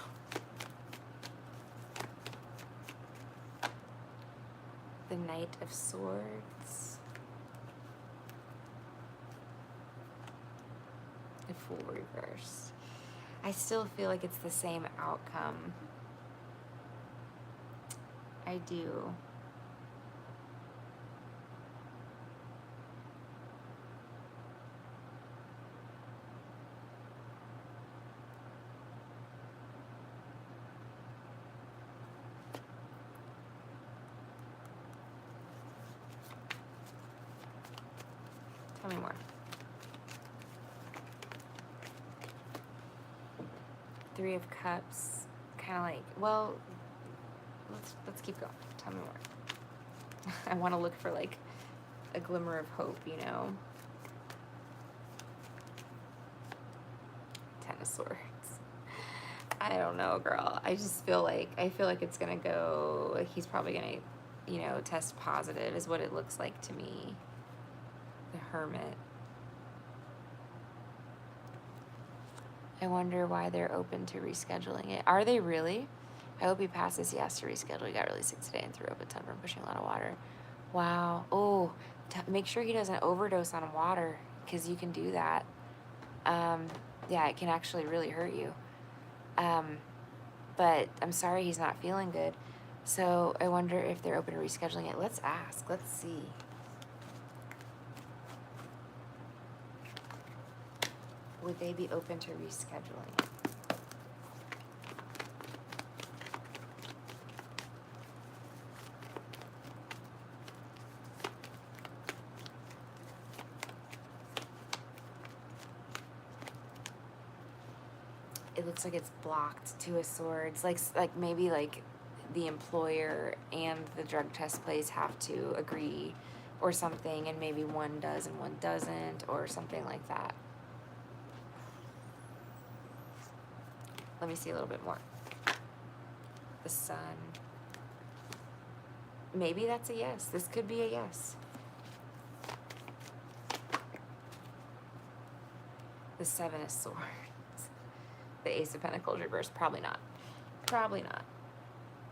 The Knight of Swords. The Fool reversed. I still feel like it's the same outcome. I do. Tell me more. Three of Cups, kind of like, well, let's keep going. Tell me more. I want to look for like a glimmer of hope, Ten of Swords. I don't know, girl. I feel like it's gonna go. He's probably gonna, test positive, is what it looks like to me. The Hermit. I wonder why they're open to rescheduling it. Are they really? I hope he passes. He has to reschedule. He got really sick today and threw up a ton from pushing a lot of water. Wow. Oh, make sure he doesn't overdose on water, because you can do that. Yeah, it can actually really hurt you. But I'm sorry he's not feeling good. So I wonder if they're open to rescheduling it. Let's ask. Let's see. Would they be open to rescheduling it? it looks like it's blocked, Two of Swords. Like maybe like the employer and the drug test place have to agree or something, and maybe one does and one doesn't, or something like that. Let me see a little bit more. The Sun. Maybe that's a yes. This could be a yes. The Seven of Swords. The Ace of Pentacles reversed. Probably not. Probably not.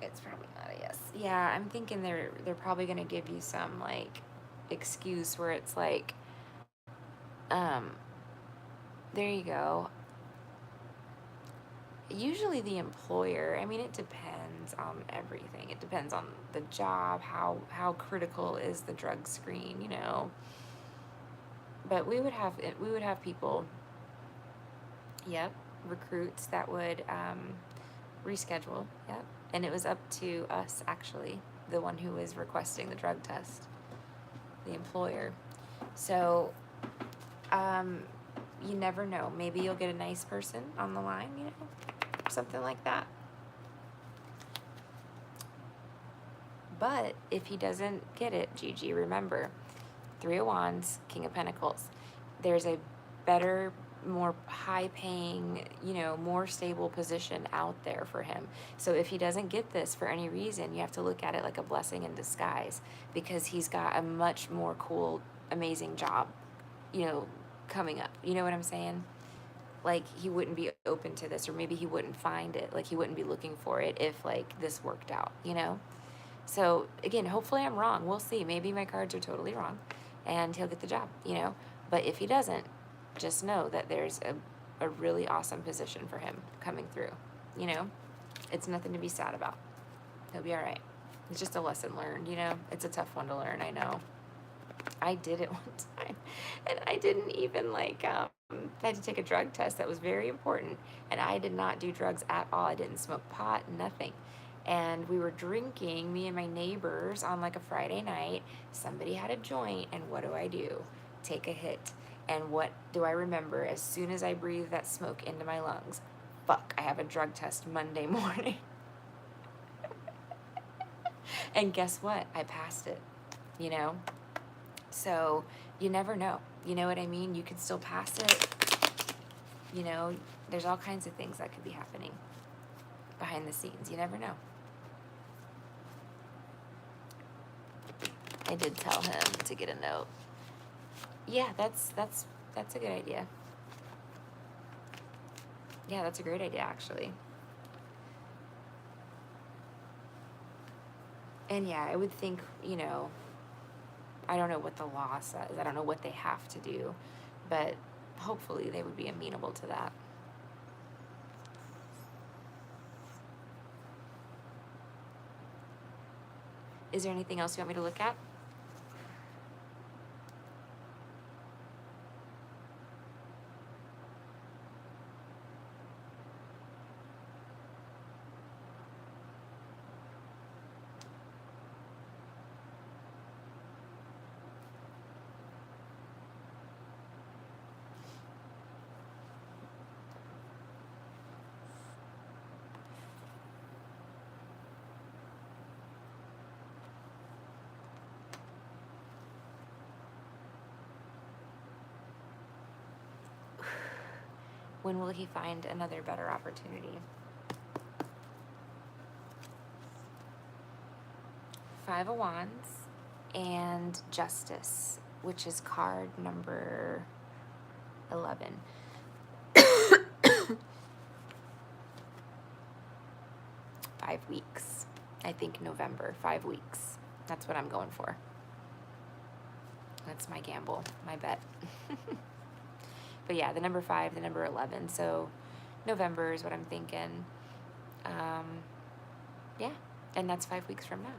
It's probably not a yes. Yeah, I'm thinking they're probably gonna give you some like excuse where it's like, there you go. Usually the employer, I mean, it depends on everything. It depends on the job, how critical is the drug screen, you know. But we would have people, yep, recruits that would reschedule, yep. And it was up to us, actually, the one who was requesting the drug test, the employer. So, you never know. Maybe you'll get a nice person on the line, you know, something like that. But if he doesn't get it, Gigi, remember, Three of Wands, King of Pentacles. There's a better, more high-paying, you know, more stable position out there for him. So if he doesn't get this for any reason, you have to look at it like a blessing in disguise, because he's got a much more cool, amazing job, you know, coming up. You know what I'm saying? Like, he wouldn't be open to this, or maybe he wouldn't find it. Like, he wouldn't be looking for it if, like, this worked out, you know? So, again, hopefully I'm wrong. We'll see. Maybe my cards are totally wrong, and he'll get the job, you know? But if he doesn't, just know that there's a really awesome position for him coming through, you know? It's nothing to be sad about. He'll be all right. It's just a lesson learned, you know? It's a tough one to learn, I know. I did it one time, and I didn't even, like, I had to take a drug test that was very important, and I did not do drugs at all. I didn't smoke pot, nothing. And we were drinking, me and my neighbors, on like a Friday night. Somebody had a joint, and what do? Take a hit. And what do I remember as soon as I breathed that smoke into my lungs? Fuck, I have a drug test Monday morning. And guess what? I passed it, you know? So you never know. You know what I mean? You could still pass it. You know, there's all kinds of things that could be happening behind the scenes. You never know. I did tell him to get a note. Yeah, that's a good idea. Yeah, that's a great idea, actually. And yeah, I would think, you know, I don't know what the law says. I don't know what they have to do, but hopefully they would be amenable to that. Is there anything else you want me to look at? When will he find another better opportunity? Five of Wands and Justice, which is card number 11. 5 weeks. I think November, 5 weeks. That's what I'm going for. That's my gamble, my bet. But yeah, the number 5, the number 11. So November is what I'm thinking. Yeah, and that's 5 weeks from now.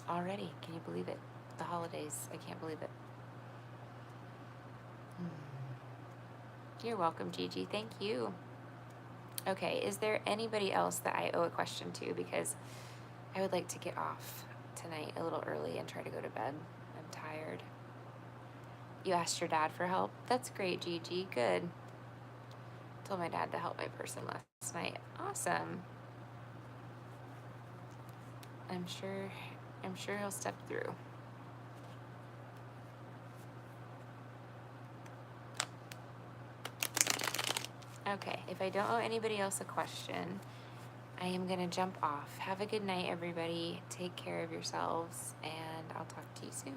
Already, can you believe it? The holidays, I can't believe it. You're welcome, Gigi. Thank you. Okay, is there anybody else that I owe a question to? Because I would like to get off tonight a little early and try to go to bed. I'm tired. You asked your dad for help? That's great, Gigi. Good. Told my dad to help my person last night. Awesome. I'm sure he'll step through. Okay, if I don't owe anybody else a question, I am gonna jump off. Have a good night, everybody. Take care of yourselves, and I'll talk to you soon.